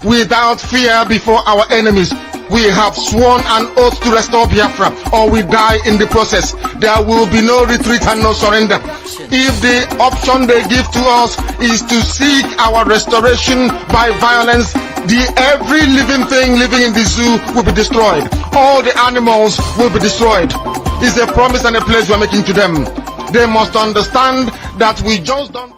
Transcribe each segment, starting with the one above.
without fear before our enemies. We have sworn an oath to restore Biafra, or we die in the process. There will be no retreat and no surrender. If the option they give to us is to seek our restoration by violence, every living thing living in the zoo will be destroyed. All the animals will be destroyed. It's a promise and a pledge we're making to them. They must understand that we just don't.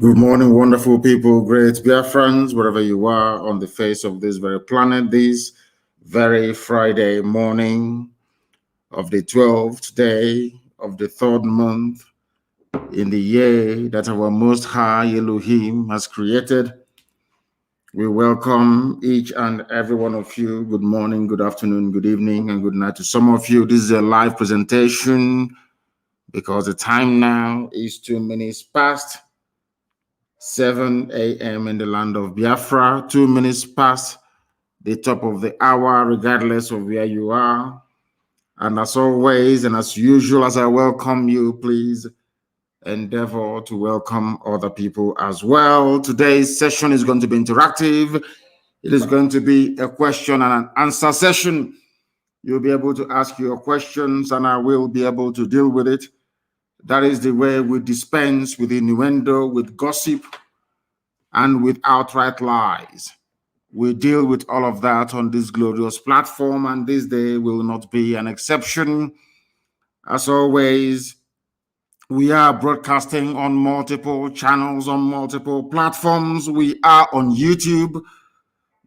Good morning, wonderful people, great Biafrans, wherever you are on the face of this very planet, this very Friday morning of the 12th day of the 3rd month in the year that our Most High Elohim has created. We welcome each and every one of you. Good morning, good afternoon, good evening, and good night to some of you. This is a live presentation because the time now is 2 minutes past 7 a.m. in the land of Biafra, 2 minutes past the top of the hour, regardless of where you are. And as always, and as usual, as I welcome you, please endeavor to welcome other people as well. Today's session is going to be interactive. It is going to be a question and an answer session. You'll be able to ask your questions and I will be able to deal with it. That is the way we dispense with innuendo, with gossip, and with outright lies. We deal with all of that on this glorious platform, and this day will not be an exception. As always, we are broadcasting on multiple channels, on multiple platforms. We are on YouTube,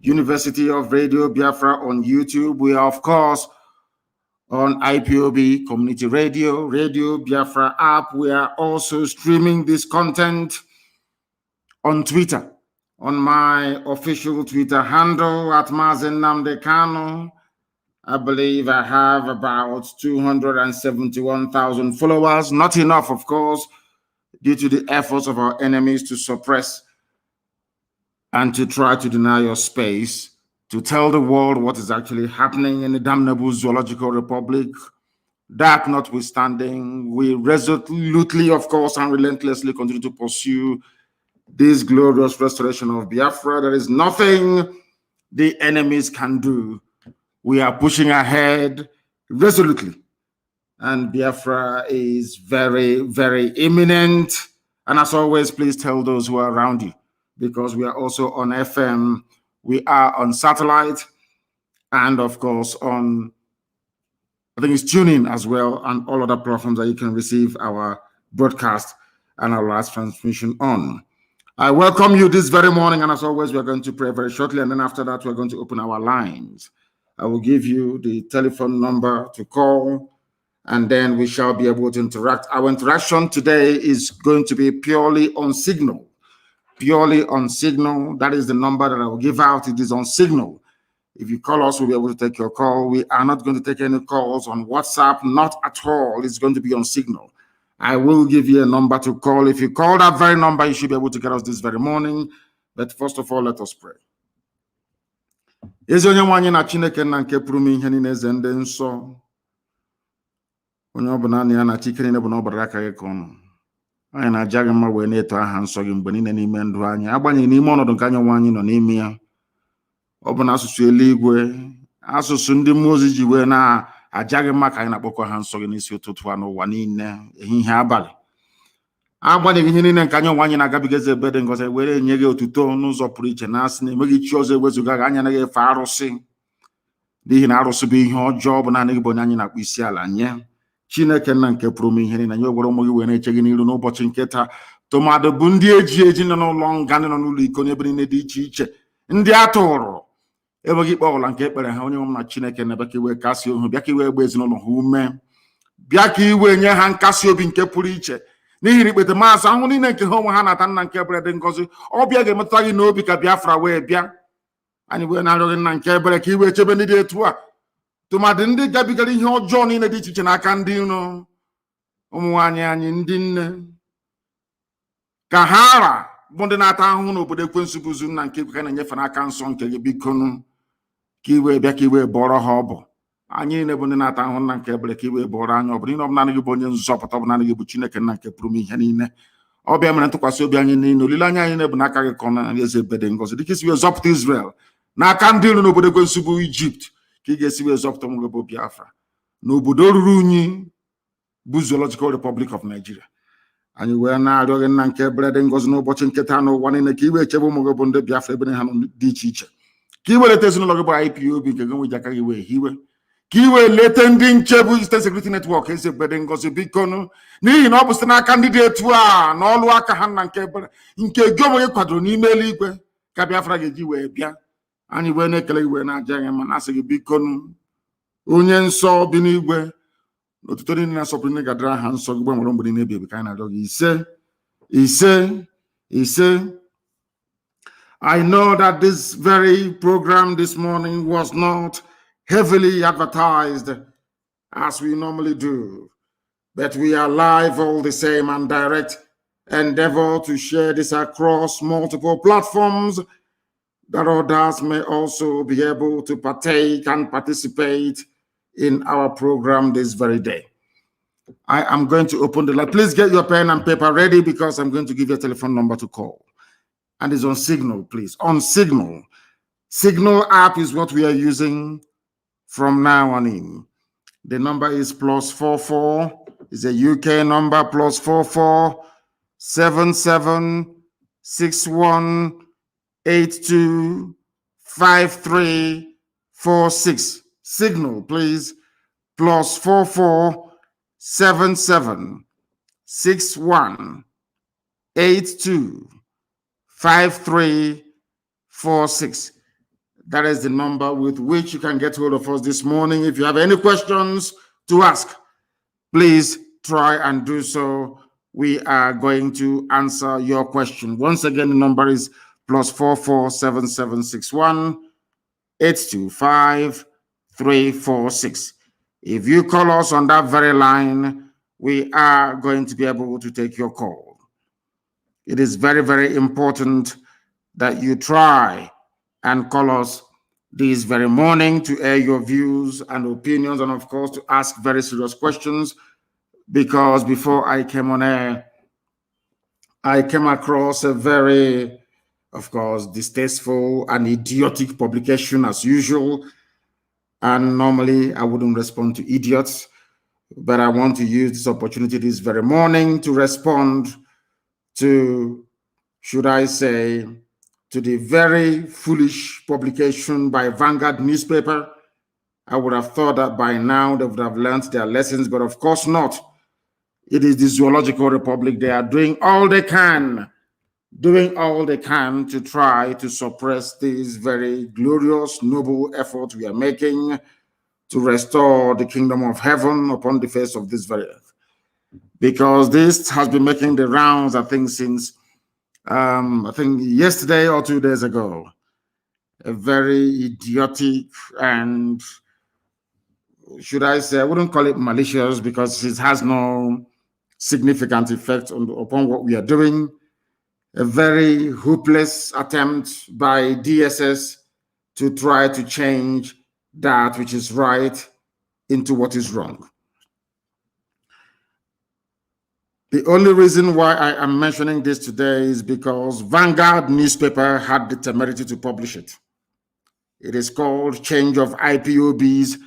University of Radio Biafra on YouTube. We are, of course, on IPOB Community Radio, Radio Biafra app. We are also streaming this content on Twitter, on my official Twitter handle at Mazi Nnamdi Kanu. I believe I have about 271,000 followers. Not enough, of course, due to the efforts of our enemies to suppress and to try to deny your space, to tell the world what is actually happening in the damnable zoological republic. That notwithstanding, we resolutely, of course, and relentlessly continue to pursue this glorious restoration of Biafra. There is nothing the enemies can do. We are pushing ahead resolutely. And Biafra is very, very imminent. And as always, please tell those who are around you, because we are also on FM, we are on satellite, and of course on, I think it's TuneIn as well, and all other platforms that you can receive our broadcast and our last transmission on. I welcome you this very morning, and as always, we're going to pray very shortly, and then after that, we're going to open our lines. I will give you the telephone number to call, and then we shall be able to interact. Our interaction today is going to be purely on Signal. Purely on Signal. That is the number that I will give out. It is on Signal. If you call us, we'll be able to take your call. We are not going to take any calls on WhatsApp, not at all. It's going to be on Signal. I will give you a number to call. If you call that very number, you should be able to get us this very morning. But first of all, let us pray. Ezi onye nwanyị na Chineke na nke pụrụ m ihe niile eze ndị nsọ. Onye ọ bụla ya na Chike niile bụ na ọ gbara aka gị ka ọnụ. Anyị na-aja gị mma wee na-eto aha nsọ gị mgbe niile n'ime ndụ anyị, agbanyeghị n'ime ọnọdụ nke anyị nwe anyị nọ n'ime ya. Ọ bụ na asụsụ eluigwe, asụsụ ndị mmụọ ozi ji wee na-aja gị mma ka anyị na-akpọkọ ha nsọ gị n'isi ụtụtụ a n'ụwa niile, ehihie abalị. Agbanyeghị ihe niile nke anyị nwe anyị na-agabiga eze ebe dị ngọzi, were nye gị otuto n'ụzọ pụrụ iche, na-asị na enweghị chi ọzọ ewezuga gị, anyị anaghị efe arụsị, n'ihi na arụsị bụ ihe ọjọọ, bụ naanị gị bụ onye anyị na-akpọ isi ala nye. Chineke nna nke pụrụ m ihe niile, anyị gwara ụmụ gị wee na-eche gị n'iru n'ụbọchị nke taa, tụmadụ bụ ndị eji nọ n'ụlọ nga, ndị nọ n'ụlọ iko n'ebe niile dị iche iche, ndị a tụrụ enweghị ikpe ọbụla nke ekpere ha. Onye nwe m na Chineke na-ebe ka iwe kasị ohu, bịa ka iwe gba ezinụlọ ha ume, bịa ka iwe nye ha nkasi obi nke pụrụ iche, n'ihi na ikpete maazị ahụ niile nke ha onwe ha na-ata nna nke ebere dị ngọzi. Ọbịa ga-emetụta gị n'obi ka Biafra wee bịa. Anyị wee na-arịọ gị nna nke ebere ka iwe chebe ndị dị etu a, tụmadị ndị gabigara ihe ọjọọ niile dị iche iche n'aka ndị iro. Ụmụ nwaanyị anyị ndị nne ka ha ara bụ ndị na-ata ahụhụ n'obodo ekwensu bụzu nna nke ka na-enyefe n'aka nsọ nke gị, bikonu ka iwe bịa ka iwe bọrọ ha ọbụ. Anyị niile bụ ndị na-ata ahụhụ nna nke ebere, ka iwe bọrọ anyị ọbụ. N'ihi na ọ bụ naanị gị bụ onye nzọpụta, ọ bụ naanị gị bụ Chineke nna nke pụrụ m ihe niile. Ọbịa mere ntụkwasị obi anyị niile, olileanya anyị niile bụ n'aka gị ka ọ na-eze ebe dị ngọzi, dịka isi wee zọpụta Israel n'aka ndị iro n'obodo ekwensu bụ Ijipt, ka ị ga-esi wee zọpụta ụmụ gị bụ Biafra n'obodo ruru unyi bụ Zoological Republic of Nigeria. Anyị wee na-arịọ gị nna nke ebere dị ngọzi n'ụbọchị nke taa n'ụwa niile, ka iwe echebe ụmụ gị bụ ndị Biafra ebe ha nọ dị iche iche, ka iwe leta ezinụlọ gị bụ IPOB nke gị nweji aka gị wee hiwe, ka iwe leta ndị nche bụ State Security Network eze ebe dị ngọzi, bikonu, n'ihi na ọ bụ site n'aka ndị dị etu a na ọlụ aka ha nna nke ebere nke gị onwe gị kwadoro n'ime eluigwe ka Biafra ga-eji wee bịa. Anyị wee na-ekele gị wee na-aja gị ma na-asị gị, bikonu, onye nsọ bi n'igwe, n'otuto niile na-asọpụrụ ndị gadara aha nsọ gị gbanwere mgbe niile ebi ebi, ka anyị na-arịọ gị ise ise ise. I know that this very program this morning was not heavily advertised as we normally do, but we are live all the same and direct endeavor to share this across multiple platforms, that others may also be able to partake and participate in our program this very day. I am going to open the line. Please get your pen and paper ready, because I'm going to give you a telephone number to call. And it's on Signal, please. On Signal. Signal app is what we are using from now on in. The number is +44. It's a UK number, +44 77 61 82 5346. Signal, please. +44 77 61 82 5346. That is the number with which you can get hold of us this morning. If you have any questions to ask, please try and do so. We are going to answer your question. Once again, the number is +44 7761 825 346. If you call us on that very line, we are going to be able to take your call. It is very, very important that you try and call us this very morning to air your views and opinions, and of course to ask very serious questions, because before I came on air, I came across a very, of course, distasteful and idiotic publication as usual. And normally I wouldn't respond to idiots, but I want to use this opportunity this very morning to respond to, should I say, to the very foolish publication by Vanguard newspaper. I would have thought that by now they would have learned their lessons, but of course not. It is the Zoological Republic. They are doing all they can to try to suppress this very glorious, noble effort we are making to restore the kingdom of heaven upon the face of this very earth. Because this has been making the rounds, I think, since I think yesterday or 2 days ago. A very idiotic and, should I say, I wouldn't call it malicious because it has no significant effect upon what we are doing. A very hopeless attempt by DSS to try to change that which is right into what is wrong. The only reason why I am mentioning this today is because Vanguard newspaper had the temerity to publish it. It is called Change of IPOB's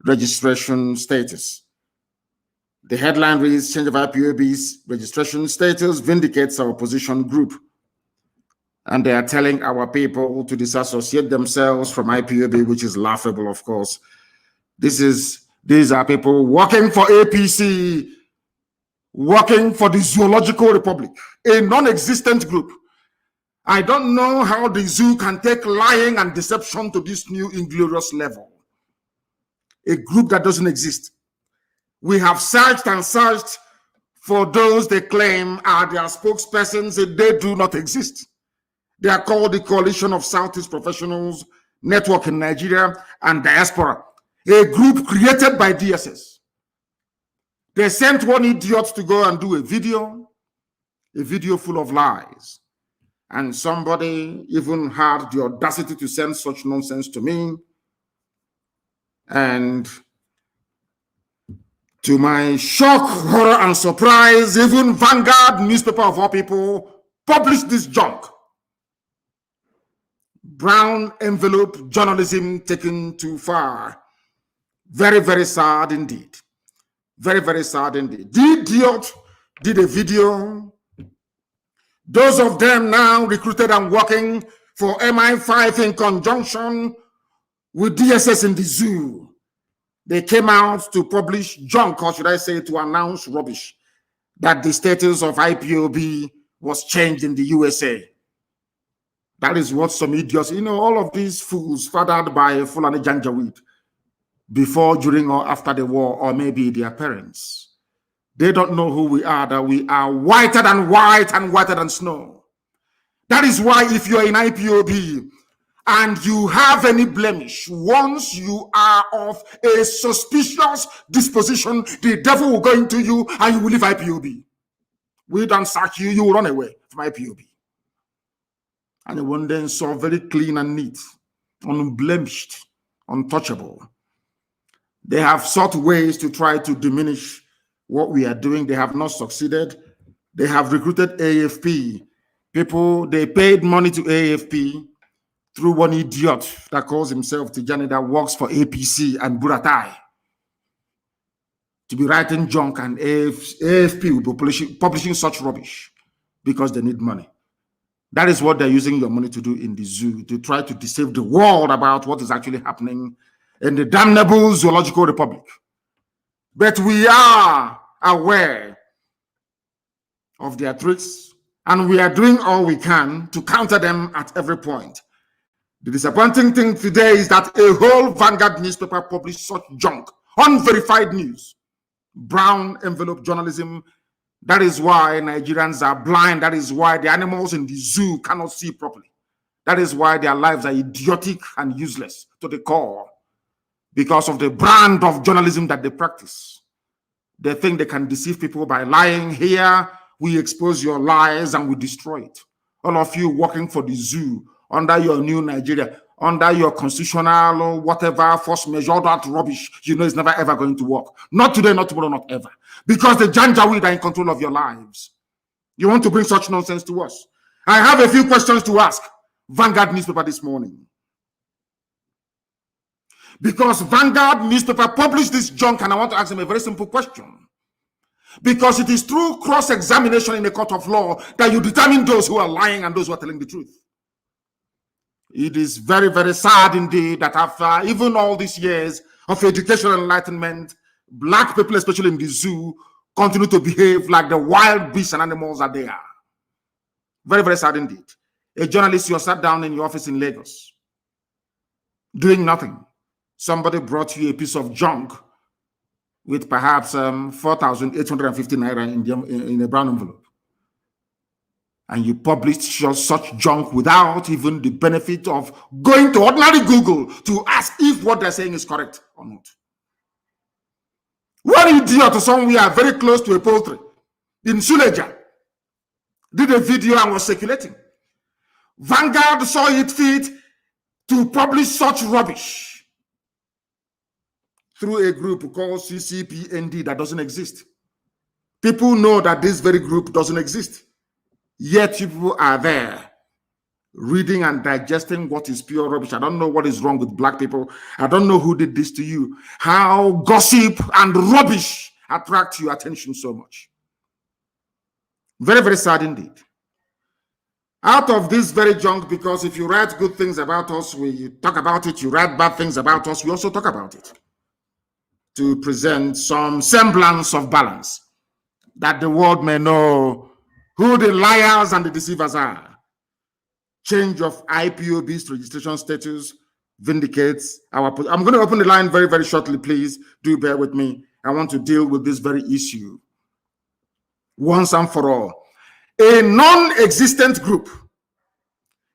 Registration Status. The headline reads, Change of IPOB's Registration Status vindicates our opposition group. And they are telling our people to disassociate themselves from IPOB, which is laughable, of course. These are people working for APC, working for the Zoological Republic, a non-existent group. I don't know how the zoo can take lying and deception to this new inglorious level. A group that doesn't exist. We have searched and searched for those they claim are their spokespersons, and they do not exist. They are called the Coalition of Southeast Professionals Network in Nigeria and Diaspora, a group created by DSS. They sent one idiot to go and do a video full of lies. And somebody even had the audacity to send such nonsense to me. And to my shock, horror, and surprise, even Vanguard newspaper of all people published this junk. Brown envelope journalism taken too far. Very, very sad indeed. Very, very sad indeed. The idiot did a video. Those of them now recruited and working for MI5 in conjunction with DSS in the zoo. They came out to publish junk, or should I say to announce rubbish, that the status of IPOB was changed in the USA. That is what some idiots, all of these fools fathered by Fulani Janjaweed before, during, or after the war, or maybe their parents. They don't know who we are, that we are whiter than white and whiter than snow. That is why if you are in IPOB and you have any blemish, once you are of a suspicious disposition, the devil will go into you and you will leave IPOB. We don't search you, you will run away from IPOB. And the one then saw very clean and neat, unblemished, untouchable. They have sought ways to try to diminish what we are doing. They have not succeeded. They have recruited AFP. People, they paid money to AFP through one idiot that calls himself Tijani, that works for APC and Buratai, to be writing junk, and AFP will be publishing such rubbish because they need money. That is what they're using your money to do in the zoo, to try to deceive the world about what is actually happening in the damnable zoological republic. But we are aware of their tricks, and we are doing all we can to counter them at every point. The disappointing thing today is that a whole Vanguard newspaper published such junk, unverified news, brown envelope journalism. That is why Nigerians are blind. That is why the animals in the zoo cannot see properly. That is why their lives are idiotic and useless to the core, because of the brand of journalism that they practice. They think they can deceive people by lying. Here, we expose your lies and we destroy it. All of you working for the zoo, under your new Nigeria, under your constitutional whatever force measure, that rubbish, you know it's never ever going to work. Not today, not tomorrow, not ever. Because the Janjaweed are in control of your lives. You want to bring such nonsense to us? I have a few questions to ask Vanguard newspaper this morning. Because Vanguard newspaper published this junk, and I want to ask them a very simple question. Because it is through cross-examination in a court of law that you determine those who are lying and those who are telling the truth. It is very, very sad indeed that after even all these years of educational enlightenment, black people, especially in the zoo, continue to behave like the wild beasts and animals that they are. Very, very sad indeed. A journalist, you sat down in your office in Lagos, doing nothing. Somebody brought you a piece of junk with perhaps 4,850 naira in a brown envelope. And you published such junk without even the benefit of going to ordinary Google to ask if what they're saying is correct or not. One idiot somewhere very close to a poultry in Suleja did a video and was circulating. Vanguard saw it fit to publish such rubbish through a group called CCPND that doesn't exist. People know that this very group doesn't exist. Yet people are there reading and digesting what is pure rubbish. I don't know what is wrong with black people. I don't know who did this to you. How gossip and rubbish attract your attention so much. Very, very sad indeed. Out of this very junk, because if you write good things about us, we talk about it. You write bad things about us, we also talk about it. To present some semblance of balance, that the world may know who the liars and the deceivers are. Change of IPOB's registration status vindicates our position. I'm going to open the line very, very shortly. Please do bear with me. I want to deal with this very issue once and for all. A non-existent group.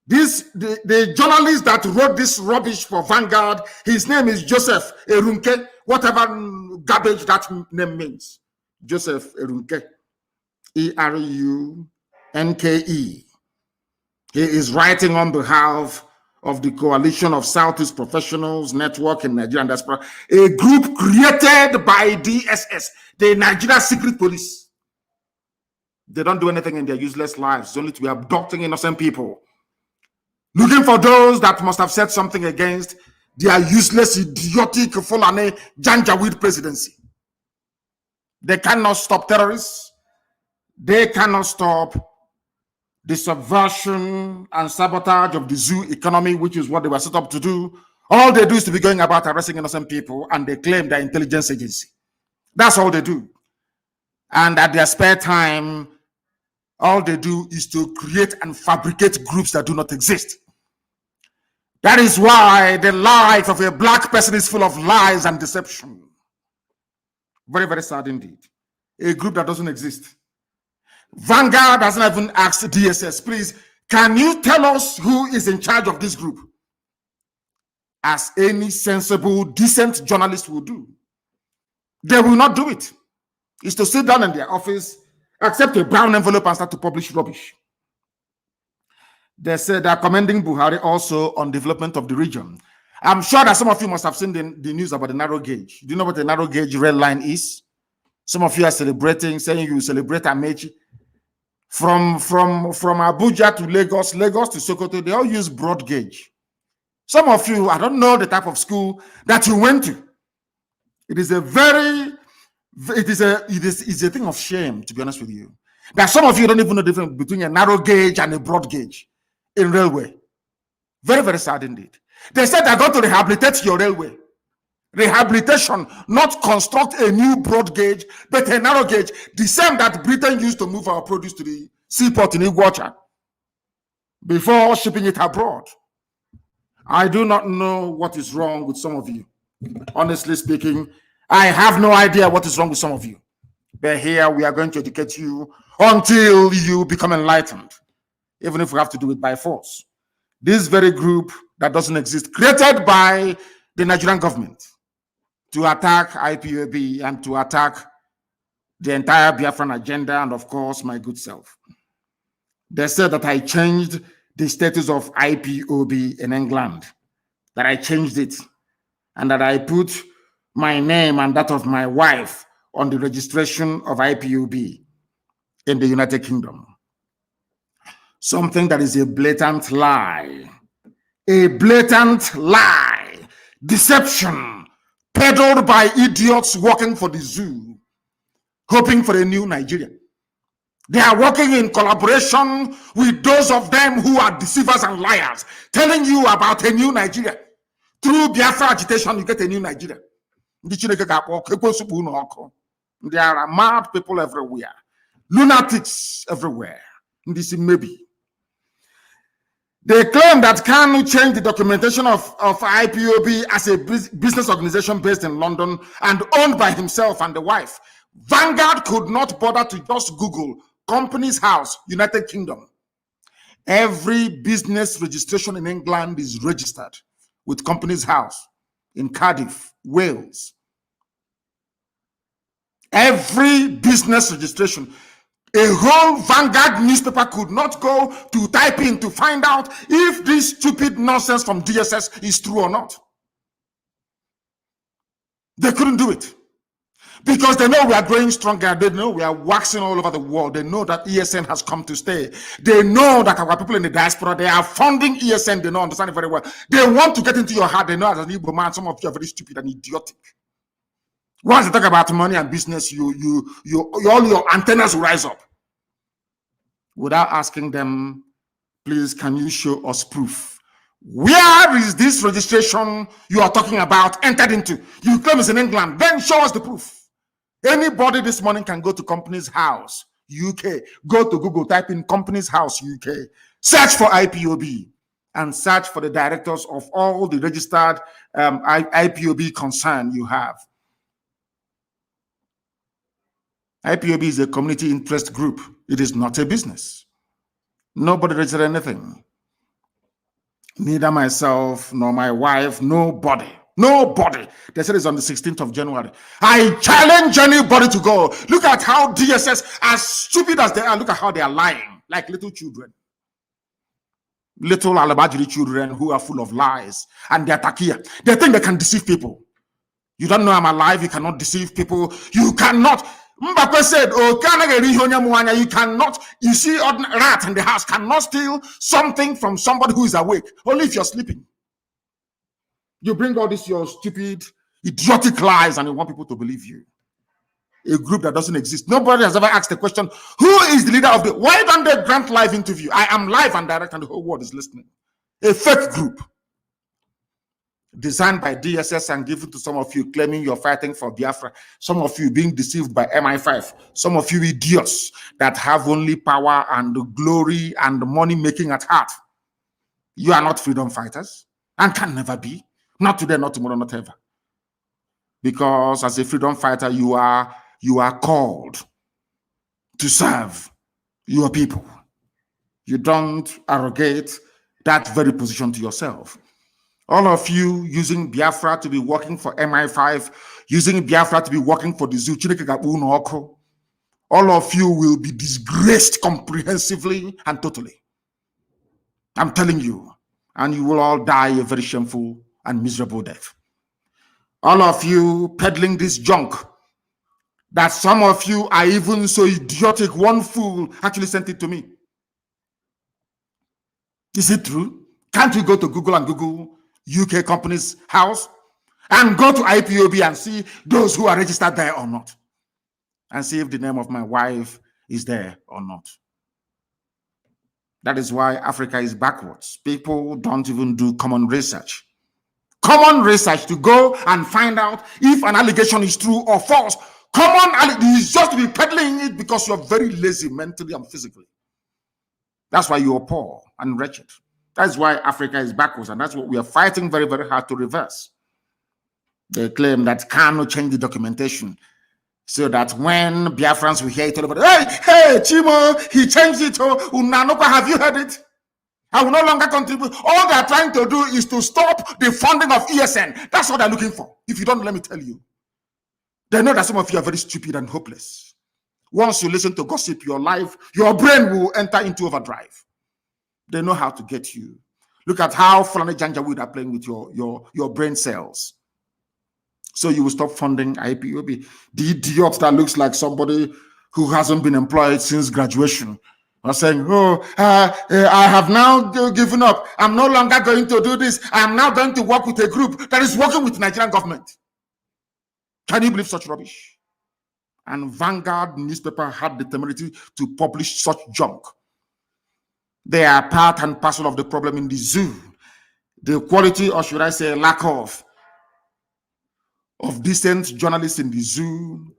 The journalist that wrote this rubbish for Vanguard, his name is Joseph Erunke, whatever garbage that name means. Joseph Erunke. E-R-U-N-K-E. He is writing on behalf of the Coalition of Southeast Professionals Network in Nigeria and Diaspora, a group created by DSS, the Nigeria Secret Police. They don't do anything in their useless lives. It's only to be abducting innocent people, looking for those that must have said something against their useless, idiotic, Fulani Janjaweed presidency. They cannot stop terrorists. They cannot stop the subversion and sabotage of the zoo economy, which is what they were set up to do. All they do is to be going about arresting innocent people, and they claim their intelligence agency. That's all they do. And at their spare time, all they do is to create and fabricate groups that do not exist. That is why the life of a black person is full of lies and deception. Very, very sad indeed. A group that doesn't exist. Vanguard hasn't even asked DSS, please, can you tell us who is in charge of this group? As any sensible, decent journalist will do. They will not do it. It's to sit down in their office, accept a brown envelope, and start to publish rubbish. They said they're commending Buhari also on development of the region. I'm sure that some of you must have seen the news about the narrow gauge. Do you know what the narrow gauge red line is? Some of you are celebrating, saying you celebrate Amechi. From Abuja to Lagos, Lagos to Sokoto, they all use broad gauge. Some of you, I don't know the type of school that you went to. It is a thing of shame, to be honest with you. That some of you don't even know the difference between a narrow gauge and a broad gauge. in railway. Very, very sad indeed. They said they're going to rehabilitate your railway. Rehabilitation, not construct a new broad gauge, but a narrow gauge, the same that Britain used to move our produce to the seaport in Iguacha before shipping it abroad. I do not know what is wrong with some of you. Honestly speaking, I have no idea what is wrong with some of you. But here we are going to educate you until you become enlightened, even if we have to do it by force. This very group that doesn't exist, created by the Nigerian government to attack IPOB and to attack the entire Biafran agenda and, of course, my good self. They said that I changed the status of IPOB in England, that I changed it, and that I put my name and that of my wife on the registration of IPOB in the United Kingdom. Something that is a blatant lie. A blatant lie. Deception. Peddled by idiots working for the zoo, hoping for a new Nigeria. They are working in collaboration with those of them who are deceivers and liars, telling you about a new Nigeria. Through Biafra agitation, you get a new Nigeria. There are mad people everywhere, lunatics everywhere. This maybe. They claim that Kanu changed the documentation of IPOB as a business organization based in London and owned by himself and the wife. Vanguard could not bother to just Google Companies House, United Kingdom. Every business registration in England is registered with Companies House in Cardiff, Wales. Every business registration. A whole Vanguard newspaper could not go to type in to find out if this stupid nonsense from DSS is true or not. They couldn't do it because they know we are growing stronger. They know we are waxing all over the world. They know that ESN has come to stay. They know that our people in the diaspora, they are funding ESN. They know, understand it very well. They want to get into your heart. They know as an Igbo man, some of you are very stupid and idiotic. Once they talk about money and business, all your antennas will rise up. Without asking them, please, can you show us proof? Where is this registration you are talking about entered into? You claim it's in England, then show us the proof. Anybody this morning can go to Companies House, UK. Go to Google, type in Companies House, UK. Search for IPOB and search for the directors of all the registered IPOB concern you have. IPOB is a community interest group. It is not a business. Nobody registered anything. Neither myself nor my wife, nobody. Nobody. They said it's on the 16th of January. I challenge anybody to go. Look at how DSS, as stupid as they are, look at how they are lying like little children. Little alabajiri children who are full of lies. And they are takia. They think they can deceive people. You don't know I'm alive. You cannot deceive people. You cannot. Mbappe said, oh, you cannot, you see, rat in the house cannot steal something from somebody who is awake, only if you're sleeping. You bring all this, your stupid, idiotic lies, and you want people to believe you. A group that doesn't exist. Nobody has ever asked the question, who is the leader of the, why don't they grant live interview? I am live and direct and the whole world is listening. A fake group. Designed by DSS and given to some of you claiming you're fighting for Biafra, some of you being deceived by MI5, some of you idiots that have only power and glory and money making at heart. You are not freedom fighters and can never be. Not today, not tomorrow, not ever. Because as a freedom fighter, you are called to serve your people. You don't arrogate that very position to yourself. All of you using Biafra to be working for MI5, using Biafra to be working for the zoo, all of you will be disgraced comprehensively and totally. I'm telling you. And you will all die a very shameful and miserable death. All of you peddling this junk, that some of you are even so idiotic, one fool actually sent it to me. Is it true? Can't you go to Google and Google UK Companies House and go to IPOB and see those who are registered there or not, and see if the name of my wife is there or not? That is why Africa is backwards. People don't even do common research. Common research to go and find out if an allegation is true or false. Is just to be peddling it because you're very lazy mentally and physically. That's why you're poor and wretched. That's why Africa is backwards, and that's what we are fighting very, very hard to reverse. They claim that Kanu changed the documentation so that when Biafrans will hear it all over, hey, Chimo, he changed it. Unanoka, have you heard it? I will no longer contribute. All they're trying to do is to stop the funding of ESN. That's what they're looking for. If you don't, let me tell you. They know that some of you are very stupid and hopeless. Once you listen to gossip, your life, your brain will enter into overdrive. They know how to get you. Look at how Fulani Janjaweed are playing with your brain cells. So you will stop funding IPOB. The idiot that looks like somebody who hasn't been employed since graduation are saying, I have now given up. I'm no longer going to do this. I am now going to work with a group that is working with the Nigerian government. Can you believe such rubbish? And Vanguard newspaper had the temerity to publish such junk. They are part and parcel of the problem in the zoo. The quality, or should I say lack of decent journalists in the zoo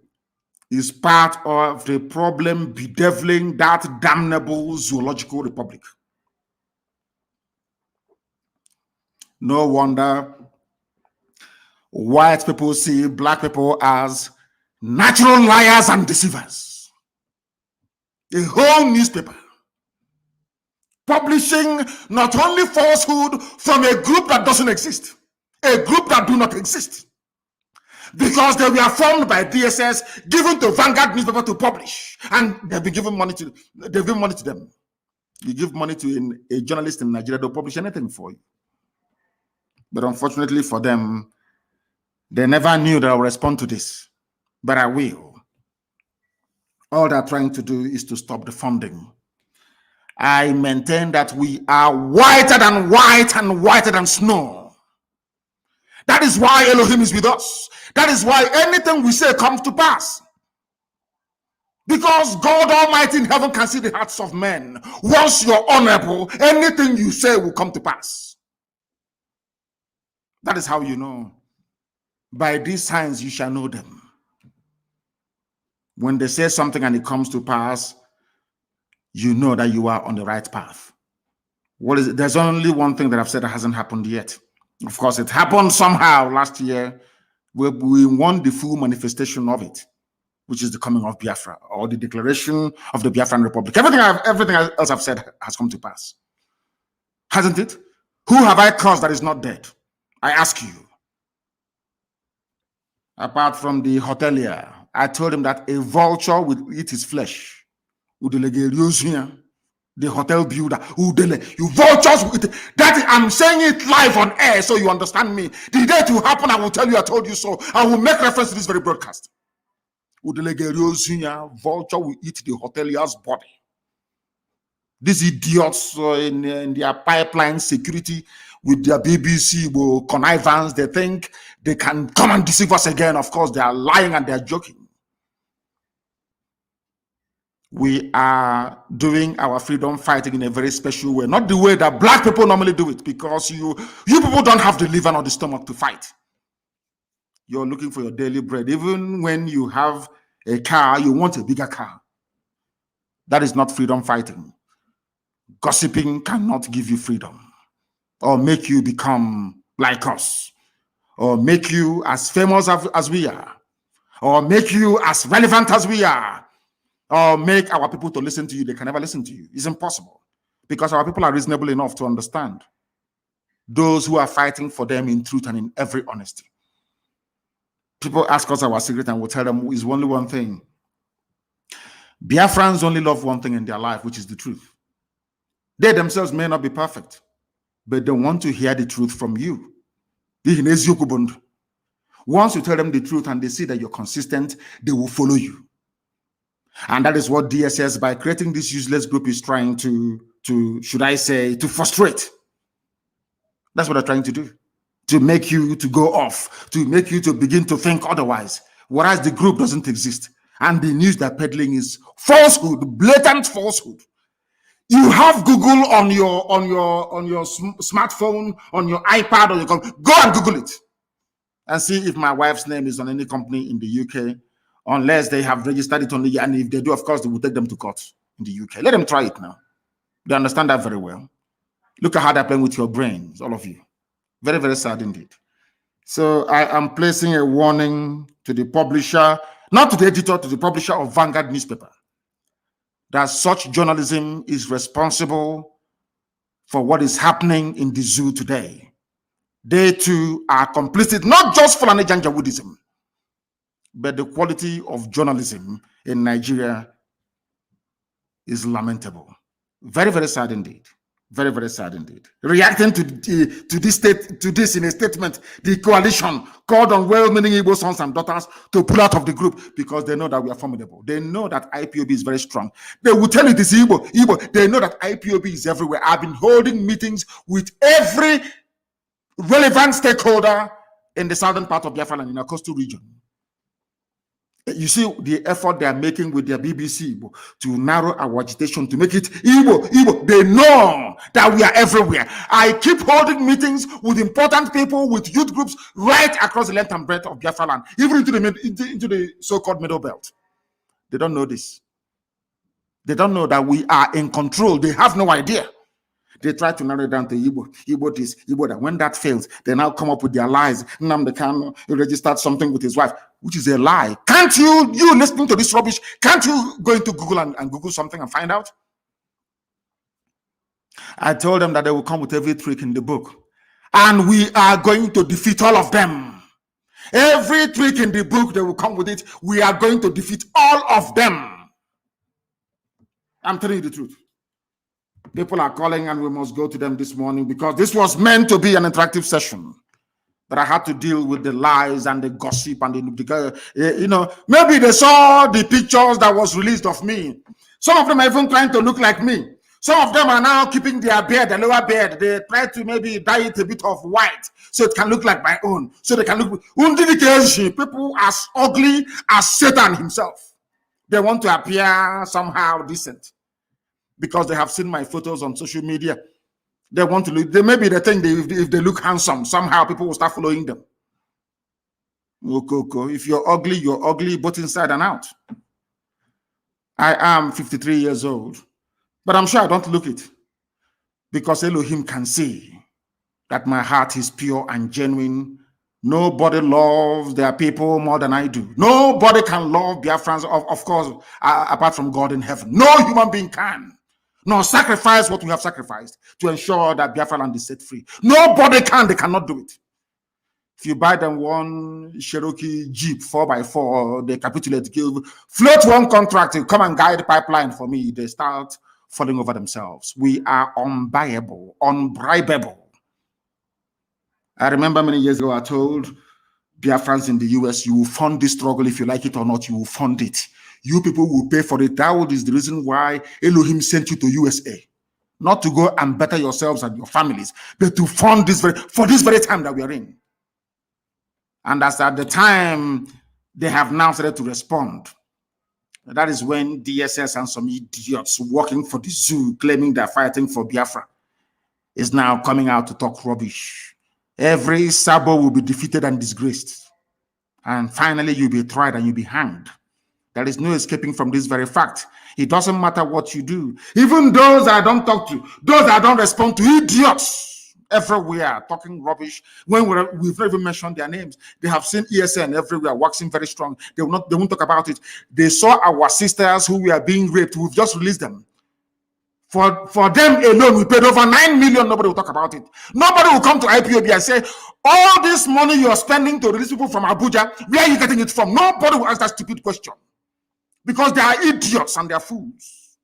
is part of the problem bedeviling that damnable zoological republic. No wonder white people see black people as natural liars and deceivers. A whole newspaper publishing not only falsehood from a group that doesn't exist, a group that do not exist, because they were formed by DSS, given to Vanguard newspaper to publish, and they've been given money to. They've given money to them. You give money to a journalist in Nigeria, they'll publish anything for you. But unfortunately for them, they never knew that I'll respond to this. But I will. All they're trying to do is to stop the funding. I maintain that we are whiter than white and whiter than snow. That is why Elohim is with us. That is why anything we say comes to pass. Because God Almighty in heaven can see the hearts of men. Once you're honorable, anything you say will come to pass. That is how you know. By these signs you shall know them. When they say something and it comes to pass, you know that you are on the right path. What is it? There's only one thing that I've said that hasn't happened yet. Of course, it happened somehow last year. We won the full manifestation of it, which is the coming of Biafra, or the declaration of the Biafran Republic. Everything else I've said has come to pass. Hasn't it? Who have I caused that is not dead? I ask you. Apart from the hotelier, I told him that a vulture would eat his flesh. The hotel builder, you vultures will eat it. That I'm saying it live on air so you understand me. The day it will happen, I will tell you I told you so. I will make reference to this very broadcast. Vulture will eat the hotelier's body. These idiots in their pipeline security with their BBC connivance, they think they can come and deceive us again. Of course, they are lying and they are joking. We are doing our freedom fighting in a very special way, not the way that black people normally do it, because you people don't have the liver or the stomach to fight. You're looking for your daily bread. Even when you have a car, you want a bigger car. That is not freedom fighting. Gossiping cannot give you freedom or make you become like us or make you as famous as we are or make you as relevant as we are or make our people to listen to you. They can never listen to you. It's impossible because our people are reasonable enough to understand those who are fighting for them in truth and in every honesty. People ask us our secret and we'll tell them is only one thing. Biafrans only love one thing in their life, which is the truth. They themselves may not be perfect, but they want to hear the truth from you. Once you tell them the truth and they see that you're consistent, they will follow you. And that is what DSS, by creating this useless group, is trying to should I say, to frustrate. That's what they're trying to do. To make you to go off, to make you to begin to think otherwise, whereas the group doesn't exist. And the news they're peddling is falsehood, blatant falsehood. You have Google on your smartphone, on your iPad, or your computer. Go and Google it and see if my wife's name is on any company in the UK, unless they have registered it only. And if they do, of course, they will take them to court in the UK. Let them try it now. They understand that very well. Look at how they're playing with your brains, all of you. Very, very sad indeed. So I am placing a warning to the publisher, not to the editor, to the publisher of Vanguard newspaper, that such journalism is responsible for what is happening in the zoo today. They too are complicit, not just Fulani Janjaweedism, but the quality of journalism in Nigeria is lamentable. Very, very sad indeed. Very, very sad indeed. Reacting to this in a statement, the coalition called on well-meaning Igbo sons and daughters to pull out of the group because they know that we are formidable. They know that IPOB is very strong. They will tell you this Igbo. They know that IPOB is everywhere. I've been holding meetings with every relevant stakeholder in the southern part of Biafra and in our coastal region. You see the effort they are making with their BBC to narrow our agitation, to make it Igbo. They know that we are everywhere. I keep holding meetings with important people, with youth groups right across the length and breadth of Biafra land, even into the so-called middle belt. They don't know this. They don't know that we are in control. They have no idea. They try to narrow it down to Igbo this, Igbo that. When that fails, they now come up with their lies. Nnamdi Kanu registered something with his wife, which is a lie. Can't you listening to this rubbish, can't you go into Google and Google something and find out? I told them that they will come with every trick in the book. And we are going to defeat all of them. Every trick in the book, they will come with it. We are going to defeat all of them. I'm telling you the truth. People are calling and we must go to them this morning because this was meant to be an interactive session. But I had to deal with the lies and the gossip and maybe they saw the pictures that was released of me. Some of them are even trying to look like me. Some of them are now keeping their beard, the lower beard. They try to maybe dye it a bit of white so it can look like my own. So they can look. People as ugly as Satan himself. They want to appear somehow decent because they have seen my photos on social media. They want to look, maybe they think if they look handsome, somehow people will start following them. If you're ugly both inside and out. I am 53 years old, but I'm sure I don't look it because Elohim can see that my heart is pure and genuine. Nobody loves their people more than I do. Nobody can love Biafrans, of course, apart from God in heaven. No human being can. Nor sacrifice what we have sacrificed to ensure that Biafra land is set free. Nobody can. They cannot do it. If you buy them one Cherokee Jeep 4x4, they capitulate, float one contract, come and guide the pipeline for me, they start falling over themselves. We are unbuyable, unbribable. I remember many years ago I told Biafrans in the US, you will fund this struggle if you like it or not, you will fund it. You people will pay for it. That is the reason why Elohim sent you to USA. Not to go and better yourselves and your families, but to fund this for this very time that we are in. And as at the time, they have now started to respond. That is when DSS and some idiots working for the zoo, claiming they're fighting for Biafra, is now coming out to talk rubbish. Every Sabo will be defeated and disgraced. And finally, you'll be tried and you'll be hanged. There is no escaping from this very fact. It doesn't matter what you do. Even those I don't talk to, those I don't respond to, idiots everywhere talking rubbish. When we've never mentioned their names, they have seen ESN everywhere waxing very strong. They won't talk about it. They saw our sisters who were being raped. We've just released them. For them alone, we paid over 9 million. Nobody will talk about it. Nobody will come to IPOB and say, all this money you're spending to release people from Abuja, where are you getting it from? Nobody will ask that stupid question. Because they are idiots and they are fools.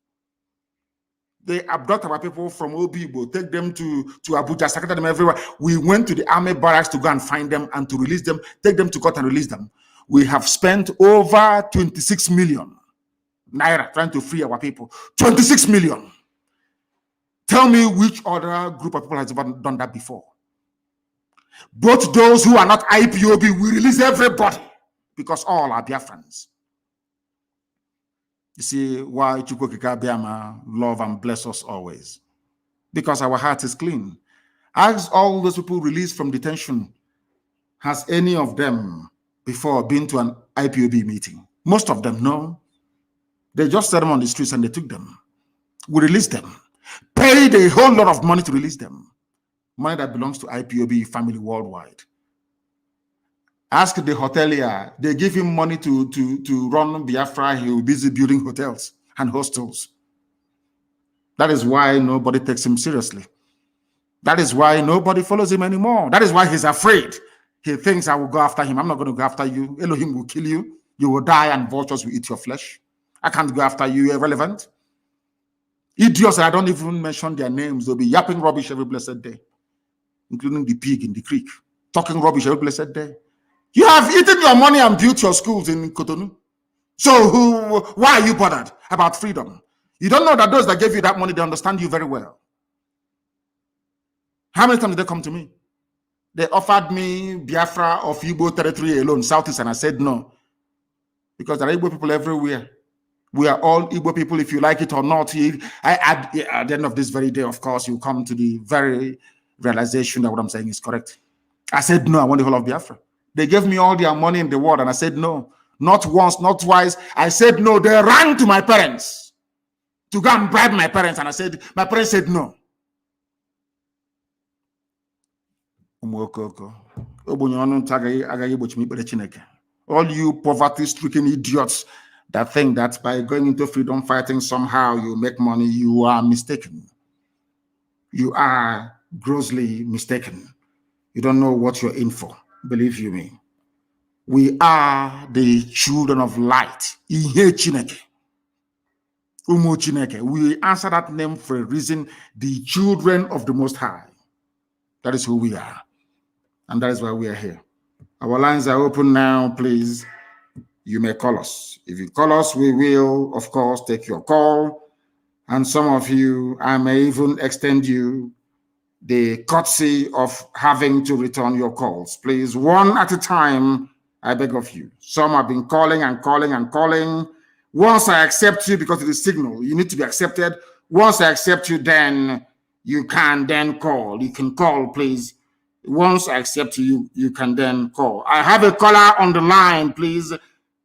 They abduct our people from Obibo, take them to Abuja, secretary them everywhere. We went to the army barracks to go and find them and to release them, take them to court and release them. We have spent over 26 million naira trying to free our people. 26 million. Tell me which other group of people has ever done that before. Both those who are not IPOB, we release everybody because all are Biafrans. You see why Chukwokika Biama love and bless us always? Because our heart is clean. Ask all those people released from detention, has any of them before been to an IPOB meeting? Most of them, no. They just set them on the streets and they took them. We released them. Paid a whole lot of money to release them. Money that belongs to IPOB family worldwide. Ask the hotelier. They give him money to run Biafra. He will be busy building hotels and hostels. That is why nobody takes him seriously. That is why nobody follows him anymore. That is why he's afraid. He thinks I will go after him. I'm not going to go after you. Elohim will kill you. You will die and vultures will eat your flesh. I can't go after you. You're irrelevant. Idiots, I don't even mention their names. They'll be yapping rubbish every blessed day, including the pig in the creek, talking rubbish every blessed day. You have eaten your money and built your schools in Cotonou. So why are you bothered about freedom? You don't know that those that gave you that money, they understand you very well. How many times did they come to me? They offered me Biafra of Igbo territory alone, Southeast, and I said no. Because there are Igbo people everywhere. We are all Igbo people, if you like it or not. At the end of this very day, of course, you come to the very realization that what I'm saying is correct. I said no, I want the whole of Biafra. They gave me all their money in the world, and I said no. Not once, not twice. I said no. They ran to my parents to go and bribe my parents, and my parents said no. All you poverty-stricken idiots that think that by going into freedom fighting somehow you make money, you are mistaken. You are grossly mistaken. You don't know what you're in for. Believe you me. We are the children of light. We answer that name for a reason. The children of the Most High. That is who we are. And that is why we are here. Our lines are open now, please. You may call us. If you call us, we will, of course, take your call. And some of you, I may even extend you the courtesy of having to return your calls. Please, one at a time, I beg of you. Some have been calling and calling and calling. Once I accept you, because it is signal, you need to be accepted. Once I accept you, then you can then call. You can call, please. Once I accept you, you can then call. I have a caller on the line, please.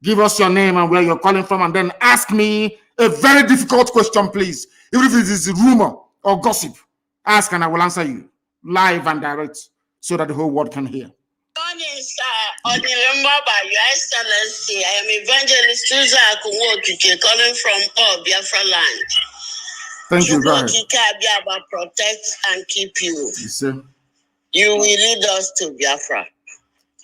Give us your name and where you're calling from, and then ask me a very difficult question, please. Even if it is a rumor or gossip, ask and I will answer you live and direct so that the whole world can hear. Morning, sir. On the member by Your Excellency, I am Evangelist Susan Akunwotuke calling from Biafra land. Thank you, go ahead. Protect and keep you. Yes, sir. You will lead us to Biafra.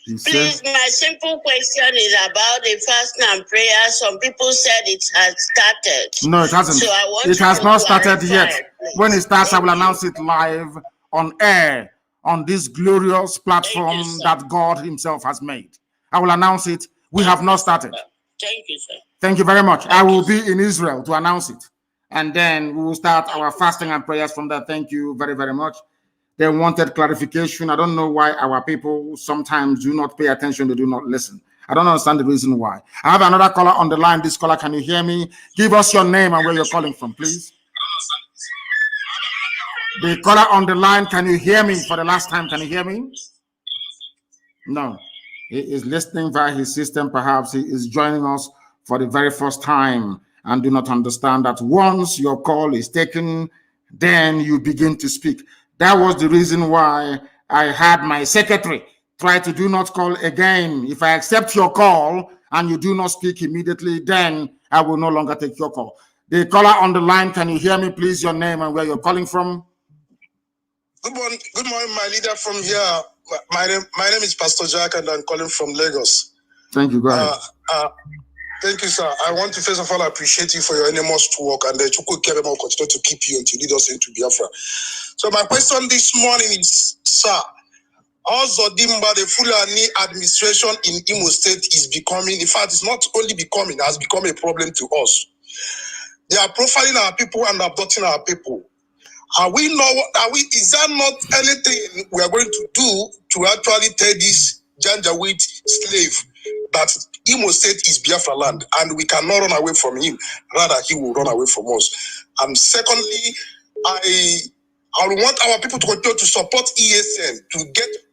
Yes, please, my simple question is about the fasting and prayer. Some people said it has started. No, it hasn't. So I want it has not started yet. Please. When it starts, I will announce it live on air on this glorious platform that God himself has made. I will announce it. We have not started. Thank you, sir. Thank you very much. I will be in Israel to announce it. And then we will start our fasting and prayers from there. Thank you very, very much. They wanted clarification. I don't know why our people sometimes do not pay attention. They do not listen. I don't understand the reason why. I have another caller on the line. This caller, can you hear me? Give us your name and where you're calling from, please. The caller on the line, can you hear me for the last time? Can you hear me? No. He is listening via his system. Perhaps he is joining us for the very first time and do not understand that once your call is taken, then you begin to speak. That was the reason why I had my secretary try to do not call again. If I accept your call and you do not speak immediately, then I will no longer take your call. The caller on the line, can you hear me, please? Your name and where you're calling from? Good morning, my leader from here. My name is Pastor Jack, and I'm calling from Lagos. Thank you. Go ahead. Thank you, sir. I want to first of all appreciate you for your enormous work, and the Chukwu Kebe will continue to keep you until you lead us into Biafra. So my question this morning is, sir, also Dimba, the Fulani administration in Imo State is becoming, in fact, it's not only becoming, it has become a problem to us. They are profiling our people and abducting our people. Is that not anything we are going to do to actually tell this Janjaweed slave that Imo State is Biafra land and we cannot run away from him. Rather, he will run away from us. And secondly, I want our people to continue to support ESN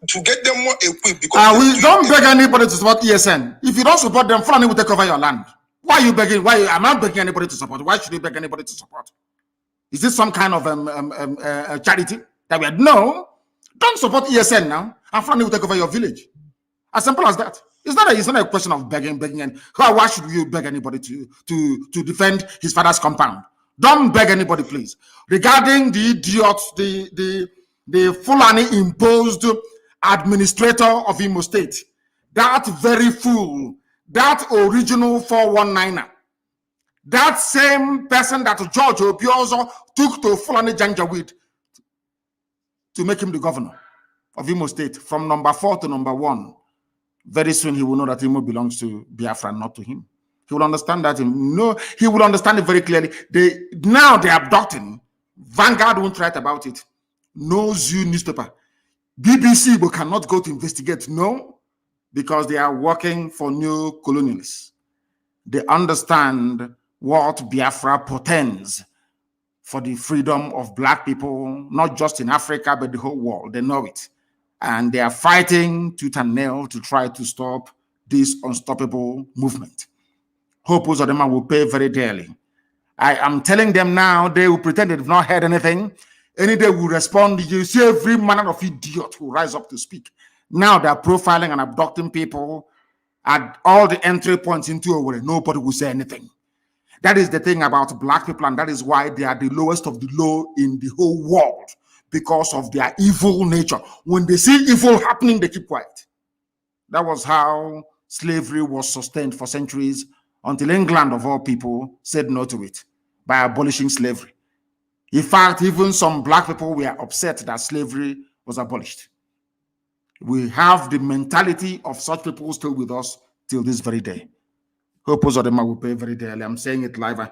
to get them more equipped. Because we don't beg anybody to support ESN. If you don't support them, Fulani will take over your land. Why are you begging? Why am I begging anybody to support? Why should you beg anybody to support? Is this some kind of charity that we had? No, don't support ESN now, and Fulani will take over your village. As simple as that. It's not a question of begging, and why should you beg anybody to defend his father's compound? Don't beg anybody, please. Regarding the idiots, the Fulani imposed administrator of Imo State, that very fool, that original 419er, that same person that George Obiozo took to Fulani Janjaweed to make him the governor of Imo State from number 4 to number 1. Very soon he will know that Imo belongs to Biafra, not to him. He will understand that. No, he will understand it very clearly. Now they're abducting. Vanguard won't write about it. No Zoo newspaper. BBC but cannot go to investigate. No, because they are working for new colonialists. They understand what Biafra portends for the freedom of black people, not just in Africa, but the whole world. They know it. And they are fighting tooth and nail to try to stop this unstoppable movement. Hope of them will pay very dearly. I am telling them now, they will pretend they've not heard anything. Any day will respond. You see every manner of idiot who rise up to speak. Now they're profiling and abducting people at all the entry points into Owerri. Nobody will say anything. That is the thing about black people, and that is why they are the lowest of the low in the whole world, because of their evil nature. When they see evil happening, they keep quiet. That was how slavery was sustained for centuries, until England, of all people, said no to it by abolishing slavery. In fact, even some black people were upset that slavery was abolished. We have the mentality of such people still with us till this very day. Hope Uzodinma will pay very dearly. I'm saying it live.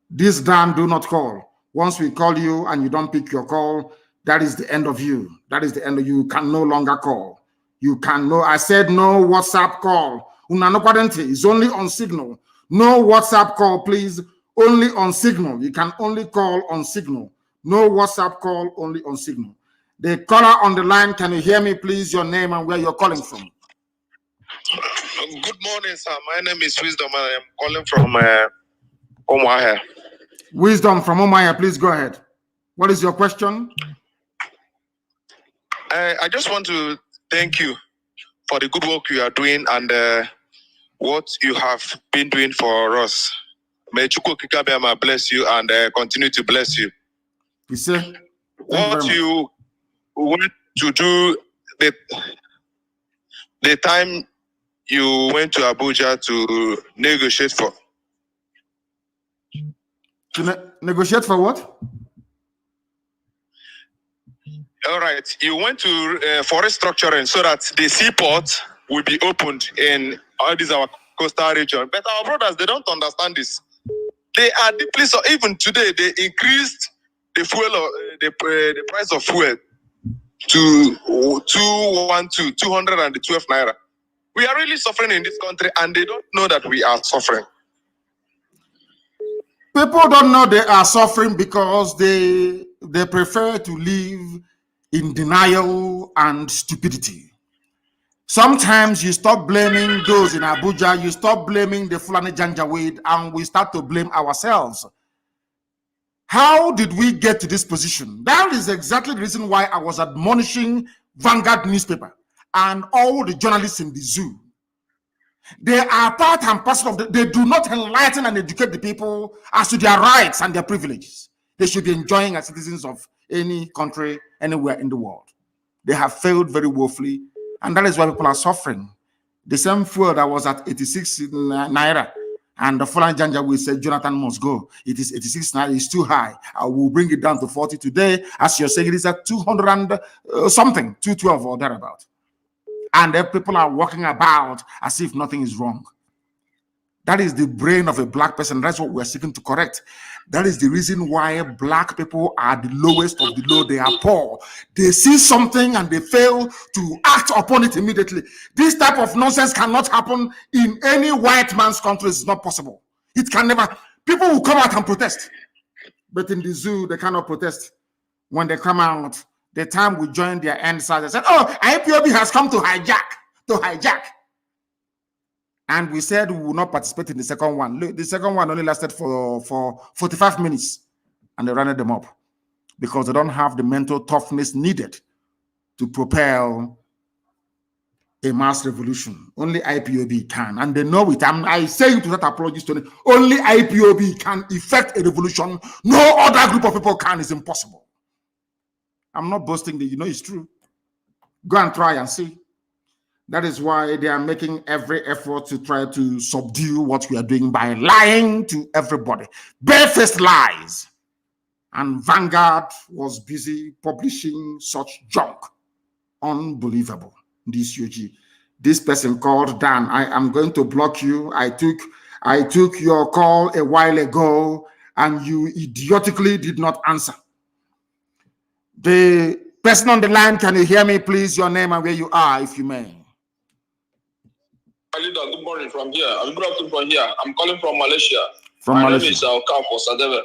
This Dan, do not call. Once we call you and you don't pick your call, that is the end of you. That is the end of you. You can no longer call. You can no. I said no WhatsApp call. It's only on Signal. No WhatsApp call, please. Only on Signal. You can only call on Signal. No WhatsApp call, only on Signal. The caller on the line, can you hear me, please? Your name and where you're calling from. Good morning, sir. My name is Wisdom, and I am calling from Umuahia. Wisdom from Umuahia, please go ahead. What is your question? I just want to thank you for the good work you are doing and what you have been doing for us. May Chukwu Kikabiyama bless you and continue to bless you. You see? What you went to do the time you went to Abuja to negotiate for. To negotiate for what? All right. You went to forest structuring so that the seaport will be opened in all these our coastal region. But our brothers, they don't understand this. They are deeply so. Even today, they increased the fuel, the price of fuel to 212 naira. We are really suffering in this country, and they don't know that we are suffering. People don't know they are suffering because they prefer to live in denial and stupidity. Sometimes you stop blaming those in Abuja, you stop blaming the Fulani Janjaweed, and we start to blame ourselves. How did we get to this position? That is exactly the reason why I was admonishing Vanguard newspaper and all the journalists in the zoo. They are part and parcel of they do not enlighten and educate the people as to their rights and their privileges. They should be enjoying as citizens of any country, anywhere in the world. They have failed very woefully, and that is why people are suffering. The same fuel that was at 86 naira, and the Fulani Janjaweed said Jonathan must go. It is 86 naira, it's too high. I will bring it down to 40 today. As you're saying, it is at 200 and something, 212 or thereabout. And then people are walking about as if nothing is wrong. That is the brain of a black person. That's what we're seeking to correct. That is the reason why black people are the lowest of the low. They are poor. They see something and they fail to act upon it immediately. This type of nonsense cannot happen in any white man's country. It's not possible. It can never. People will come out and protest. But in the zoo, they cannot protest. When they come out, the time we join their end side, they said, oh, IPOB has come to hijack. And we said we will not participate in the second one. Look, the second one only lasted for 45 minutes. And they ran them up because they don't have the mental toughness needed to propel a mass revolution. Only IPOB can. And they know it. I say it without apologies to them. Only IPOB can effect a revolution. No other group of people can. It's impossible. I'm not boasting that, it's true. Go and try and see. That is why they are making every effort to try to subdue what we are doing by lying to everybody. Barefaced lies. And Vanguard was busy publishing such junk. Unbelievable. This person called Dan. I am going to block you. I took your call a while ago and you idiotically did not answer. The person on the line, can you hear me, please? Your name and where you are, if you may. Good morning from here. Good afternoon from here. I'm calling from Malaysia. My name is Okafor Sadeve.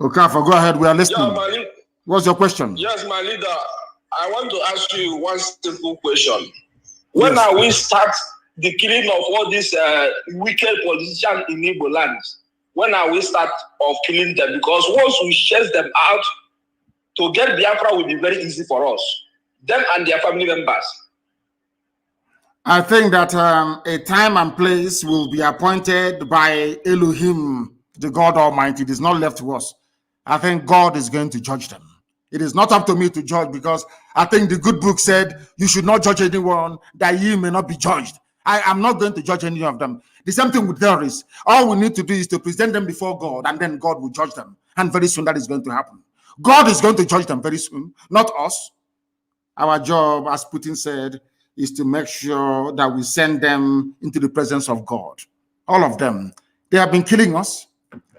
Okafor, go ahead. We are listening. Yeah, what's your question? Yes, my leader. I want to ask you one simple question. When are we start the killing of all these wicked politicians in Igbo lands? When are we start of killing them? Because once we chase them out, to get Biafra will be very easy for us. Them and their family members. I think that a time and place will be appointed by Elohim, the God Almighty. It is not left to us. I think God is going to judge them. It is not up to me to judge, because I think the good book said you should not judge anyone, that ye may not be judged. I am not going to judge any of them. The same thing with terrorists. All we need to do is to present them before God, and then God will judge them. And very soon that is going to happen. God is going to judge them very soon, not us. Our job, as Putin said, is to make sure that we send them into the presence of God. All of them. They have been killing us.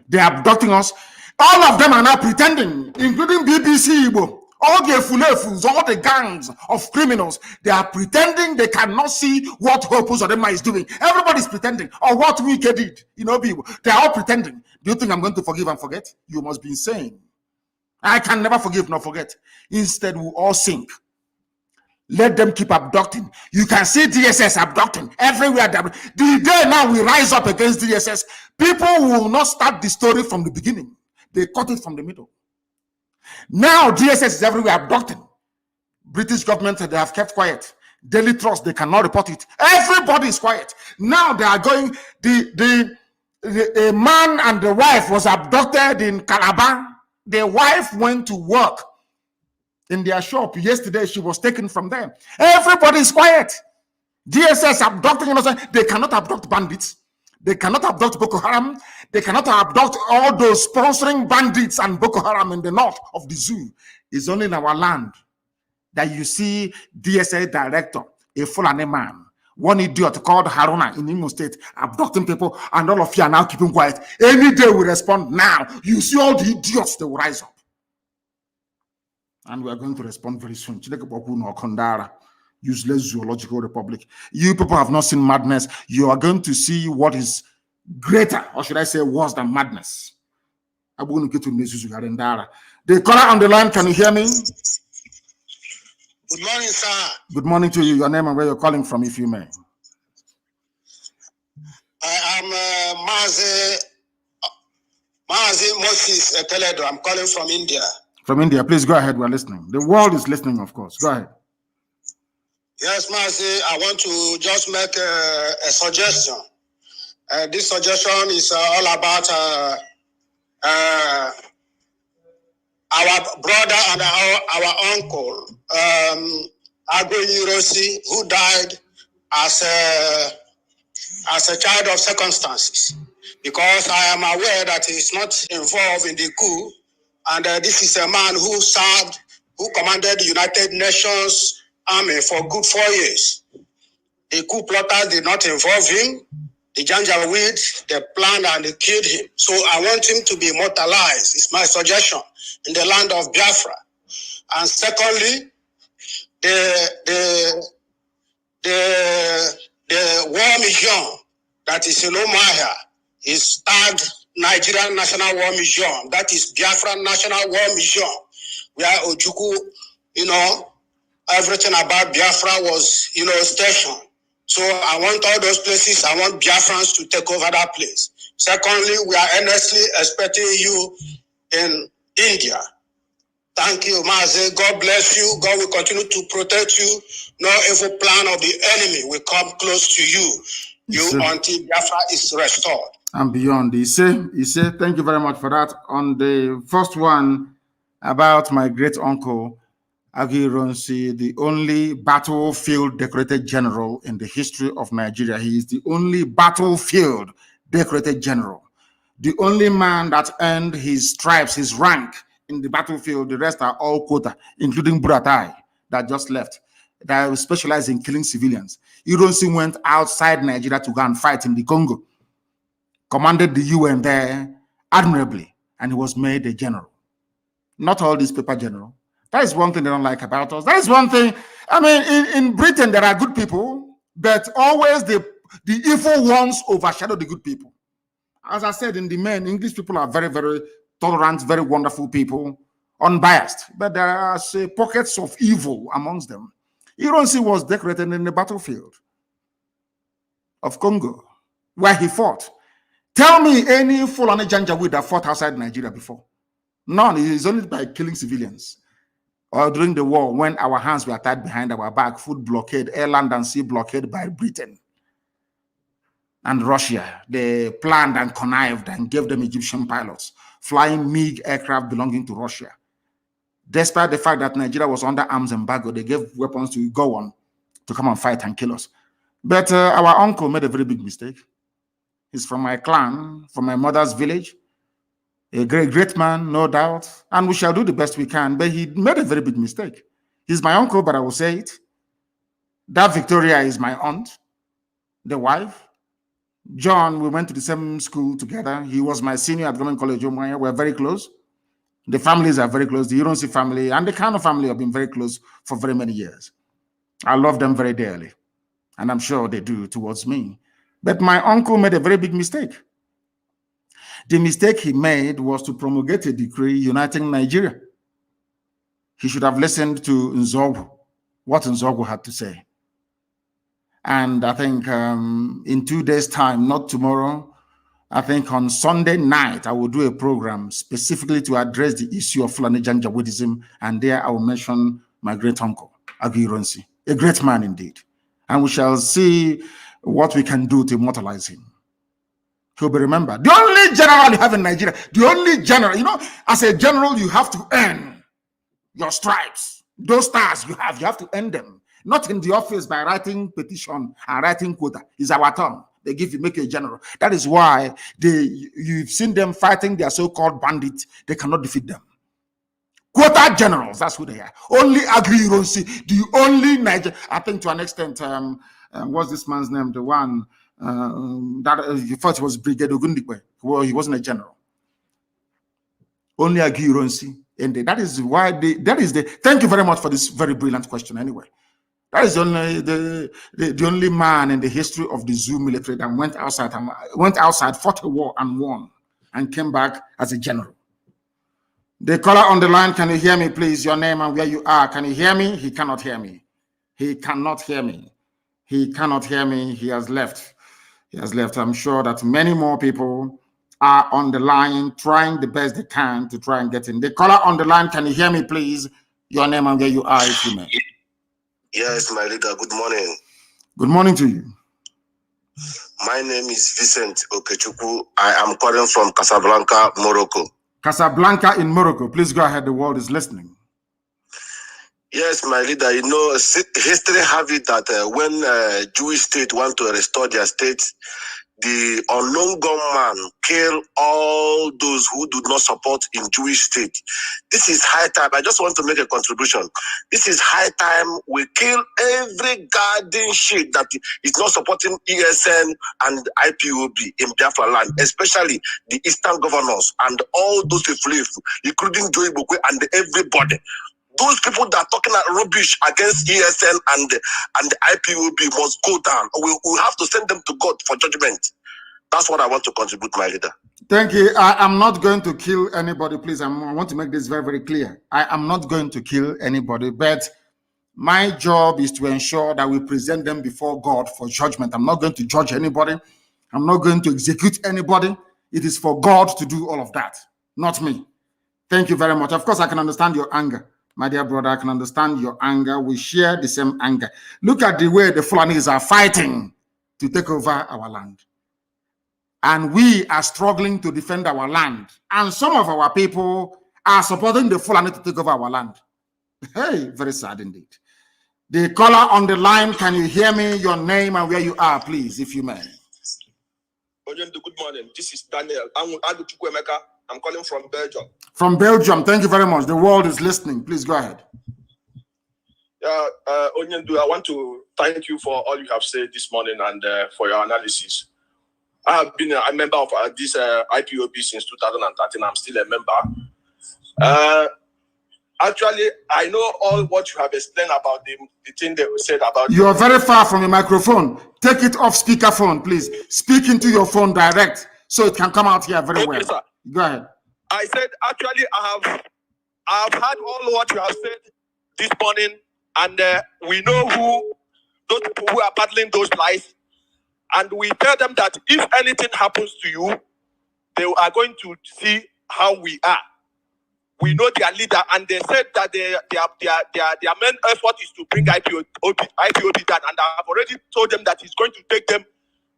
They are abducting us. All of them are now pretending, including BBC Igbo, all the fulefus, all the gangs of criminals. They are pretending they cannot see what Hope Uzodinma is doing. Everybody's pretending, or what Wike did. People. They are all pretending. Do you think I'm going to forgive and forget? You must be insane. I can never forgive nor forget. Instead, we all sink. Let them keep abducting. You can see DSS abducting everywhere. The day now we rise up against DSS, people will not start the story from the beginning. They cut it from the middle. Now DSS is everywhere abducting. British government, they have kept quiet. Daily Trust, they cannot report it. Everybody is quiet. Now they are going, the man and the wife was abducted in Calabar. The wife went to work in their shop yesterday. She was taken from them. Everybody is quiet. DSS abducting, they cannot abduct bandits. They cannot abduct Boko Haram. They cannot abduct all those sponsoring bandits and Boko Haram in the north of the zoo. It's only in our land that you see DSA director, a Fulani man, one idiot called Haruna in Imo State, abducting people, and all of you are now keeping quiet. Any day we respond now, you see all the idiots, they will rise up. And we are going to respond very soon. Useless zoological republic. You people have not seen madness. You are going to see what is greater, or should I say worse than madness. I'm going to get to the caller on the line, can you hear me? Good morning, sir. Good morning to you. Your name and where you're calling from, if you may. I am Mazi Moses Teledo. I'm calling from India. From India, please go ahead. We're listening. The world is listening, of course. Go ahead. Yes, Mazi, I want to just make a suggestion. This suggestion is all about our brother and our uncle, Agui Rossi, who died as a child of circumstances. Because I am aware that he is not involved in the coup, and this is a man who commanded the United Nations Army for good 4 years. The coup plotters did not involve him. The Janjaweed, they planned and they killed him. So I want him to be immortalized. It's my suggestion in the land of Biafra. And secondly, the war museum that is in Omahia is tagged Nigerian National War Museum. That is Biafra National War Museum, where Ojukwu, everything about Biafra was, stationed. So I want all those places, I want Biafrans to take over that place. Secondly, we are earnestly expecting you in India. Thank you, Mazi. God bless you. God will continue to protect you. No evil plan of the enemy will come close to you. Until Biafra is restored. And beyond. He said, thank you very much for that. On the first one about my great uncle, Agironsi, the only battlefield decorated general in the history of Nigeria. He is the only battlefield decorated general. The only man that earned his stripes, his rank in the battlefield. The rest are all quota, including Buratai that just left, that specialized in killing civilians. Ironsi went outside Nigeria to go and fight in the Congo, commanded the UN there admirably, and he was made a general. Not all these paper general. That is one thing they don't like about us. That is one thing. I mean, in Britain, there are good people, but always the evil ones overshadow the good people. As I said, in the men, English people are very, very tolerant, very wonderful people, unbiased. But there are pockets of evil amongst them. Ironsi was decorated in the battlefield of Congo, where he fought. Tell me any Fulani Janjaweed that fought outside Nigeria before. None. It is only by killing civilians. Or during the war, when our hands were tied behind our back, food blockade, air, land, and sea blockade by Britain and Russia. They planned and connived and gave them Egyptian pilots, flying MiG aircraft belonging to Russia. Despite the fact that Nigeria was under arms embargo, they gave weapons to go on to come and fight and kill us. But our uncle made a very big mistake. He's from my clan, from my mother's village. A great, great man, no doubt. And we shall do the best we can. But he made a very big mistake. He's my uncle, but I will say it. That Victoria is my aunt, the wife. John, we went to the same school together. He was my senior at Government College. We're very close. The families are very close. The Ironsi family and the Kanu family have been very close for very many years. I love them very dearly. And I'm sure they do towards me. But my uncle made a very big mistake. The mistake he made was to promulgate a decree uniting Nigeria. He should have listened to Nzogwu, what Nzogwu had to say. And I think in 2 days' time, not tomorrow, I think on Sunday night, I will do a program specifically to address the issue of Fulani Janjaweedism. And there I will mention my great uncle, Agironsi, a great man indeed. And we shall see what we can do to immortalize him. He'll be remembered. The only general you have in Nigeria, the only general, as a general, you have to earn your stripes. Those stars you have to earn them. Not in the office by writing petition and writing quota. It's our turn. They make you a general. That is why you've seen them fighting their so-called bandits. They cannot defeat them. Quota generals, that's who they are. Only Agri-Ironsi, the only Niger. I think to an extent, what's this man's name? The one that he thought was Brigadier Ogundikwe. Well, he wasn't a general. Only Agri-Ironsi. And that is why thank you very much for this very brilliant question anyway. That is only the only man in the history of the Zoo military that went outside, fought a war and won, and came back as a general. The caller on the line, can you hear me, please? Your name and where you are. Can you hear me? He cannot hear me. He cannot hear me. He cannot hear me. He has left. He has left. I'm sure that many more people are on the line trying the best they can to try and get in. The caller on the line, can you hear me, please? Your name and where you are, if you may. Yes, my leader. Good morning. Good morning to you. My name is Vincent Okechukwu. I am calling from Casablanca, Morocco. Casablanca in Morocco. Please go ahead. The world is listening. Yes, my leader. History have it that when Jewish state want to restore their state, the unknown gunman kill all those who do not support in Jewish state. This is high time. I just want to make a contribution. This is high time we kill every garden shit that is not supporting ESN and IPOB in Biafra land, especially the Eastern governors and all those people, including Joey Bokwe and everybody. Those people that are talking rubbish against ESN and the IPOB must go down. We have to send them to God for judgment. That's what I want to contribute, my leader. Thank you. I am not going to kill anybody, please. I want to make this very, very clear. I am not going to kill anybody, but my job is to ensure that we present them before God for judgment. I'm not going to judge anybody. I'm not going to execute anybody. It is for God to do all of that, not me. Thank you very much. Of course, I can understand your anger. My dear brother, I can understand your anger. We share the same anger. Look at the way the Fulanis are fighting to take over our land. And we are struggling to defend our land. And some of our people are supporting the Fulani to take over our land. Hey, very sad indeed. The caller on the line, can you hear me? Your name and where you are, please, if you may. Good morning. This is Daniel. I'm calling from Belgium. From Belgium. Thank you very much. The world is listening. Please go ahead. Onyendu, I want to thank you for all you have said this morning and for your analysis. I have been a member of this IPOB since 2013. I'm still a member. Actually, I know all what you have explained about the thing they said about. You are very far from your microphone. Take it off speakerphone, please. Speak into your phone direct so it can come out here very well. Sir. Go ahead. I said, actually, I have heard all what you have said this morning, and we know who those people who are battling those lies, and we tell them that if anything happens to you, they are going to see how we are. We know their leader, and they said that their main effort is to bring IPOB down, and I have already told them that it's going to take them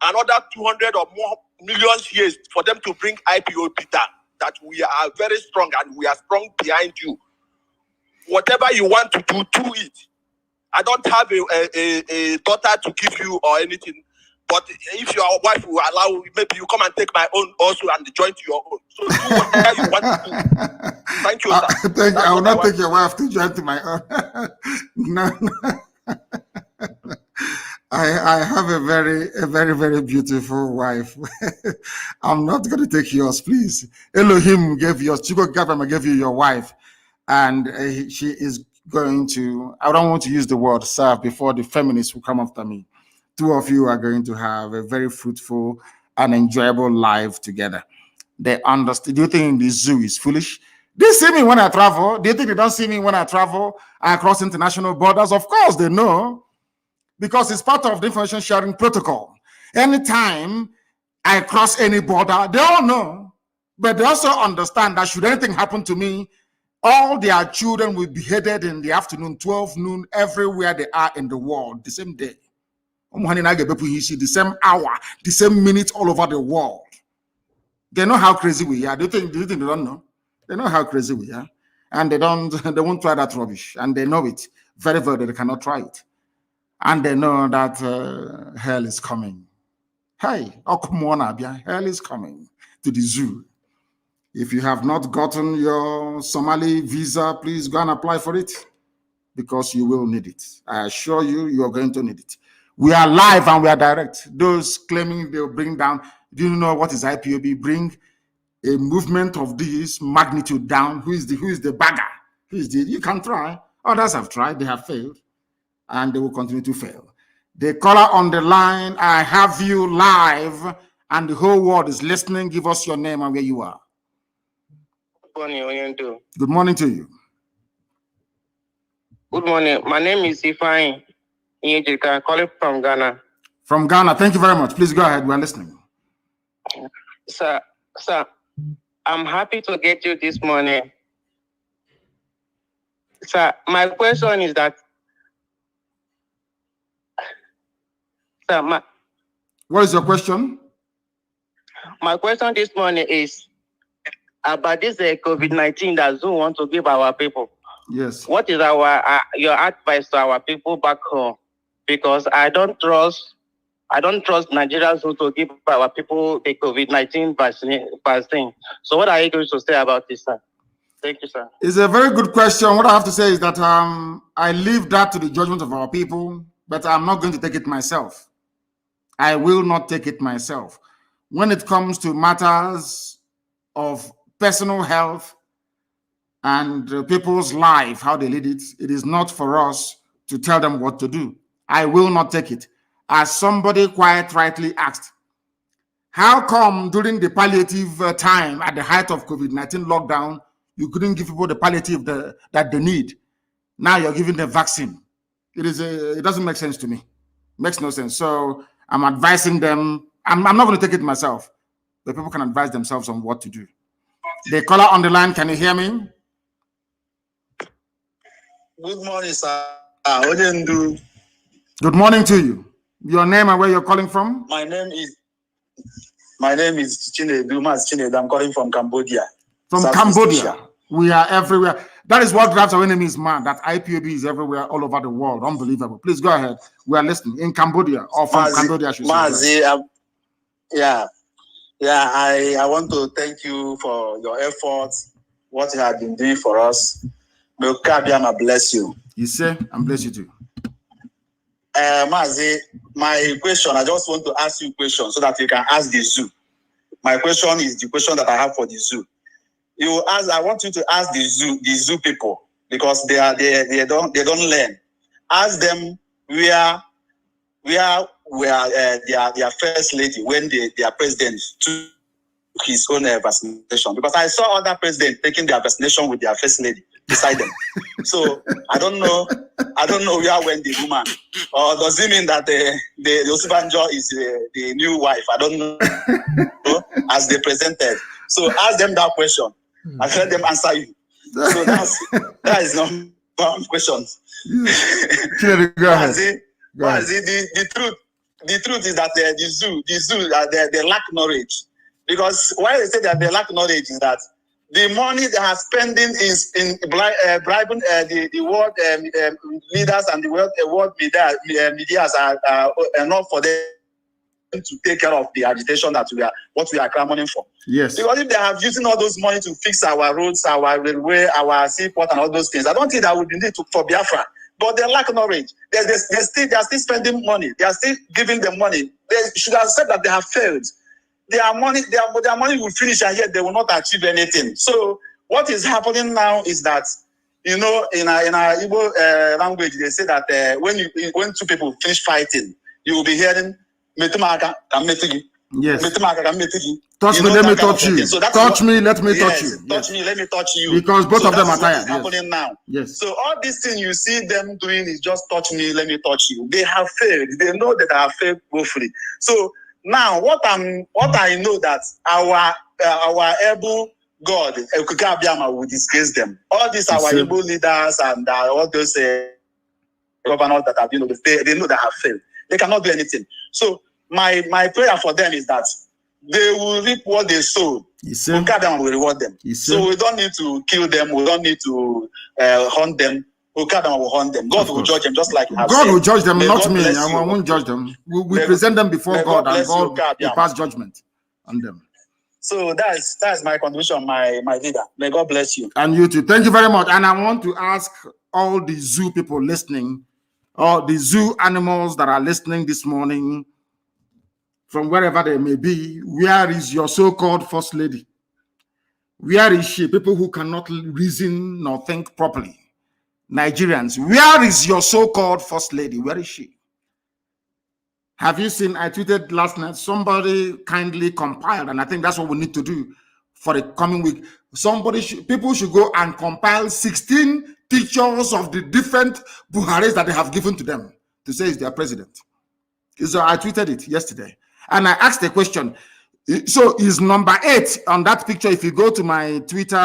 another 200 or more million years for them to bring IPOB down. That we are very strong, and we are strong behind you. Whatever you want to do it. I don't have a daughter to give you or anything, but if your wife will allow, maybe you come and take my own also and join to your own. So do whatever you want to do. Thank you, sir. Thank you. I will not take your wife to join to my own. No. I have a very beautiful wife. I'm not going to take yours, please. Elohim gave yours. Chico Gabama gave you your wife, and she is going to. I don't want to use the word serve before the feminists will come after me. Two of you are going to have a very fruitful and enjoyable life together. They understand. Do you think the zoo is foolish? They see me when I travel. Do you think they don't see me when I travel across international borders? Of course they know. Because it's part of the information sharing protocol. Anytime I cross any border, they all know. But they also understand that should anything happen to me, all their children will be beheaded in the afternoon, 12 noon, everywhere they are in the world, the same day. The same hour, the same minute, all over the world. They know how crazy we are. Do you think they don't know? They know how crazy we are. And they won't try that rubbish. And they know it very well. They cannot try it. And they know that hell is coming. Hey, oh, come on, Abia. Hell is coming to the zoo. If you have not gotten your Somali visa, please go and apply for it because you will need it. I assure you, you are going to need it. We are live and we are direct. Those claiming they'll bring down, do you know what is IPOB? Bring a movement of this magnitude down. Who is the bagger? You can try. Others have tried, they have failed. And they will continue to fail. The caller on the line, I have you live, and the whole world is listening. Give us your name and where you are. Good morning, Onyendu. Good morning to you. Good morning. My name is Ifeanyi Onyejika. I'm calling from Ghana. From Ghana. Thank you very much. Please go ahead. We are listening. Sir, I'm happy to get you this morning. Sir, my question is that what is your question? My question this morning is about this COVID-19 that Zoom want to give our people. Yes. What is your advice to our people back home? Because I don't trust I don't trust Nigerians to give our people the COVID-19 vaccine. So what are you going to say about this, sir? Thank you, sir. It's a very good question. What I have to say is that I leave that to the judgment of our people, but I'm not going to take it myself. I will not take it myself. When it comes to matters of personal health and people's life, how they lead it, it is not for us to tell them what to do. I will not take it. As somebody quite rightly asked, how come during the palliative time at the height of COVID-19 lockdown, you couldn't give people the palliative that they need? Now you're giving them vaccine. It doesn't make sense to me. Makes no sense. So I'm advising them. I'm not going to take it myself. The people can advise themselves on what to do. The caller on the line, can you hear me? Good morning, sir. Good morning to you. Your name and where you're calling from? My name is Chinedu. I'm calling from Cambodia. From South Cambodia. Asia. We are everywhere. That is what drives our enemies mad. That IPOB is everywhere, all over the world. Unbelievable. Please go ahead. We are listening. In Cambodia, or from Cambodia, I should say. Mazi, I want to thank you for your efforts, what you have been doing for us. May Kabiama bless you. You say, and bless you too. Mazi, my question, I just want to ask you a question so that you can ask the zoo. My question is the question that I have for the zoo. I want you to ask the zoo people, because they don't learn. Ask them where their first lady when their president took his own vaccination, because I saw other presidents taking their vaccination with their first lady beside them. So I don't know where went the woman, or does it mean that the Osibanjo is the new wife? I don't know. As they presented. So ask them that question. I've heard them answer you. So that is not one question. Go ahead. The truth is that the zoo they lack knowledge. Because why they say that they lack knowledge is that the money they are spending is in bribing the world leaders and the world media are enough for them to take care of the agitation that we are clamoring for. Yes. Because if they have using all those money to fix our roads, our railway, our seaport, and all those things, I don't think that would be needed for Biafra. But they lack knowledge. They are still spending money. They are still giving them money. They should have said that they have failed. Their money will finish, and yet they will not achieve anything. So what is happening now is that, in our Igbo language, they say that when two people finish fighting, you will be hearing yes. Touch me, let me touch you. So touch me, let me touch you. Touch me, let me touch you. Because both of them are tired. Happening now. Yes. So all these things you see them doing is just touch me, let me touch you. They have failed. They know that they have failed woefully. So now what I know that our able God will disgrace them. All these our Igbo leaders and all those governors that have they know they have failed. They cannot do anything. So my prayer for them is that they will reap what they sow. Ukadam will reward them. So we don't need to kill them. We don't need to hunt them. Ukadam will hunt them. God will judge them just like God will judge them, not me. I won't judge them. We present them before God, and God will pass judgment on them. So that's my contribution, my leader. May God bless you. And you too. Thank you very much. And I want to ask all the zoo people listening, or the zoo animals that are listening this morning, from wherever they may be, where is your so-called first lady? Where is she? People who cannot reason nor think properly. Nigerians, where is your so-called first lady? Where is she? Have you seen, I tweeted last night, somebody kindly compiled, and I think that's what we need to do for the coming week. People should go and compile 16 pictures of the different Buharis that they have given to them to say is their president. So I tweeted it yesterday. And I asked a question. So is number 8 on that picture? If you go to my Twitter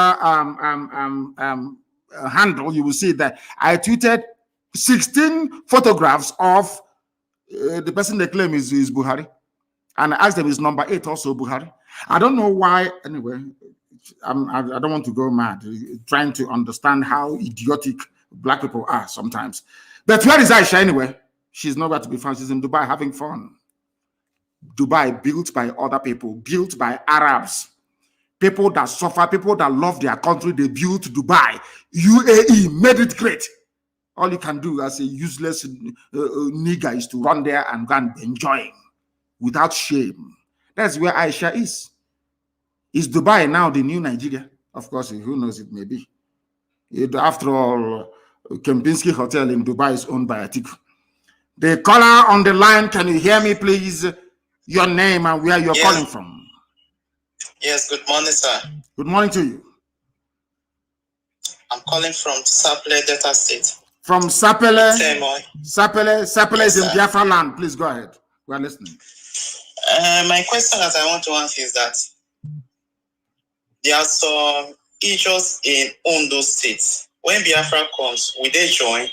handle, you will see that I tweeted 16 photographs of the person they claim is Buhari. And I asked them, is number 8 also Buhari? I don't know why. Anyway, I don't want to go mad trying to understand how idiotic black people are sometimes. But where is Aisha anyway? She's nowhere to be found. She's in Dubai having fun. Dubai built by other people, built by Arabs, people that suffer, people that love their country. They built Dubai. UAE made it great. All you can do as a useless nigger is to run there and go and enjoy without shame. That's where Aisha is. Is Dubai now the new Nigeria? Of course, who knows, it may be. After all, Kempinski Hotel in Dubai is owned by Atiku. The caller on the line, can you hear me, please? Your name and where you're calling from. Yes, good morning, sir. Good morning to you. I'm calling from Sapele, Delta State. From Sapele? Sapele yes, is in Biafra land. Please go ahead. We are listening. My question that I want to ask is that there are some issues in Ondo State. When Biafra comes, will they join?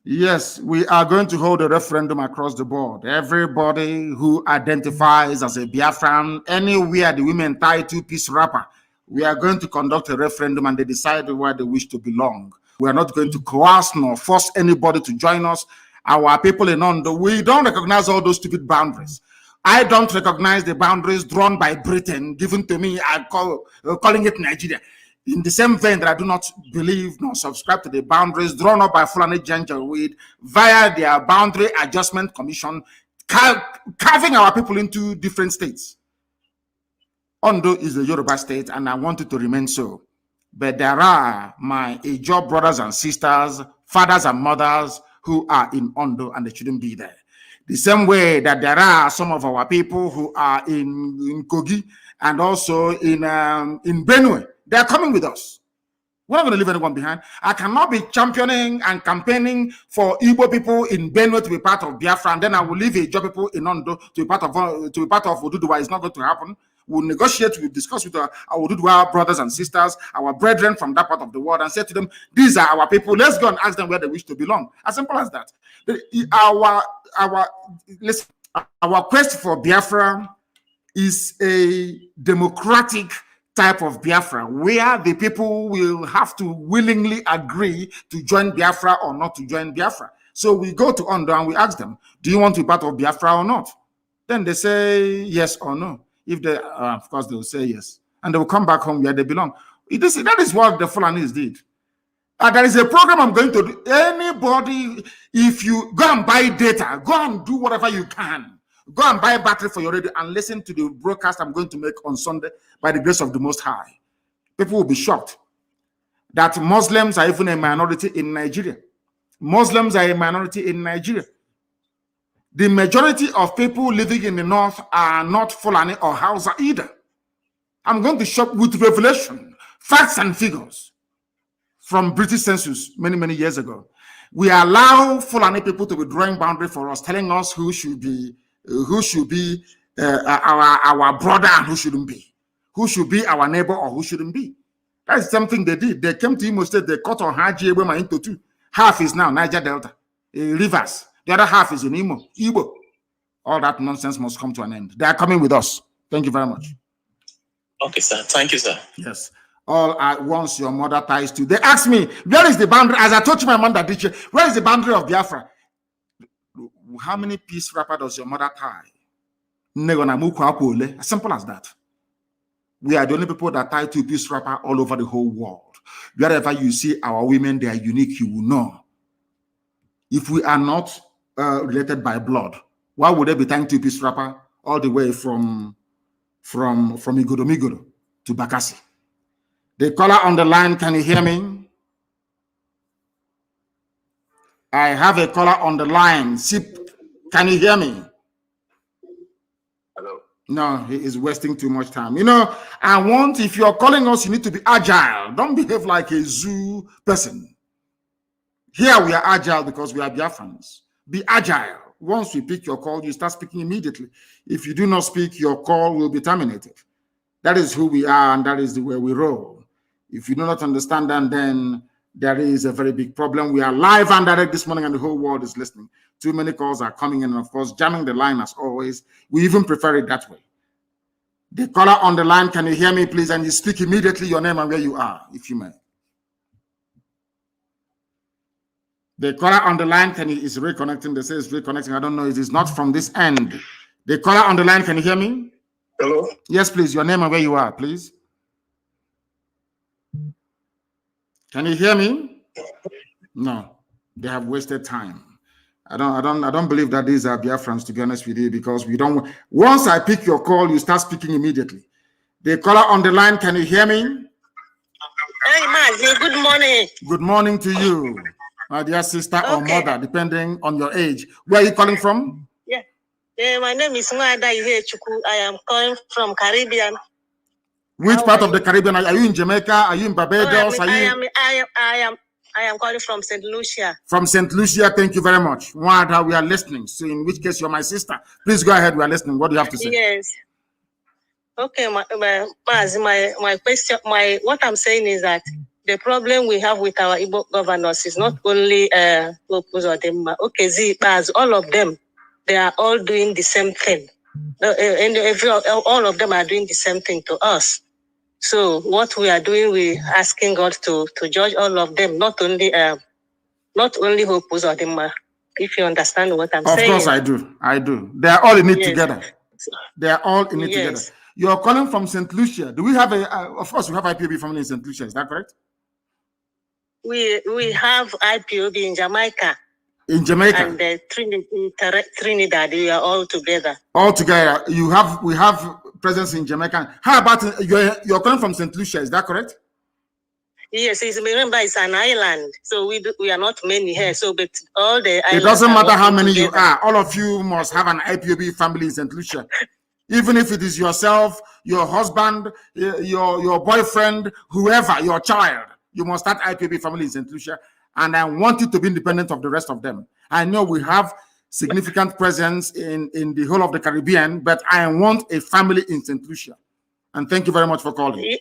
Yes, we are going to hold a referendum across the board. Everybody who identifies as a Biafran, anywhere the women tie two-piece wrapper, we are going to conduct a referendum and they decide where they wish to belong. We are not going to coerce nor force anybody to join us. Our people in Ondo, we don't recognize all those stupid boundaries. I don't recognize the boundaries drawn by Britain, given to me, calling it Nigeria. In the same vein that I do not believe nor subscribe to the boundaries drawn up by Fulani Janjaweed via their boundary adjustment commission, carving our people into different states. Ondo is a Yoruba state, and I want it to remain so. But there are my Ijaw brothers and sisters, fathers and mothers who are in Ondo, and they shouldn't be there. The same way that there are some of our people who are in Kogi and also in Benue. They're coming with us. We're not going to leave anyone behind. I cannot be championing and campaigning for Igbo people in Benue to be part of Biafra, and then I will leave Ijaw people in Ondo to be part of Oduduwa. It's not going to happen. We'll negotiate, we'll discuss with our Oduduwa brothers and sisters, our brethren from that part of the world, and say to them, these are our people. Let's go and ask them where they wish to belong. As simple as that. Our quest for Biafra is a democratic type of Biafra where the people will have to willingly agree to join Biafra or not to join Biafra. So we go to Ondo and we ask them, do you want to be part of Biafra or not? Then they say yes or no. If they, of course, they will say yes. And they will come back home where they belong. That is what the Fulanis did. There is a program I'm going to do. Anybody, if you go and buy data, go and do whatever you can. Go and buy a battery for your radio and listen to the broadcast I'm going to make on Sunday by the grace of the Most High. People will be shocked that Muslims are even a minority in Nigeria. Muslims are a minority in Nigeria. The majority of people living in the north are not Fulani or Hausa either. I'm going to shock with revelation, facts and figures from British census many years ago. We allow Fulani people to be drawing boundary for us, telling us who should be our brother and who shouldn't be, who should be our neighbor or who shouldn't be. That is something they did. They came to Imo State, they cut on Haji Ebema into two. Half is now Niger Delta, Rivers. The other half is in Igbo. All that nonsense must come to an end. They are coming with us. Thank you very much. Okay, sir. Thank you, sir. Yes. All at once your mother ties to. They asked me, where is the boundary? As I told you, my mother did, where is the boundary of Biafra? How many piece wrapper does your mother tie? As simple as that. We are the only people that tie two-piece wrapper all over the whole world. Wherever you see our women, they are unique, you will know. If we are not related by blood, why would they be tying two-piece wrapper all the way from Igodo to Bakassi? The caller on the line, can you hear me? I have a caller on the line. Can you hear me? Hello. No, he is wasting too much time. If you're calling us, you need to be agile. Don't behave like a zoo person. Here we are agile because we are Biafrans. Be agile. Once we pick your call, you start speaking immediately. If you do not speak, your call will be terminated. That is who we are, and that is the way we roll. If you do not understand that, then there is a very big problem. We are live and direct this morning, and the whole world is listening. Too many calls are coming in, and of course, jamming the line as always. We even prefer it that way. The caller on the line, can you hear me, please? And you speak immediately your name and where you are, if you may. The caller on the line is reconnecting. They say it's reconnecting. I don't know. It is not from this end. The caller on the line, can you hear me? Hello? Yes, please. Your name and where you are, please. Can you hear me? No, they have wasted time. I don't believe that these are Biafrans, to be honest with you, because we don't. Once I pick your call, you start speaking immediately. The caller on the line, can you hear me? Hey, Mazi, good morning. Good morning to you, my dear sister or mother, depending on your age. Where are you calling from? Yeah, my name is Nwada Ihechuku. I am calling from Caribbean. Which part of the Caribbean? Are you in Jamaica? Are you in Barbados? I am calling from St. Lucia. From St. Lucia, thank you very much. Nwada, we are listening. So in which case you're my sister. Please go ahead, we are listening. What do you have to say? Yes. Okay, my question, what I'm saying is that the problem we have with our Igbo governors is not only Opus or them. Okay, all of them, they are all doing the same thing. All of them are doing the same thing to us. So what we are doing, we asking God to judge all of them, not only Opus or them. If you understand what I'm saying. Of course I do. I do. They are all in it together. They are all in it together. You're calling from St. Lucia. Do we have of course we have IPOB family in St. Lucia, is that correct? We have IPOB in Jamaica. In Jamaica. And Trinidad, we are all together. All together. We have presence in Jamaica. How about you're calling from St. Lucia, is that correct? Yes, remember it's an island, so we are not many here. So, but all the it doesn't matter how many you are. All of you must have an IPOB family in St. Lucia. Even if it is yourself, your husband, your boyfriend, whoever, your child, you must start IPOB family in St. Lucia. And I want you to be independent of the rest of them. I know we have significant presence in the whole of the Caribbean, but I want a family in St. Lucia. And thank you very much for calling.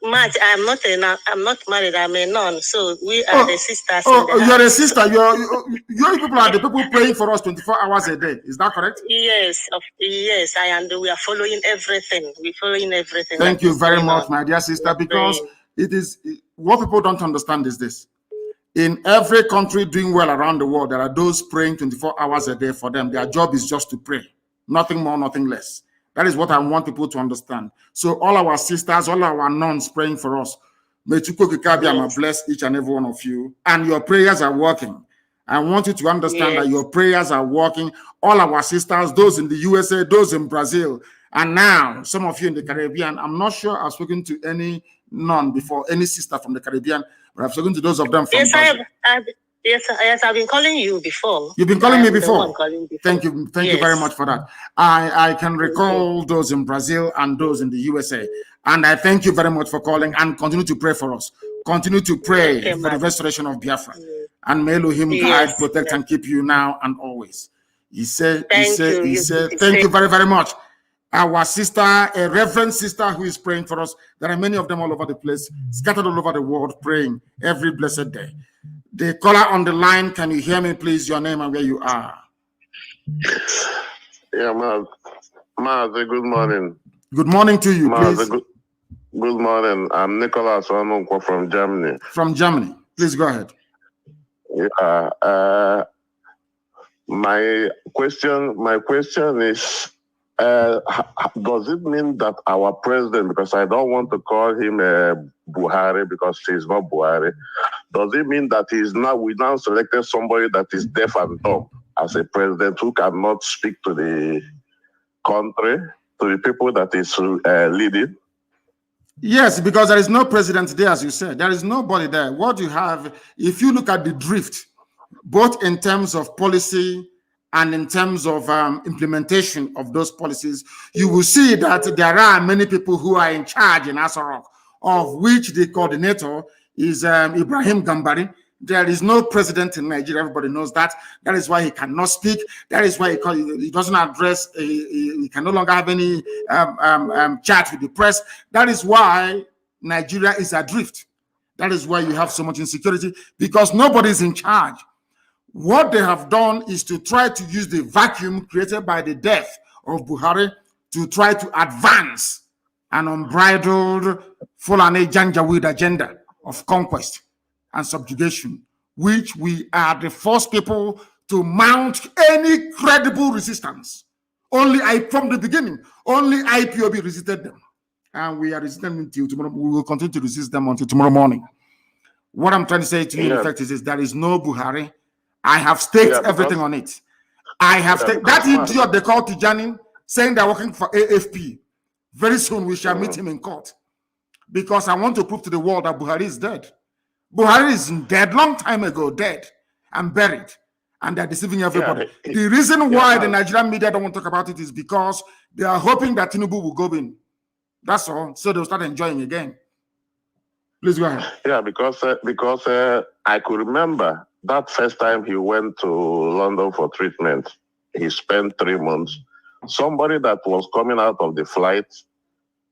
Matt, I'm not married. I'm a nun. So we are the sisters. You're a sister. Your people are the people praying for us 24 hours a day. Is that correct? Yes. Yes, I am. We are following everything. We're following everything. Thank you very much, my dear sister, because it is what people don't understand is this. In every country doing well around the world, there are those praying 24 hours a day for them. Their job is just to pray. Nothing more, nothing less. That is what I want people to understand. So all our sisters, all our nuns praying for us. May Chukwukikabiyama bless each and every one of you. And your prayers are working. I want you to understand that your prayers are working. All our sisters, those in the USA, those in Brazil, and now some of you in the Caribbean. I'm not sure I've spoken to any nun before, any sister from the Caribbean, but I've spoken to those of them from Brazil. Yes, I've been calling you before. You've been calling me before. Thank you very much for that. I can recall those in Brazil and those in the USA. And I thank you very much for calling and continue to pray for us. Continue to pray for the restoration of Biafra. And may Elohim guide, protect, and keep you now and always. Thank you very, very much. Our sister, a reverend sister who is praying for us. There are many of them all over the place, scattered all over the world, praying every blessed day. The caller on the line, can you hear me, please? Your name and where you are. Yeah, Mazi, good morning. Good morning to you, please. Good morning. I'm Nicholas Onunko from Germany. From Germany. Please go ahead. Yeah. My question is, does it mean that our president, because I don't want to call him Buhari because he's not Buhari, does it mean that we now selected somebody that is deaf and dumb as a president who cannot speak to the country, to the people that is leading? Yes, because there is no president there, as you said. There is nobody there. What you have, if you look at the drift, both in terms of policy and in terms of implementation of those policies, you will see that there are many people who are in charge in Asarok, of which the coordinator is Ibrahim Gambari. There is no president in Nigeria. Everybody knows that. That is why he cannot speak. That is why he doesn't address, he can no longer have any chat with the press. That is why Nigeria is adrift. That is why you have so much insecurity, because nobody is in charge. What they have done is to try to use the vacuum created by the death of Buhari to try to advance an unbridled Fulani Janjaweed agenda of conquest and subjugation, which we are the first people to mount any credible resistance From the beginning, only IPOB resisted them. And we are resisting until tomorrow. We will continue to resist them until tomorrow morning. What I'm trying to say to you, in effect, is there is no Buhari. I have staked everything on it. I have staked that idiot they call Tijani, saying they're working for AFP. Very soon we shall meet him in court. Because I want to prove to the world that Buhari is dead. Buhari is dead long time ago, dead and buried. And they're deceiving everybody. The reason why the Nigerian media don't want to talk about it is because they are hoping that Tinubu will go in. That's all. So they'll start enjoying again. Please go ahead. Yeah, because I could remember that first time he went to London for treatment. He spent 3 months. Somebody that was coming out of the flight,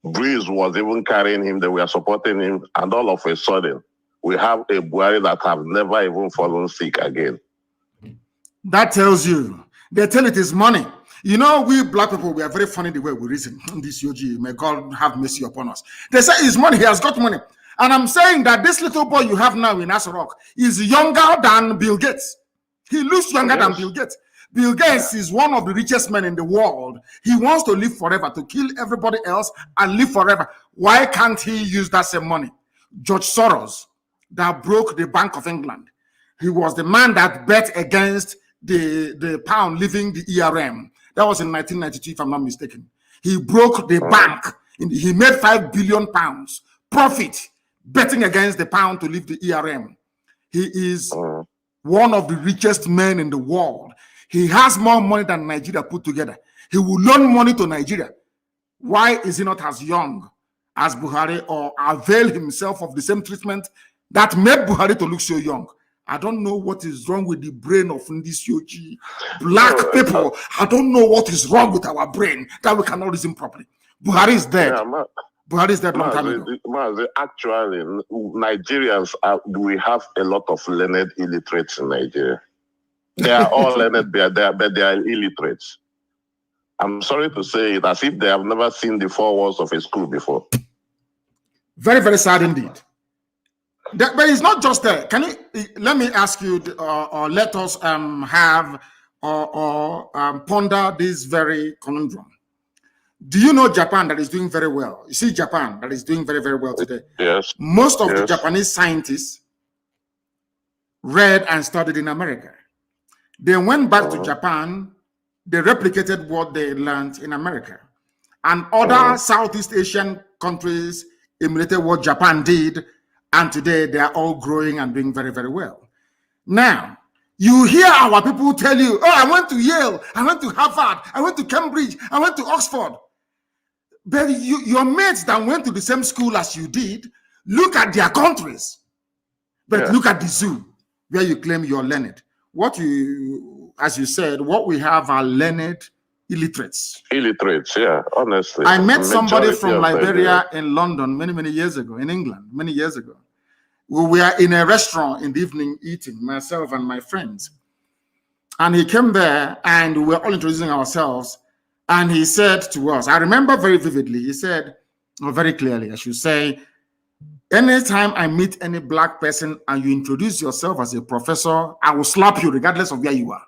Breeze was even carrying him. They were supporting him. And all of a sudden, we have a Buhari that have never even fallen sick again. That tells you. They tell it is money. You know, we black people, we are very funny the way we reason. This UG, may God have mercy upon us. They say it's money. He has got money. And I'm saying that this little boy you have now in Asarok is younger than Bill Gates. He looks younger than Bill Gates. Bill Gates is one of the richest men in the world. He wants to live forever, to kill everybody else and live forever. Why can't he use that same money? George Soros, that broke the Bank of England. He was the man that bet against the pound leaving the ERM. That was in 1992, if I'm not mistaken. He broke the bank. He made £5 billion profit betting against the pound to leave the ERM. He is one of the richest men in the world. He has more money than Nigeria put together. He will loan money to Nigeria. Why is he not as young as Buhari or avail himself of the same treatment that made Buhari to look so young? I don't know what is wrong with the brain of this Yogi. Black people, I don't know what is wrong with our brain that we cannot reason properly. Buhari is dead. Buhari is dead long time ago. Actually, Nigerians, we have a lot of learned illiterates in Nigeria. They are all learned, but they are illiterates. I'm sorry to say it, as if they have never seen the 4 walls of a school before. Very, very sad indeed. But it's not just that. Can you let me ask you, or let us have or ponder this very conundrum? Do you know Japan that is doing very well? You see Japan that is doing very, very well today. Yes. Most of the Japanese scientists read and studied in America. They went back to Japan. They replicated what they learned in America. And other Southeast Asian countries emulated what Japan did. And today they are all growing and doing very, very well. Now, you hear our people tell you, oh, I went to Yale, I went to Harvard, I went to Cambridge, I went to Oxford. But your mates that went to the same school as you did, look at their countries. But look at the zoo, where you claim you're learned. What you, as you said, what we have are learned illiterates. Illiterates, yeah, honestly. I met somebody from Liberia in London many years ago, in England, many years ago. We were in a restaurant in the evening eating, myself and my friends. And he came there and we were all introducing ourselves. And he said to us, I remember very vividly, he said, or very clearly, I should say, anytime I meet any black person and you introduce yourself as a professor, I will slap you regardless of where you are.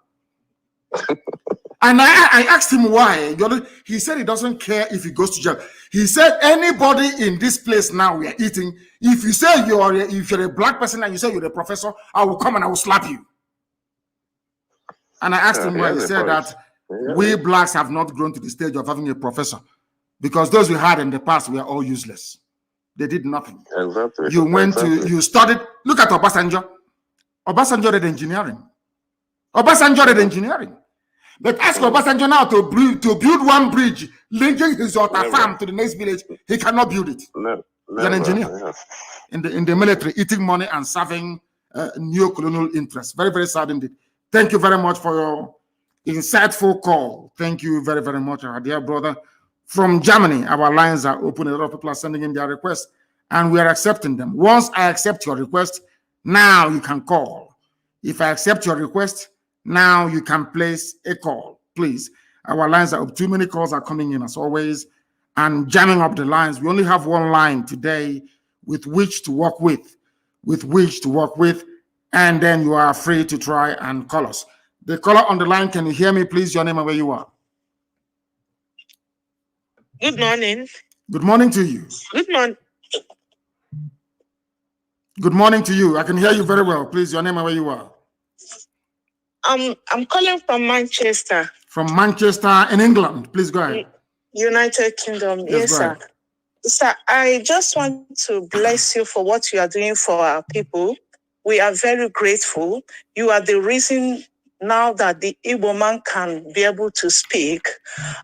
And I asked him why. He said he doesn't care if he goes to jail. He said anybody in this place now we are eating, if you say if you're a black person and you say you're a professor, I will come and I will slap you. And I asked him why. He said that we blacks have not grown to the stage of having a professor because those we had in the past were all useless. They did nothing. Exactly. You went to, you studied, look at Obasanjo. Obasanjo read engineering. Obasanjo read engineering. But ask Obasanjo now to build one bridge linking his daughter farm to the next village. He cannot build it. He's an engineer in the military, eating money and serving neo-colonial interests. Very, very sad indeed. Thank you very much for your insightful call. Thank you very, very much, our dear brother. From Germany, our lines are open. A lot of people are sending in their requests, and we are accepting them. Once I accept your request, now you can call. If I accept your request, now you can place a call, please. Our lines are up. Too many calls are coming in as always and jamming up the lines. We only have one line today with which to work with, and then you are free to try and call us. The caller on the line, can you hear me, please? Your name and where you are. Good morning. Good morning to you. Good morning. Good morning to you. I can hear you very well. Please, your name and where you are. I'm calling from Manchester. From Manchester in England. Please go ahead. United Kingdom. Yes, sir. Sir, I just want to bless you for what you are doing for our people. We are very grateful. You are the reason now that the Igbo man can be able to speak.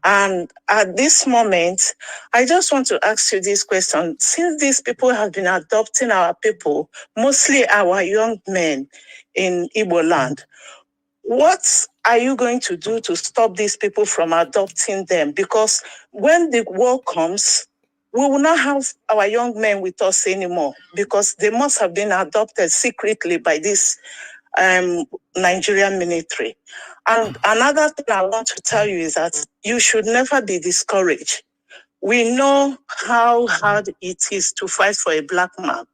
And at this moment, I just want to ask you this question. Since these people have been adopting our people, mostly our young men in Igbo land, what are you going to do to stop these people from adopting them? Because when the war comes, we will not have our young men with us anymore because they must have been adopted secretly by this Nigerian military. And another thing I want to tell you is that you should never be discouraged. We know how hard it is to fight for a black man.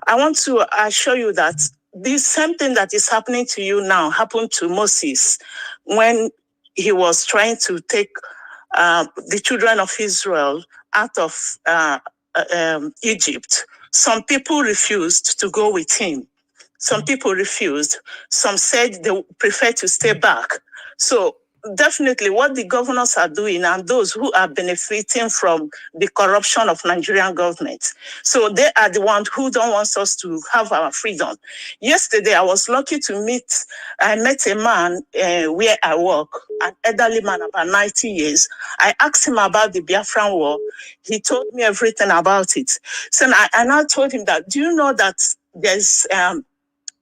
I want to assure you that the same thing that is happening to you now happened to Moses when he was trying to take the children of Israel out of Egypt. Some people refused to go with him. Some people refused. Some said they prefer to stay back. So definitely what the governors are doing and those who are benefiting from the corruption of Nigerian government. So they are the ones who don't want us to have our freedom. Yesterday, I was lucky to I met a man where I work, an elderly man about 90 years. I asked him about the Biafran war. He told me everything about it. So I told him that, do you know that there's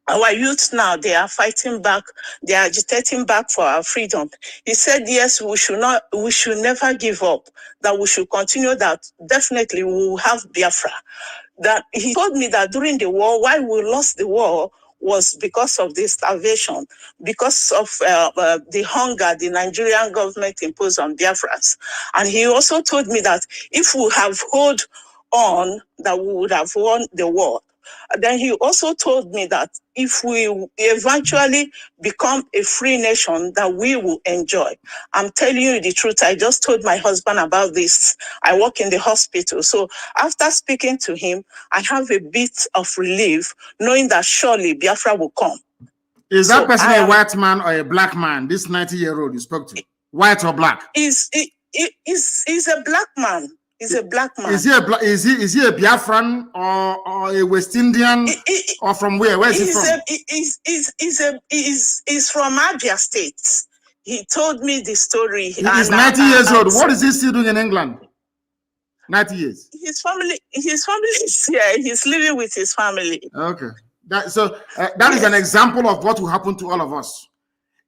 our youth now, they are fighting back, they are agitating back for our freedom. He said, yes, we should never give up, that we should continue, that definitely we will have Biafra. That he told me that during the war, why we lost the war was because of the starvation, because of the hunger the Nigerian government imposed on Biafrans. And he also told me that if we have held on, that we would have won the war. Then he also told me that if we eventually become a free nation, that we will enjoy. I'm telling you the truth. I just told my husband about this. I work in the hospital. So after speaking to him, I have a bit of relief, knowing that surely Biafra will come. Is that person a white man or a black man, this 90-year-old you spoke to? White or black? He's a black man. He's a black man. Is he a Biafran or a West Indian or from where? Where is he from? He's from Abia State. He told me the story. He's 90 years old. What is he still doing in England? 90 years. His family is here. He's living with his family. Okay. That is an example of what will happen to all of us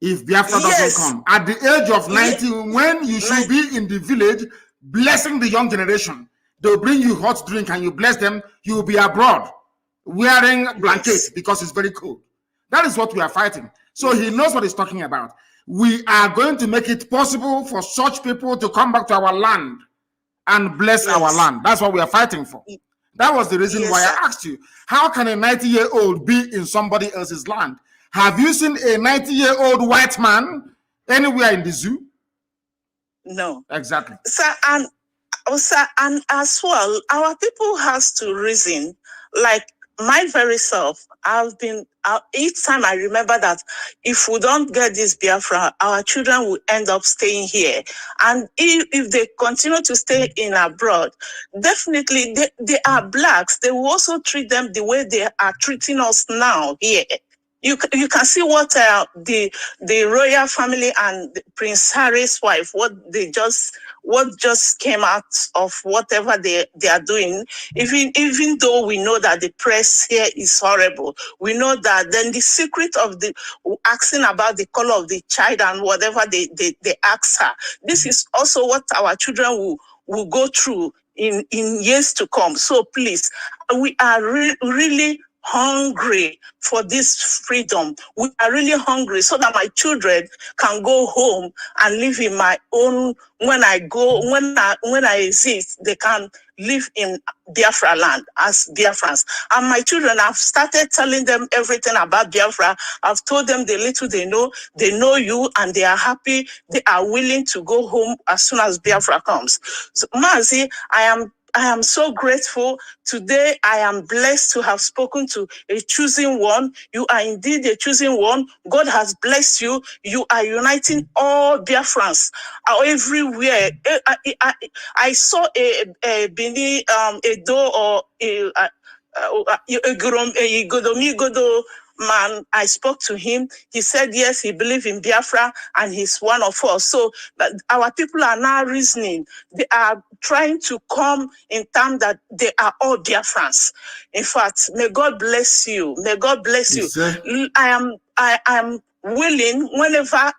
if Biafra doesn't come. At the age of 90, when you should be in the village blessing the young generation, they'll bring you hot drink and you bless them. You will be abroad wearing blankets because it's very cold. That is what we are fighting. So he knows what he's talking about. We are going to make it possible for such people to come back to our land and bless our land. That's what we are fighting for. That was the reason why I asked you, how can a 90-year-old be in somebody else's land? Have you seen a 90-year-old white man anywhere in the zoo? No. Exactly. Sir, and as well, our people has to reason, like my very self, I've been, each time I remember that if we don't get this Biafra, our children will end up staying here. And if they continue to stay in abroad, definitely they are blacks. They will also treat them the way they are treating us now here. You can see what the royal family and Prince Harry's wife, what just came out of whatever they are doing. Even though we know that the press here is horrible, we know that then the secret of the asking about the color of the child and whatever they ask her. This is also what our children will go through in years to come. So please, we are really hungry for this freedom. We are really hungry so that my children can go home and live in my own. When I exist, they can live in Biafra land as Biafrans. And my children, I've started telling them everything about Biafra. I've told them the little they know you, and they are happy. They are willing to go home as soon as Biafra comes. So, Mazi, I am so grateful. Today, I am blessed to have spoken to a chosen one. You are indeed a chosen one. God has blessed you. You are uniting all Biafrans everywhere. I saw a Bini, a do or a Godomigodo man. I spoke to him. He said, yes, he believes in Biafra and he's one of us. So our people are now reasoning. They are trying to come in terms that they are all Biafrans. In fact, may God bless you. May God bless you. I am willing, whenever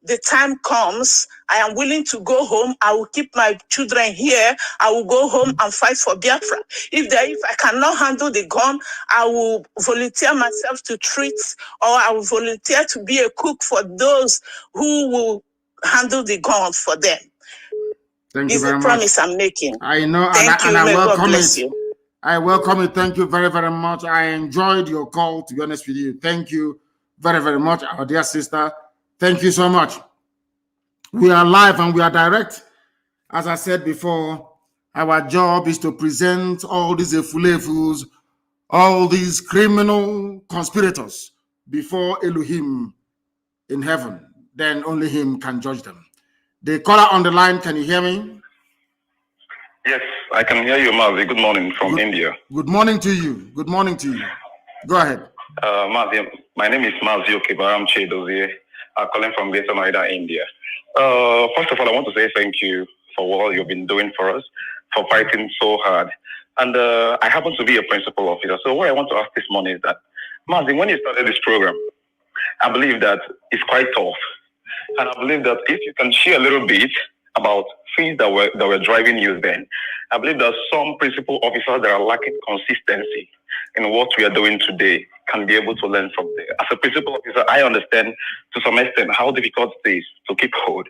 the time comes, I am willing to go home. I will keep my children here. I will go home and fight for Biafra. If I cannot handle the gun, I will volunteer myself to treat, or I will volunteer to be a cook for those who will handle the gun for them. Thank you very much. It's a promise I'm making. I know, Thank you. and I welcome God bless it. you. I welcome it. Thank you very, very much. I enjoyed your call, to be honest with you. Thank you very, very much, our dear sister. Thank you so much. We are live and we are direct. As I said before, our job is to present all these efulefus, all these criminal conspirators before Elohim in heaven. Then only him can judge them. The caller on the line, can you hear me? Yes, I can hear you, Mazi. Good morning from India. Good morning to you. Good morning to you. Go ahead. Mazi, my name is Mazi Okebaram Chedozie. I'm calling from Greater Noida, India. First of all, I want to say thank you for what you've been doing for us, for fighting so hard. And I happen to be a principal officer. So what I want to ask this morning is that, Mazi, when you started this program, I believe that it's quite tough. And I believe that if you can share a little bit about things that were driving you then, I believe that some principal officers that are lacking consistency in what we are doing today can be able to learn from there. As a principal officer, I understand to some extent how difficult it is to keep hold.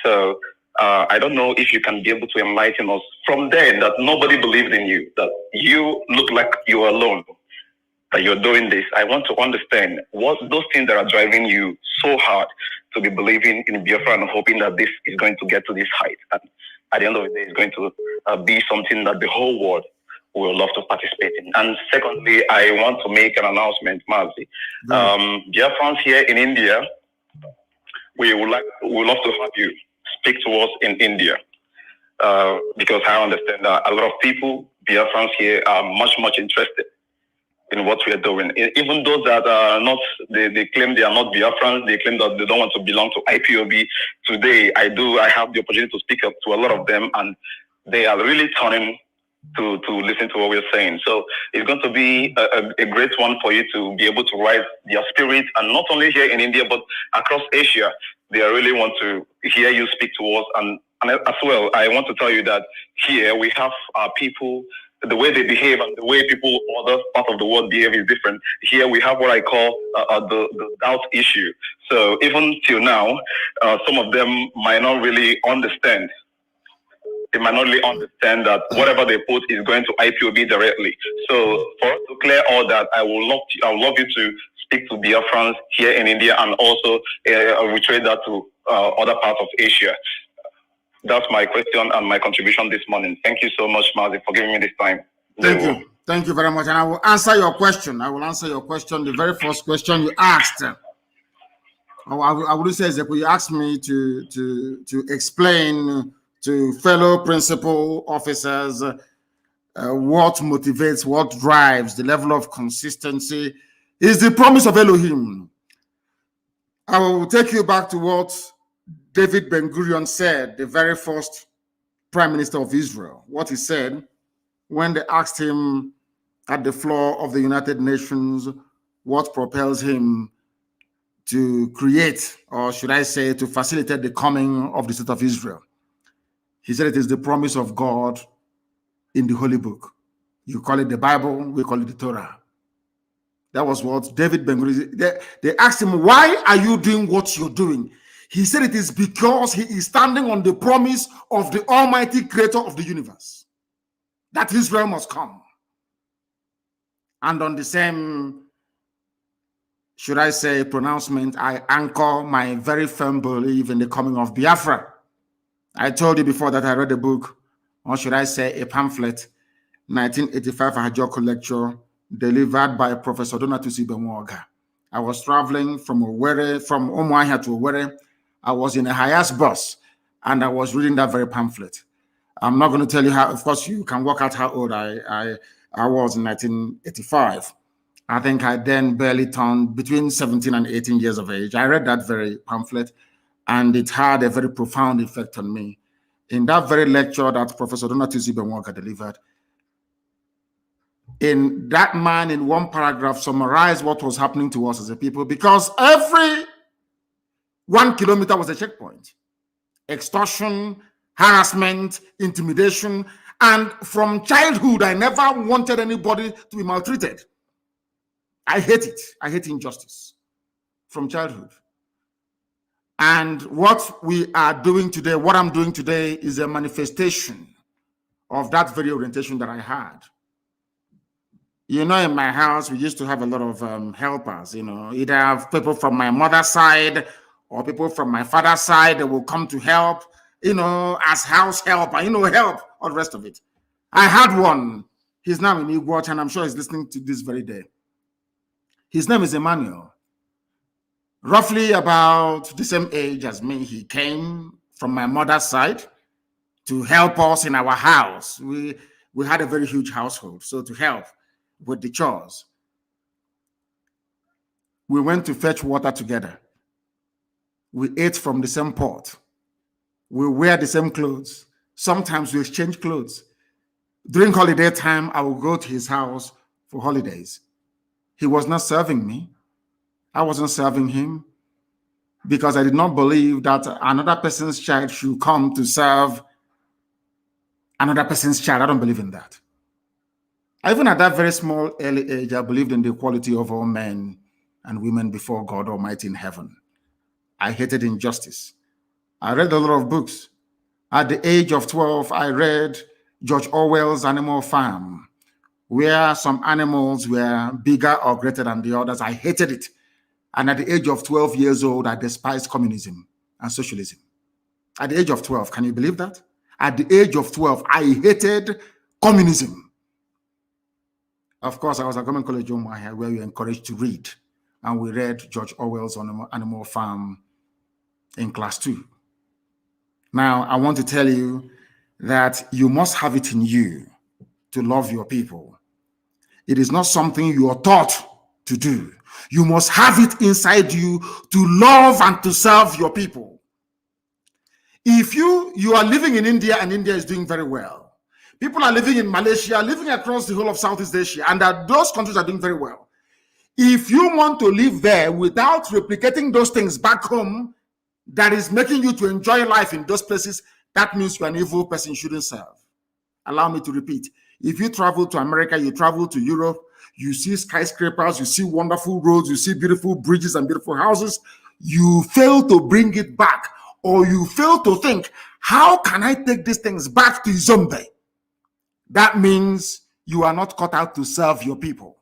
So I don't know if you can be able to enlighten us from there that nobody believed in you, that you look like you are alone, that you're doing this. I want to understand what those things that are driving you so hard to be believing in Biafra and hoping that this is going to get to this height. And at the end of the day, it's going to be something that the whole world will love to participate in. And secondly, I want to make an announcement, Mazi. Biafrans here in India, we would love to have you speak to us in India, because I understand that a lot of people, Biafrans here, are much interested in what we are doing. Even those that are not, they claim they are not Biafrans, they claim that they don't want to belong to IPOB. Today, I have the opportunity to speak up to a lot of them, and they are really turning to listen to what we're saying. So it's going to be a great one for you to be able to rise their spirit, and not only here in India, but across Asia. They really want to hear you speak to us. And as well, I want to tell you that here we have people, the way they behave and the way people other parts of the world behave is different. Here we have what I call the doubt issue. So even till now, some of them might not really understand. They might not really understand that whatever they put is going to IPOB directly. So for us to clear all that, I would love you to speak to Biafrans here in India, and also retrade that to other parts of Asia. That's my question and my contribution this morning. Thank you so much, Mazi, for giving me this time. Thank you. Thank you very much. And I will answer your question. The very first question you asked. I would say that you asked me to explain to fellow principal officers what motivates, what drives, the level of consistency is the promise of Elohim. I will take you back to what David Ben-Gurion said, the very first prime minister of Israel, what he said when they asked him at the floor of the United Nations what propels him to create, or should I say, to facilitate the coming of the state of Israel. He said it is the promise of God in the Holy Book. You call it the Bible, we call it the Torah. That was what David Ben-Gurion, they asked him, why are you doing what you're doing? He said it is because he is standing on the promise of the Almighty Creator of the universe. that Israel must come. And on the same, should I say, pronouncement, I anchor my very firm belief in the coming of Biafra. I told you before that I read a book, or should I say a pamphlet, 1985 Ajoko lecture delivered by Professor Donatusi Benwoga. I was traveling from Umuahia to Owerri. I was in a highest bus, and I was reading that very pamphlet. I'm not going to tell you how, of course, you can work out how old I was in 1985. I think I then barely turned between 17 and 18 years of age. I read that very pamphlet, and it had a very profound effect on me. In that very lecture that Professor Donatusi Benwoga delivered, in that man, in one paragraph, summarized what was happening to us as a people, because every 1 kilometer was a checkpoint. Extortion, harassment, intimidation, and from childhood, I never wanted anybody to be maltreated. I hate it. I hate injustice from childhood. And what we are doing today, what I'm doing today, is a manifestation of that very orientation that I had. You know, in my house, we used to have a lot of helpers, you know, either people from my mother's side or people from my father's side that will come to help, you know, as house help, and, you know, help, all the rest of it. I had one. His name is Igwach, and I'm sure he's listening to this very day. His name is Emmanuel. Roughly about the same age as me, he came from my mother's side to help us in our house. We had a very huge household, so to help with the chores. We went to fetch water together. We ate from the same pot. We wear the same clothes. Sometimes we exchange clothes. During holiday time, I would go to his house for holidays. He was not serving me. I wasn't serving him, because I did not believe that another person's child should come to serve another person's child. I don't believe in that. Even at that very small, early age, I believed in the equality of all men and women before God Almighty in heaven. I hated injustice. I read a lot of books. At the age of 12, I read George Orwell's Animal Farm, where some animals were bigger or greater than the others. I hated it. And at the age of 12 years old, I despised communism and socialism. At the age of 12, can you believe that? At the age of 12, I hated communism. Of course, I was at Government College Umuahia, where we were encouraged to read. And we read George Orwell's Animal Farm in class 2. Now, I want to tell you that you must have it in you to love your people. It is not something you are taught to do. You must have it inside you to love and to serve your people. If you are living in India and India is doing very well, people are living in Malaysia, living across the whole of Southeast Asia, and that those countries are doing very well. If you want to live there without replicating those things back home, that is making you to enjoy life in those places, that means you're an evil person, you shouldn't serve. Allow me to repeat. If you travel to America, you travel to Europe, you see skyscrapers, you see wonderful roads, you see beautiful bridges and beautiful houses, you fail to bring it back, or you fail to think, how can I take these things back to Zombe? That means you are not cut out to serve your people.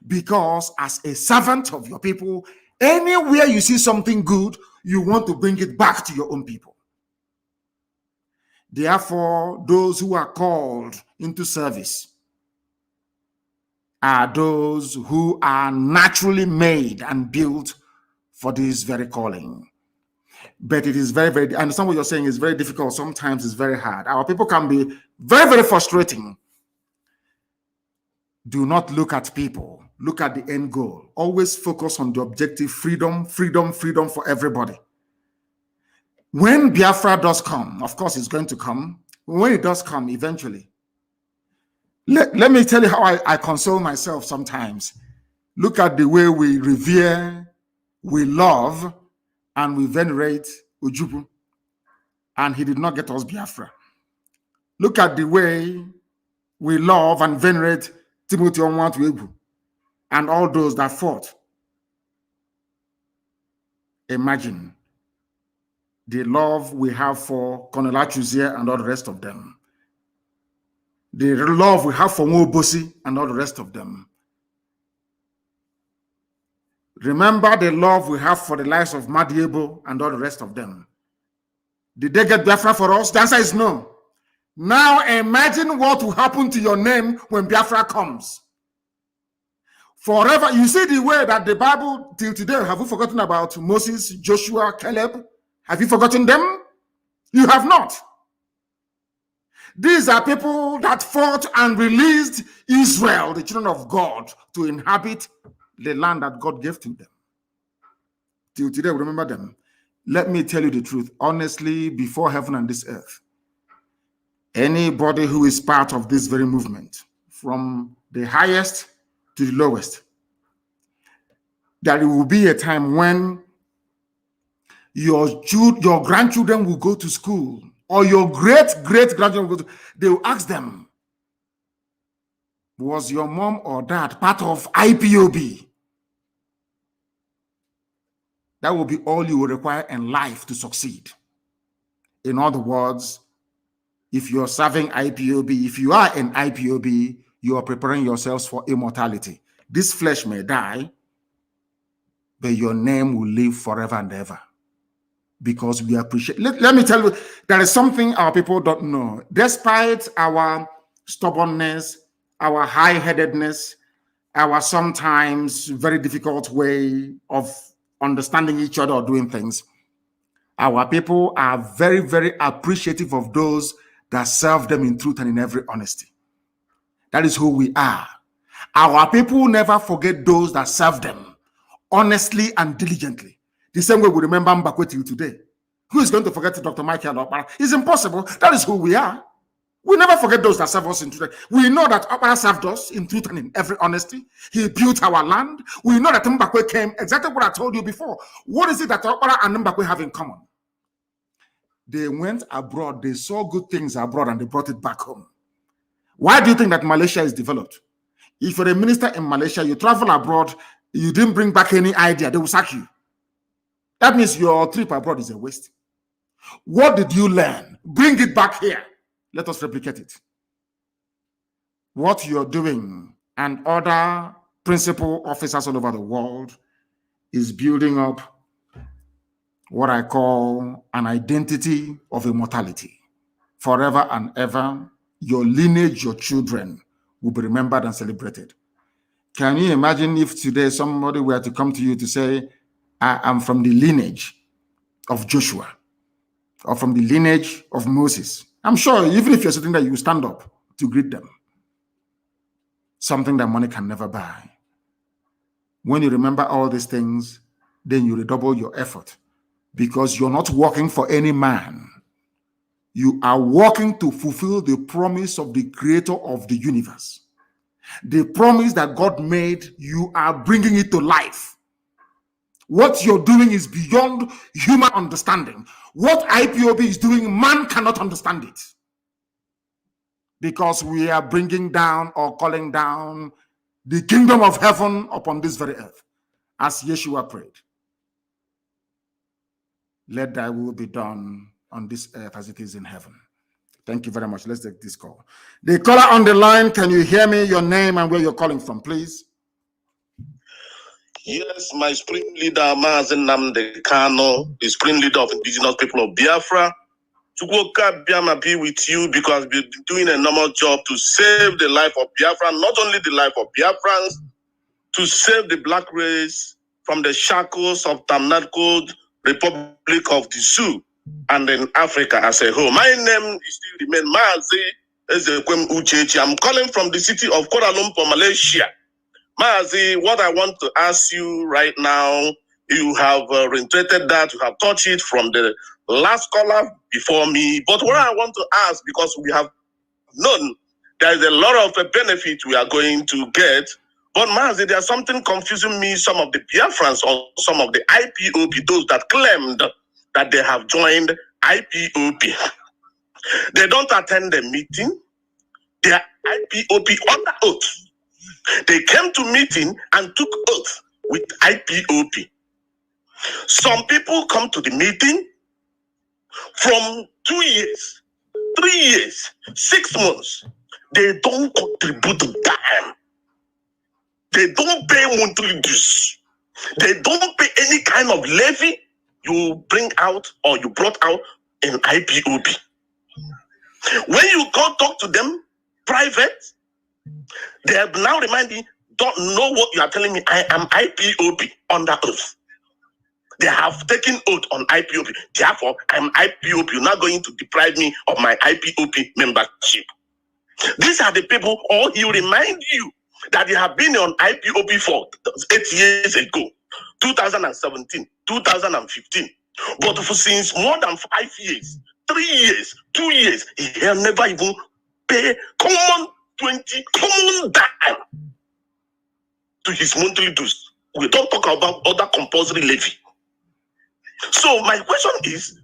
Because as a servant of your people, anywhere you see something good, you want to bring it back to your own people. Therefore, those who are called into service are those who are naturally made and built for this very calling. But it is very, very, I understand what you're saying is very difficult. Sometimes it's very hard. Our people can be very, very frustrating. Do not look at people. Look at the end goal. Always focus on the objective: freedom, freedom, freedom for everybody. When Biafra does come, of course it's going to come. When it does come eventually, let me tell you how I console myself sometimes. Look at the way we revere, we love, and we venerate Ujubu. And he did not get us Biafra. Look at the way we love and venerate Timothy Onwatuegwu and all those that fought. Imagine the love we have for Colonel Achuzie and all the rest of them. the love we have for Mobosi and all the rest of them. Remember the love we have for the lives of Madiebo and all the rest of them. Did they get Biafra for us? The answer is no. Now imagine what will happen to your name when Biafra comes. Forever, you see the way that the Bible till today, have you forgotten about Moses, Joshua, Caleb? Have you forgotten them? You have not. These are people that fought and released Israel, the children of God, to inhabit the land that God gave to them. Till today, we remember them. Let me tell you the truth, honestly, before heaven and this earth, anybody who is part of this very movement, from the highest to the lowest, that it will be a time when your grandchildren will go to school, or your great-great-grandchildren will go to, they will ask them, was your mom or dad part of IPOB? That will be all you will require in life to succeed. In other words, if you're serving IPOB, if you are in IPOB, you are preparing yourselves for immortality. This flesh may die, but your name will live forever and ever. Because we appreciate. Let me tell you, there is something our people don't know. Despite our stubbornness, our high-headedness, our sometimes very difficult way of understanding each other or doing things, our people are very, very appreciative of those that serve them in truth and in every honesty. That is who we are. Our people never forget those that serve them honestly and diligently. The same way we remember Mbakwe till today. Who is going to forget Dr. Michael Okpara? It's impossible. That is who we are. We never forget those that serve us in truth. We know that Okpara served us in truth and in every honesty. He built our land. We know that Mbakwe came, exactly what I told you before. What is it that Okpara and Mbakwe have in common? They went abroad, they saw good things abroad, and they brought it back home. Why do you think that Malaysia is developed? If you're a minister in Malaysia, you travel abroad, you didn't bring back any idea, they will sack you. That means your trip abroad is a waste. What did you learn? Bring it back here. Let us replicate it. What you're doing and other principal officers all over the world is building up what I call an identity of immortality. Forever and ever, your lineage, your children will be remembered and celebrated. Can you imagine if today somebody were to come to you to say, I am from the lineage of Joshua or from the lineage of Moses? I'm sure even if you're sitting there, you will stand up to greet them. Something that money can never buy. When you remember all these things, then you redouble your effort because you're not working for any man. You are working to fulfill the promise of the creator of the universe. The promise that God made, you are bringing it to life. What you're doing is beyond human understanding. What IPOB is doing, man cannot understand it. Because we are bringing down or calling down the kingdom of heaven upon this very earth. As Yeshua prayed, let thy will be done on this earth as it is in heaven. Thank you very much. Let's take this call. The caller on the line, can you hear me? Your name and where you're calling from, please. Yes, my supreme leader, Mazi Nnamdi Kanu, the supreme leader of indigenous people of Biafra. Chukwuka Biama be with you because we've been doing a normal job to save the life of Biafra, not only the life of Biafrans, to save the black race from the shackles of Tamnadko Republic of the Sioux and in Africa as a whole. My name is still remain Mazi Ezekwem Uchechi. I'm calling from the city of Kuala Lumpur, Malaysia. Mazi, what I want to ask you right now, you have reiterated that, you have touched it from the last caller before me. But what I want to ask, because we have known there is a lot of benefit we are going to get. But Mazi, there's something confusing me, some of the Biafrans or some of the IPOP, those that claimed that they have joined IPOP. They don't attend the meeting. They are IPOP under oath. They came to meeting and took oath with IPOP. Some people come to the meeting from 2 years, 3 years, 6 months. They don't contribute to dime. They don't pay monthly dues. They don't pay any kind of levy you bring out or you brought out in IPOB. When you go talk to them private, they have now remind me, don't know what you are telling me. I am IPOB under oath. They have taken oath on IPOB. Therefore, I'm IPOB. You're not going to deprive me of my IPOB membership. These are the people, or he will remind you that they have been on IPOB for 8 years ago, 2017, 2015. But for since more than 5 years, 3 years, 2 years, he have never even paid common dime to his monthly dues. We don't talk about other compulsory levy. So my question is,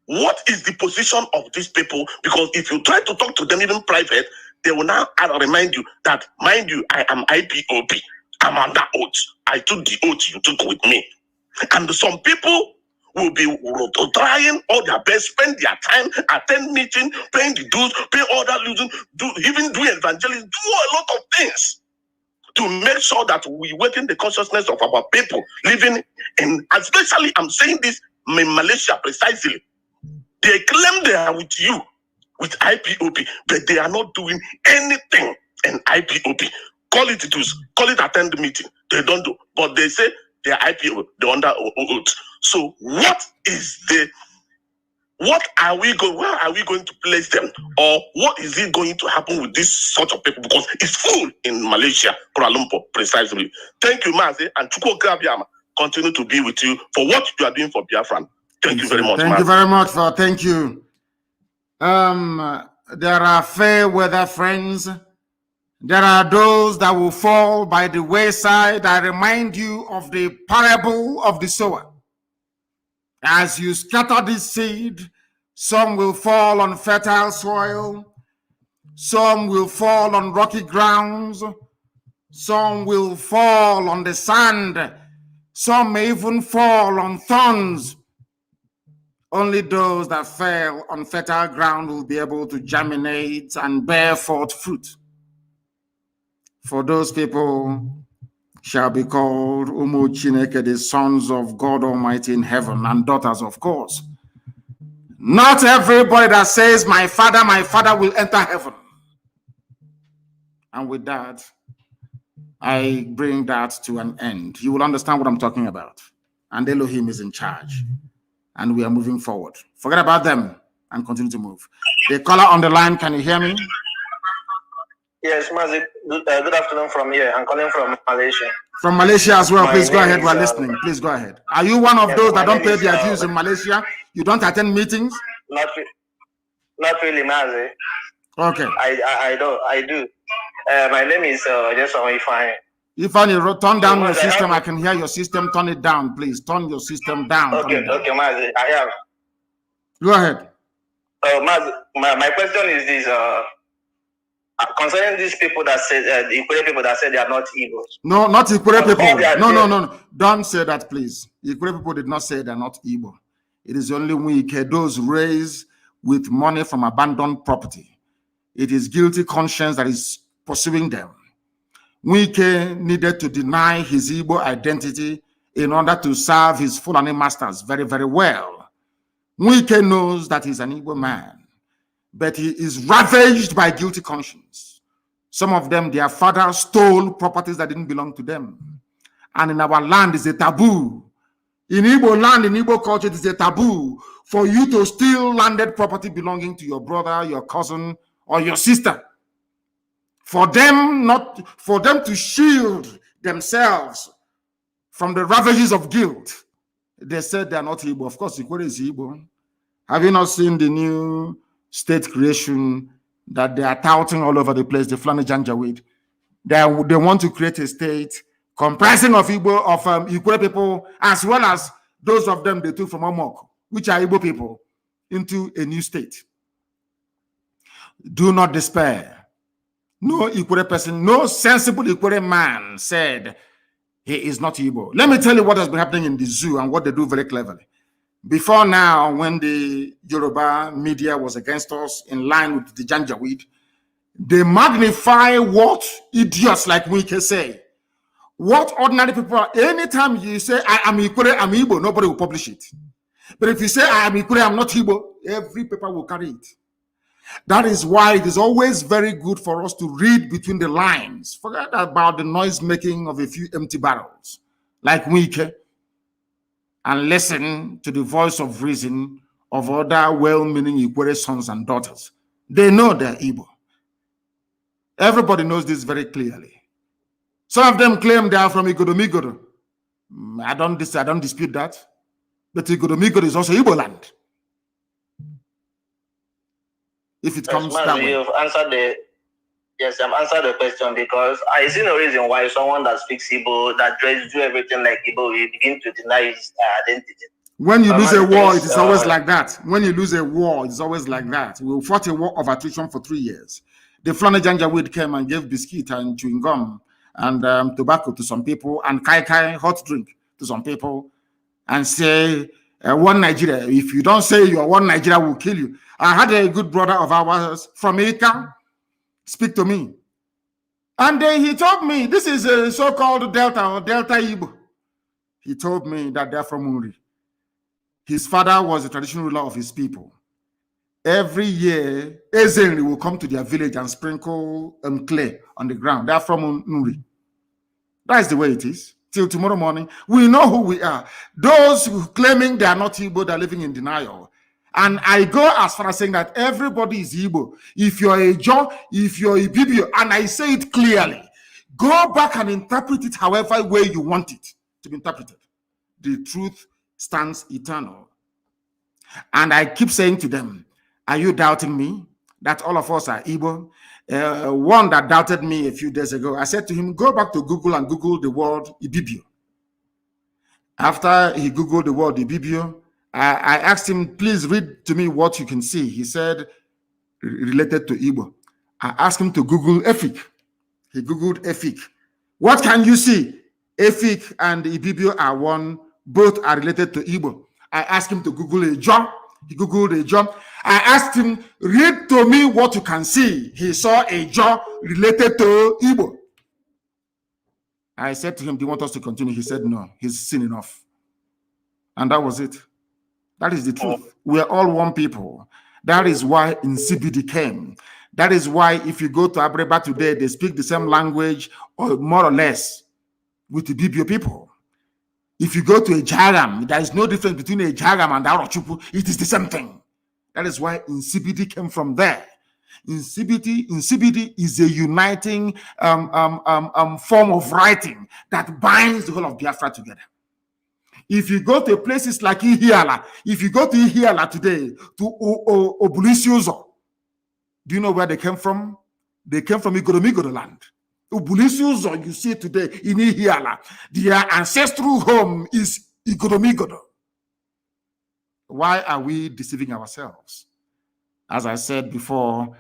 what is the position of these people? Because if you try to talk to them even private, they will now remind you that, mind you, I am IPOB. I'm under oath. I took the oath you took with me. And some people will be trying all their best, spend their time, attend meeting, paying the dues, pay all that, even do evangelism, do a lot of things to make sure that we awaken the consciousness of our people living in, especially I'm saying this in Malaysia precisely. They claim they are with you, with IPOB, but they are not doing anything in IPOB. Call it dues, call it attend the meeting. They don't do, but they say they are IPOB, they're under oath. So where are we going to place them? Or what is it going to happen with this sort of people? Because it's full in Malaysia, Kuala Lumpur, precisely. Thank you, Mazi, and Chukwu Gabiama continue to be with you for what you are doing for Biafra. Thank you very much, Thank Mazi. you very much for thank you. There are fair weather friends. There are those that will fall by the wayside. I remind you of the parable of the sower. As you scatter this seed, some will fall on fertile soil, some will fall on rocky grounds, some will fall on the sand, some may even fall on thorns. Only those that fell on fertile ground will be able to germinate and bear forth fruit. For those people shall be called Umu Chineke, the sons of God Almighty in heaven, and daughters, of course. Not everybody that says, my father will enter heaven. And with that, I bring that to an end. You will understand what I'm talking about. And Elohim is in charge. And we are moving forward. Forget about them and continue to move. The caller on the line, can you hear me? Yes, Mazi, good afternoon from here. I'm calling from Malaysia. From Malaysia as well. My Please go name ahead. is, We're listening. Please go ahead. Are you one of yes, those my that don't name pay is, their dues in Malaysia? You don't attend meetings? Not really, Mazi. Okay. I do. My name is just Ifeanyi. Ifeanyi, turn down your Mazi, system. I can hear your system. Turn it down, please. Turn your system down. Okay, Mazi, I have. Go ahead. Mazi, my question is this: concerning these people that say the Ikure people that say they are not evil. No, not Ikure people. No. No. Don't say that, please. Ikure people did not say they're not evil. It is only weak, those raised with money from abandoned property. It is guilty conscience that is pursuing them. Wike needed to deny his Igbo identity in order to serve his Fulani masters very, very well. Wike knows that he's an Igbo man, but he is ravaged by guilty conscience. Some of them, their father stole properties that didn't belong to them. And in our land, it's a taboo. In Igbo land, in Igbo culture, it is a taboo for you to steal landed property belonging to your brother, your cousin, or your sister. For them to shield themselves from the ravages of guilt, they said they are not Igbo. Of course, Ikore is Igbo. Have you not seen the new state creation that they are touting all over the place, the Fulani Janjaweed? They want to create a state comprising of Igbo, of Ikore people, as well as those of them they took from Omok, which are Igbo people, into a new state. Do not despair. No Ikore person, no sensible Ikore man said he is not Igbo. Let me tell you what has been happening in the zoo and what they do very cleverly. Before now, when the Yoruba media was against us in line with the Janjaweed, They magnify what idiots like we can say. What ordinary people are. Anytime you say, I am Ikure, I'm Igbo, nobody will publish it. But if you say, I am Ikure, I'm not Igbo, every paper will carry it. That is why it is always very good for us to read between the lines. Forget about the noise making of a few empty barrels, like Wike, and listen to the voice of reason of other well-meaning Ikwere sons and daughters. They know they're Igbo. Everybody knows this very clearly. Some of them claim they are from Igodomigodo. I don't dispute that. But Igodomigodo is also Igbo land. If it comes that way. You've answered I've answered the question, because I see no reason why someone that speaks Igbo, that tries to do everything like Igbo, will begin to deny his identity. When you lose a war, it is always like that. When you lose a war, it's always like that. We fought a war of attrition for 3 years. The Flana Janjaweed came and gave biscuit and chewing gum and tobacco to some people, and kai hot drink to some people, and say, one Nigeria. If you don't say you are one Nigeria, will kill you. I had a good brother of ours from Ika speak to me. And he told me, this is a so-called Delta or Delta Igbo. He told me that they're from Uri. His father was the traditional ruler of his people. Every year, Ezenri will come to their village and sprinkle clay on the ground. They're from Uri. That is the way it is. Till tomorrow morning, we know who we are. Those who claiming they are not Igbo, they're living in denial. And I go as far as saying that everybody is Igbo. If you're a John, if you're a Bibio, and I say it clearly, go back and interpret it however way you want it to be interpreted. The truth stands eternal. And I keep saying to them, are you doubting me that all of us are Igbo? One that doubted me a few days ago, I said to him, go back to Google and Google the word Ibibio. After he Googled the word Ibibio, I asked him, please read to me what you can see. He said, related to Igbo. I asked him to Google Efik. He Googled Efik. What can you see? Efik and Ibibio are one. Both are related to Igbo. I asked him to Google a job. He Googled a job. I asked him, read to me what you can see. He saw a job related to Igbo. I said to him, do you want us to continue? He said, no, he's seen enough. And that was it. That is the truth. We are all one people. That is why CBD came. That is why if you go to Abreba today, they speak the same language, or more or less, with the Bibio people. If you go to a Jagam, there is no difference between a Jagam and Arochupu. It is the same thing. That is why CBD came from there. CBD is a uniting form of writing that binds the whole of Biafra together. If you go to places like Ihiala, if you go to Ihiala today, to Obulisiozo, do you know where they came from? They came from Igodomigodo land. Obulisiozo, you see today in Ihiala, their ancestral home is Igodomigodo. Why are we deceiving ourselves? As I said before,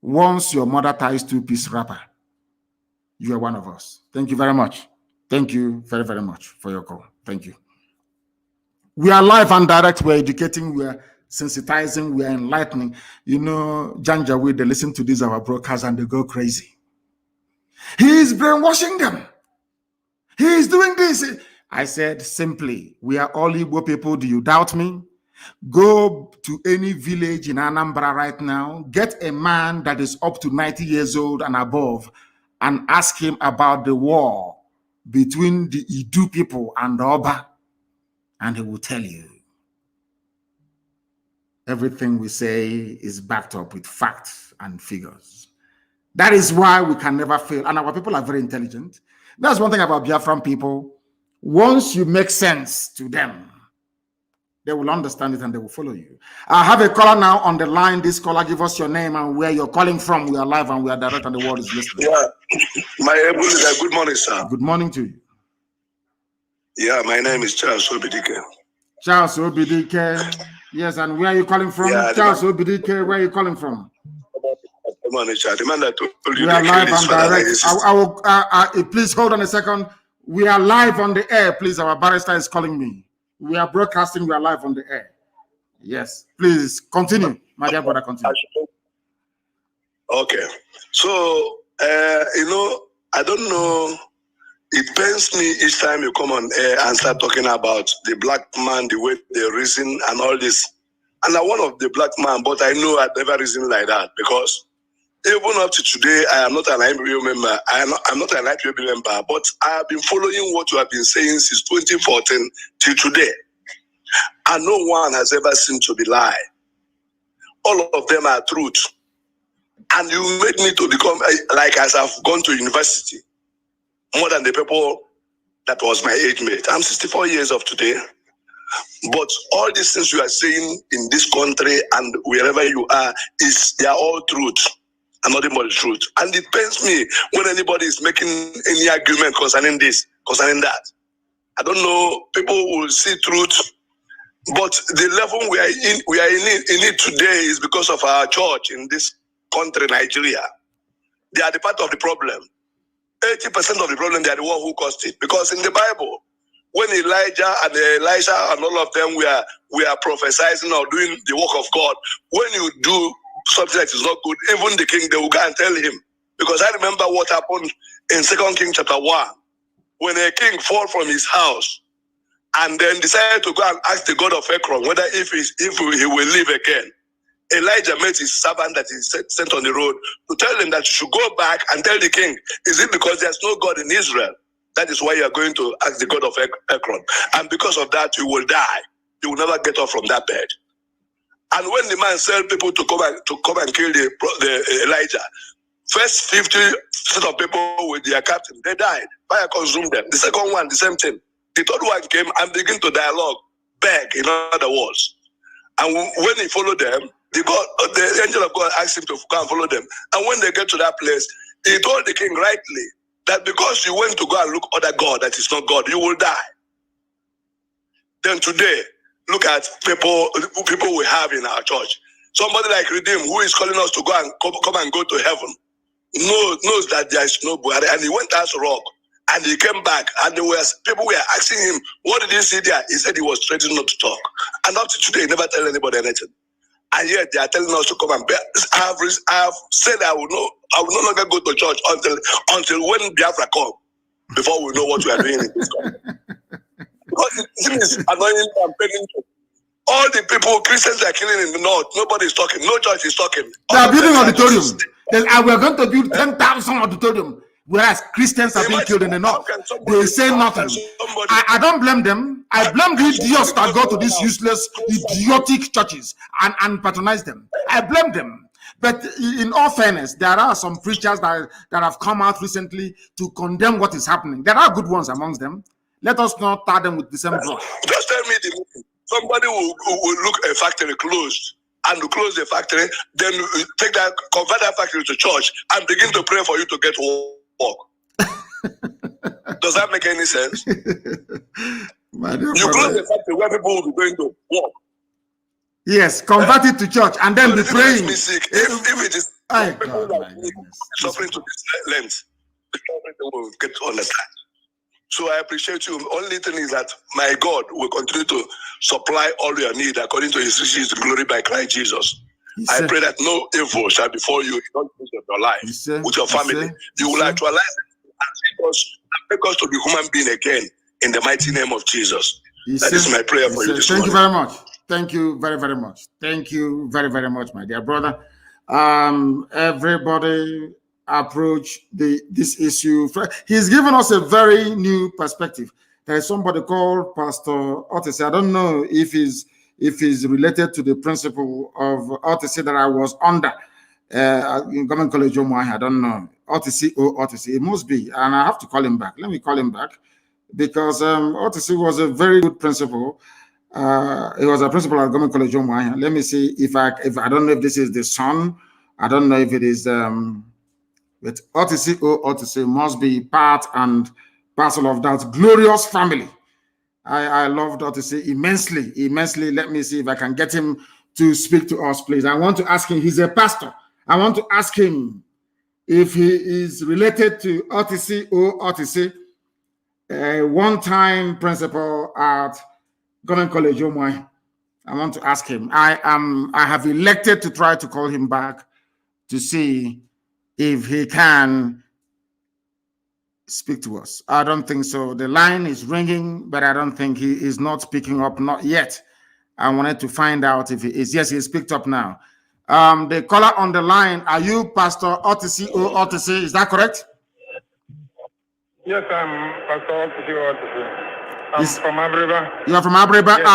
once your mother ties two-piece wrapper, you are one of us. Thank you very much. Thank you very, very much for your call. Thank you. We are live and direct. We're educating. We're sensitizing. We're enlightening. You know, Janjaweed, they listen to these our broadcasts and they go crazy. He is brainwashing them. He is doing this. I said simply, we are all Igbo people. Do you doubt me? Go to any village in Anambra right now. Get a man that is up to 90 years old and above and ask him about the war between the Idu people and the Oba. And he will tell you everything we say is backed up with facts and figures. That is why we can never fail. And our people are very intelligent. That's one thing about Biafran people. Once you make sense to them, they will understand it and they will follow you. I have a caller now on the line. This caller, give us your name and where you're calling from. We are live and we are direct and the world is listening. Yeah, good morning, sir. Good morning to you. Yeah, my name is Charles Obidike. Charles Obidike. Yes, and where are you calling from? Yeah, Charles Obidike, where are you calling from? Good morning, Charles. The man that told you we are live and direct. Please hold on a second. We are live on the air. Please, our barrister is calling me. We are broadcasting. We are live on the air. Yes, please continue, my dear brother. Continue. Okay. So, I don't know. It pains me each time you come on air and start talking about the black man, the way they reason and all this. And I'm one of the black man, but I know I'd never reason like that because even up to today, I am not an IPOB member. I'm not an IPOB member, but I have been following what you have been saying since 2014 till today. And no one has ever seemed to be lie. All of them are truth. And you made me to become, like as I've gone to university, more than the people that was my age mate. I'm 64 years of today. But all these things you are saying in this country and wherever you are, they are all truth and nothing but the truth. And it pains me when anybody is making any argument concerning this, concerning that. I don't know, people will see truth, but the level we are in it today is because of our church in this country, Nigeria. They are the part of the problem. 80% of the problem, they are the one who caused it. Because in the Bible, when Elijah and Elisha and all of them were prophesying or doing the work of God, when you do something that is not good, even the king, they will go and tell him. Because I remember what happened in 2 Kings chapter 1, when a king fall from his house and then decided to go and ask the God of Ekron whether if he will live again. Elijah met his servant that he sent on the road to tell him that you should go back and tell the king, is it because there's no God in Israel? That is why you are going to ask the God of Ekron. And because of that, you will die. You will never get up from that bed. And when the man sent people to come and kill the Elijah, first 50 set of people with their captain, they died. Fire consumed them. The second one, the same thing. The third one came and began to dialogue, beg, in other words. And when he followed them, the angel of God asked him to go and follow them. And when they get to that place, he told the king rightly that because you went to go and look other God that is not God, you will die. Then today, look at people we have in our church. Somebody like Redeem, who is calling us to go and come and go to heaven, knows that there is no Buhari, and he went as rock, and he came back, and people were asking him, what did he see there? He said he was threatening not to talk. And up to today, he never tell anybody anything. And yet they are telling us to come and bear. I have said I will no longer go to church until when Biafra come, before we know what we are doing in this country. Because it is annoying and paining. All the people, Christians are killing in the north. Nobody is talking. No church is talking. They are building auditorium. We are going to build 10,000 auditorium, whereas Christians are being killed in the north. They say nothing. I don't blame them. I blame the idiots that go to these useless, idiotic churches and patronize them. I blame them. But in all fairness, there are some preachers that have come out recently to condemn what is happening. There are good ones amongst them. Let us not tar them with the same brush. Just tell me somebody will look a factory closed and to close the factory, then convert that factory to church and begin to pray for you to get work. Does that make any sense? You close the factory where people will be going to work. Yes, convert it to church and then be praying. If it is people like me suffering to this length, people will get to understand. So I appreciate you. Only thing is that my God will continue to supply all your need according to his riches and glory by Christ Jesus. I pray that no evil shall befall you in all days of your life with your family. You will actualize it and make us to be human being again in the mighty name of Jesus. That is my prayer for you this morning. Thank you very much. Thank you very, very much. Thank you very, very much, my dear brother. Everybody approach this issue. He's given us a very new perspective. There is somebody called Pastor Otis. I don't know if he's related to the principle of Otis that I was under in Government College Omoahi. I don't know. Otis. It must be. And I have to call him back. Let me call him back because Otis was a very good principal. He was a principal at Government College Omoahi. Let me see if I don't know if this is the son. I don't know if it is but Otis must be part and parcel of that glorious family. I loved Otis immensely. Let me see if I can get him to speak to us, please. I want to ask him, he's a pastor. I want to ask him if he is related to Otis, a one-time principal at Government College Omoahi. I want to ask him. I have elected to try to call him back to see if he can speak to us. I don't think so. The line is ringing, but I don't think he is not picking up, not yet. I wanted to find out if he is. Yes, he's picked up now. The caller on the line, are you Pastor Otisi O Otisi? Is that correct? Yes, I'm Pastor Otisi O Otisi. I'm from Abreba. You are from Abreba. Yes,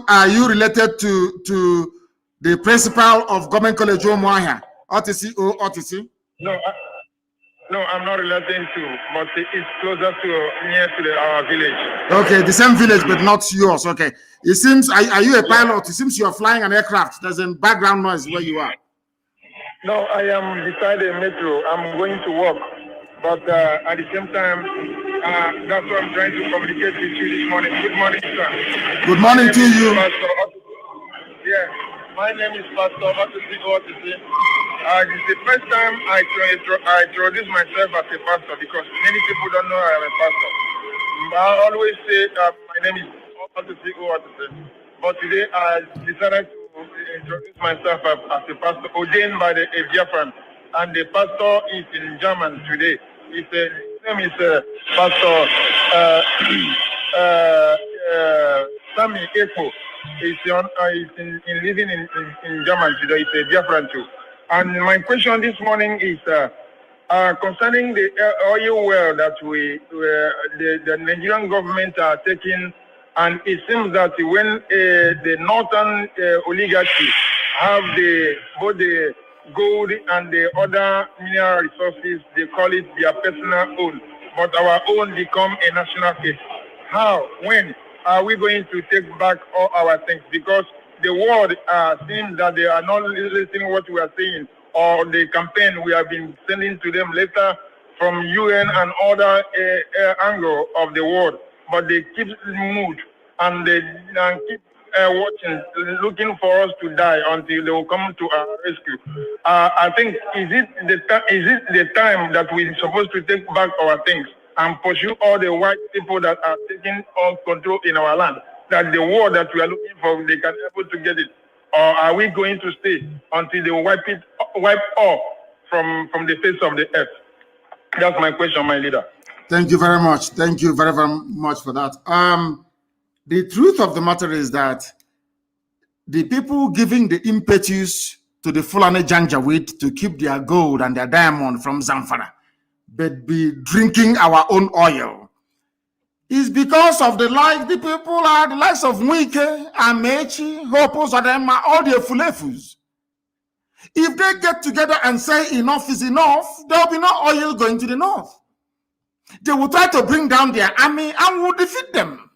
are you related to the principal of Government College Omoahia, Otisi O Otisi? No, I'm not related to, but it's closer to near to our village. Okay, the same village, but not yours. Okay. It seems, are you a pilot? It seems you're flying an aircraft. There's a background noise where you are. No, I am beside a metro. I'm going to work. But at the same time, that's what I'm trying to communicate with you this morning. Good morning, sir. Good morning to you. Yeah, my name is Pastor Otisi Otisi. This is the first time I introduce myself as a pastor because many people don't know I am a pastor. I always say my name is Otisi Otisi. But today I decided to introduce myself as a pastor ordained by the Biafran. And the pastor is in German today. His name is Pastor Sami Eko. He's living in German today. He's a Biafran too. And my question this morning is concerning the oil well that the Nigerian government are taking, and it seems that when the northern oligarchy have both the gold and the other mineral resources, they call it their personal own, but our own become a national case. How? When are we going to take back all our things? Because the world seems that they are not listening what we are saying, or the campaign we have been sending to them later from UN and other angle of the world, but they keep moved and they keep watching, looking for us to die until they will come to our rescue. I think is it the time that we're supposed to take back our things and pursue all the white people that are taking all control in our land? That the war that we are looking for, they can be able to get it, or are we going to stay until they wipe off from the face of the earth? That's my question, my leader. Thank you very much. Thank you very, very much for that. The truth of the matter is that the people giving the impetus to the Fulani Janjaweed to keep their gold and their diamond from Zamfara, but be drinking our own oil, is because of the people are the likes of Mwike, Amechi, Hopos, Adema, all the Fulefus. If they get together and say enough is enough, there will be no oil going to the north. They will try to bring down their army and will defeat them.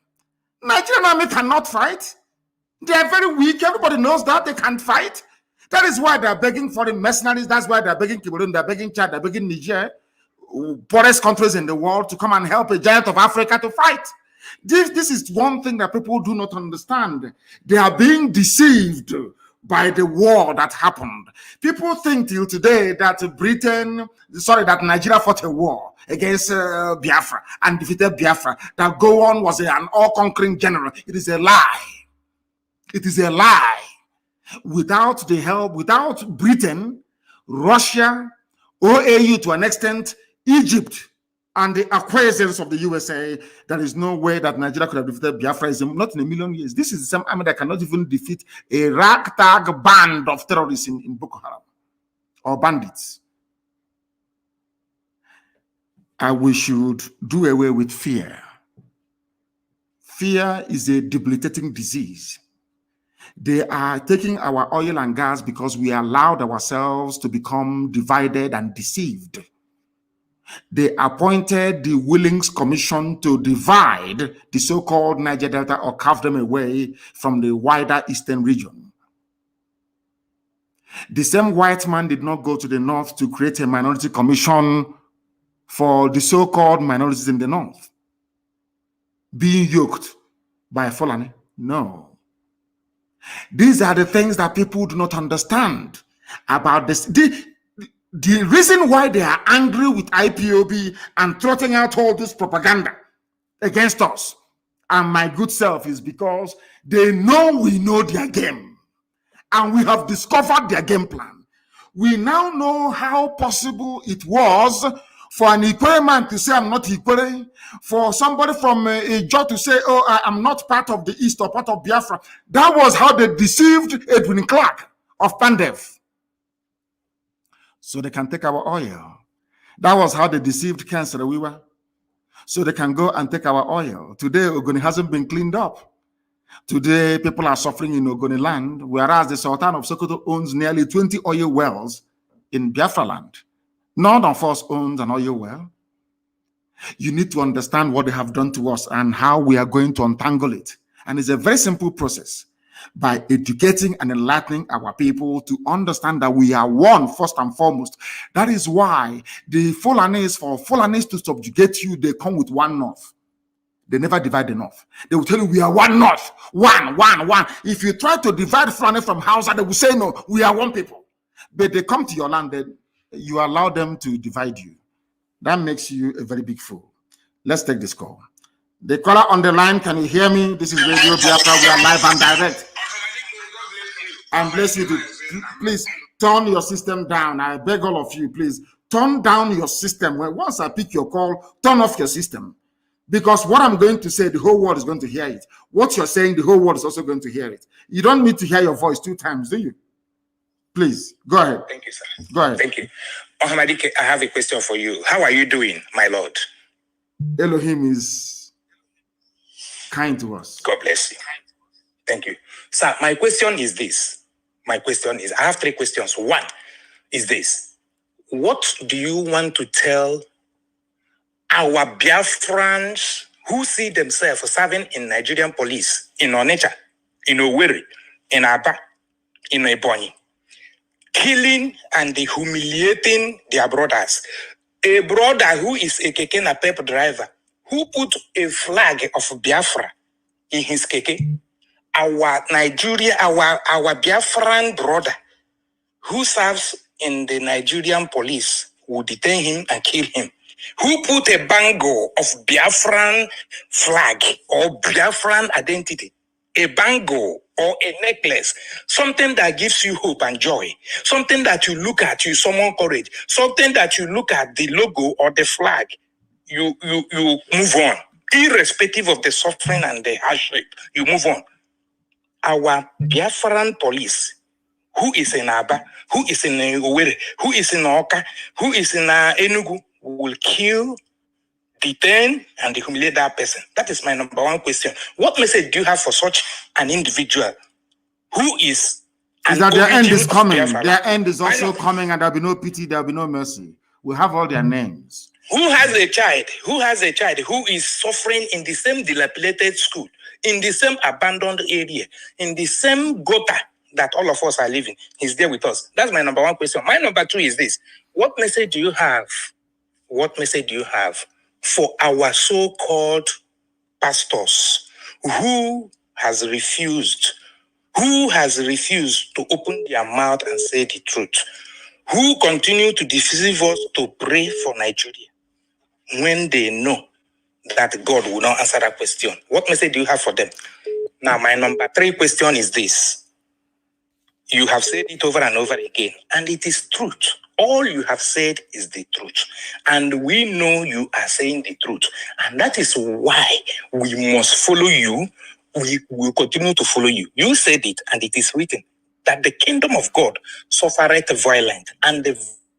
Nigerian army cannot fight. They are very weak. Everybody knows that they can't fight. That is why they are begging foreign mercenaries. That's why they are begging Cameroon, they are begging Chad, they are begging Niger, poorest countries in the world, to come and help a giant of Africa to fight. This is one thing that people do not understand. They are being deceived by the war that happened. People think till today that that Nigeria fought a war against Biafra and defeated Biafra, that Gowon was an all-conquering general. It is a lie. It is a lie. Without the help, without Britain, Russia, OAU to an extent, Egypt, and the acquiescence of the USA, there is no way that Nigeria could have defeated Biafra. Not in a million years. This is the same army that cannot even defeat a ragtag band of terrorists in Boko Haram or bandits. And we should do away with fear. Fear is a debilitating disease. They are taking our oil and gas because we allowed ourselves to become divided and deceived. They appointed the Willings Commission to divide the so-called Niger Delta or carve them away from the wider eastern region. The same white man did not go to the north to create a minority commission for the so-called minorities in the north being yoked by Fulani. No. These are the things that people do not understand about this. The reason why they are angry with IPOB and trotting out all this propaganda against us and my good self is because they know we know their game and we have discovered their game plan. We now know how possible it was for an Ikwere man to say, I'm not Ikwere, for somebody from a Ijaw to say, oh, I am not part of the East or part of Biafra. That was how they deceived Edwin Clark of Pandev, so they can take our oil. That was how they deceived Ken Sarawiwa, so they can go and take our oil. Today, Ogoni hasn't been cleaned up. Today, people are suffering in Ogoni land, whereas the Sultan of Sokoto owns nearly 20 oil wells in Biafra land. None of us owns an oil well. You need to understand what they have done to us and how we are going to untangle it. And it's a very simple process, by educating and enlightening our people to understand that we are one first and foremost. That is why the Fulanis, for Fulanis to subjugate you, they come with one north. They never divide the north. They will tell you we are one north, one. If you try to divide Fulani from Hausa, they will say no, we are one people. But they come to your land, then you allow them to divide you. That makes you a very big fool. Let's take this call. The caller on the line, can you hear me? This is Radio Biafra. We are live and direct. And bless you to please turn your system down. I beg all of you, please turn down your system. Once I pick your call, turn off your system. Because what I'm going to say, the whole world is going to hear it. What you're saying, the whole world is also going to hear it. You don't need to hear your voice 2 times, do you? Please, go ahead. Thank you, sir. Go ahead. Thank you. Mohammadike, I have a question for you. How are you doing, my Lord? Elohim is kind to us. God bless you. Thank you. Sir, my question is this. I have 3 questions. One is this. What do you want to tell our Biafrans who see themselves serving in Nigerian police, in Onitsha, in Owerri, in Aba, in Ebonyi, killing and humiliating their brothers? A brother who is a keke na pep driver, who put a flag of Biafra in his keke. Our Biafran brother who serves in the Nigerian police will detain him and kill him. Who put a bangle of Biafran flag or Biafran identity, a bangle or a necklace, something that gives you hope and joy, something that you look at, you summon courage, something that you look at the logo or the flag, you move on, irrespective of the suffering and the hardship, you move on. Our Biafran police, who is in Aba, who is in Owerri, who is in Oka, who is in Enugu, will kill, detain, and humiliate that person. That is my number 1 question. What message do you have for such an individual who is that their end is coming? Their end is also coming, and there'll be no pity, there'll be no mercy. We have all their names. Who has a child who is suffering in the same dilapidated school, in the same abandoned area, in the same gutter that all of us are living? He's there with us. That's my number 1 question. My number 2 is this. What message do you have? What message do you have for our so-called pastors who has refused to open their mouth and say the truth, who continue to deceive us to pray for Nigeria when they know that God will not answer that question? What message do you have for them? Now, my number 3 question is this. You have said it over and over again, and it is truth. All you have said is the truth. And we know you are saying the truth. And that is why we must follow you. We will continue to follow you. You said it, and it is written that the kingdom of God suffereth violent, and the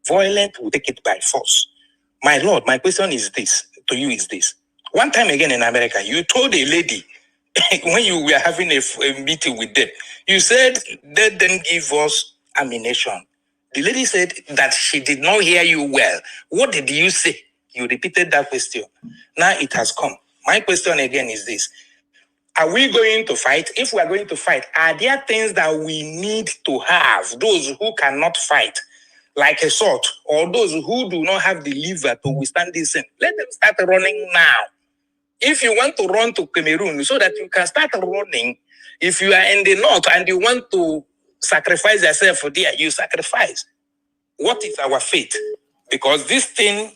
violent will take it by force. My Lord, my question is this, to you is this. One time again in America, you told a lady, when you were having a meeting with them, you said, let them give us ammunition. The lady said that she did not hear you well. What did you say? You repeated that question. Now it has come. My question again is this. Are we going to fight? If we are going to fight, are there things that we need to have? Those who cannot fight, like a sword, or those who do not have the liver to withstand this thing, let them start running now. If you want to run to Cameroon so that you can start running, if you are in the north and you want to sacrifice yourself for there, you sacrifice. What is our fate? Because this thing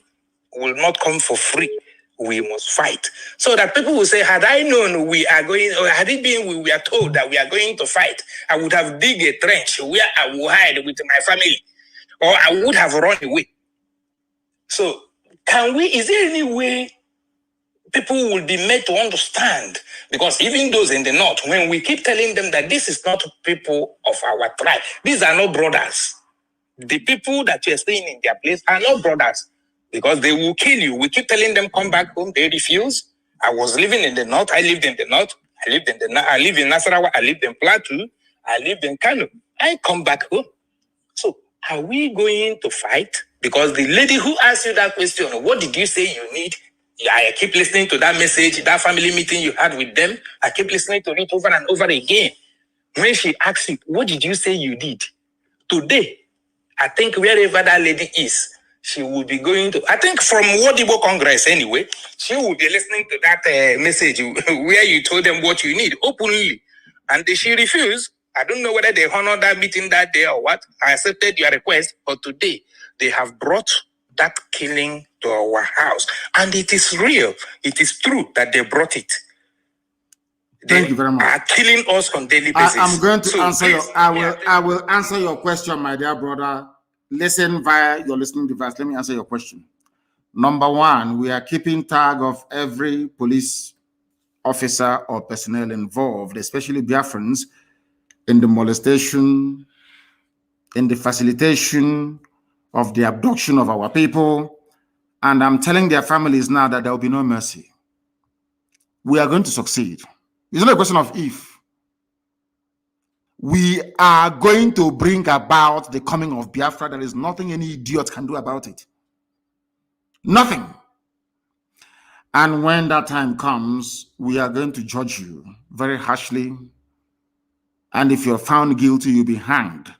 will not come for free. We must fight. So that people will say, had I known we are going, or had it been we were told that we are going to fight, I would have dig a trench where I will hide with my family. or I would have run away. So, is there any way people will be made to understand? Because even those in the north, when we keep telling them that this is not people of our tribe, these are not brothers. The people that you're staying in their place are not brothers, because they will kill you. We keep telling them, come back home. They refuse. I was living in the north. I lived in the north. I live in Nasarawa. I lived in Plateau. I lived in Kanu. I come back home. So are we going to fight? Because the lady who asked you that question, what did you say you need? Yeah, I keep listening to that message, that family meeting you had with them. I keep listening to it over and over again. When she asked you, what did you say you did? Today, I think wherever that lady is, she will be going to, I think from Wodibo Congress anyway, she will be listening to that message where you told them what you need openly. And she refused. I don't know whether they honored that meeting that day or what. I accepted your request, but today they have brought that killing to our house. And it is real. It is true that they brought it. Thank you very much. Are killing us on daily basis. I'm going to answer your. I will answer your question, my dear brother. Listen via your listening device. Let me answer your question. Number one, we are keeping tag of every police officer or personnel involved, especially Biafrans, in the molestation, in the facilitation of the abduction of our people. And I'm telling their families now that there will be no mercy. We are going to succeed. It's not a question of if. We are going to bring about the coming of Biafra. There is nothing any idiot can do about it. Nothing. And when that time comes, we are going to judge you very harshly. And if you're found guilty, you'll be hanged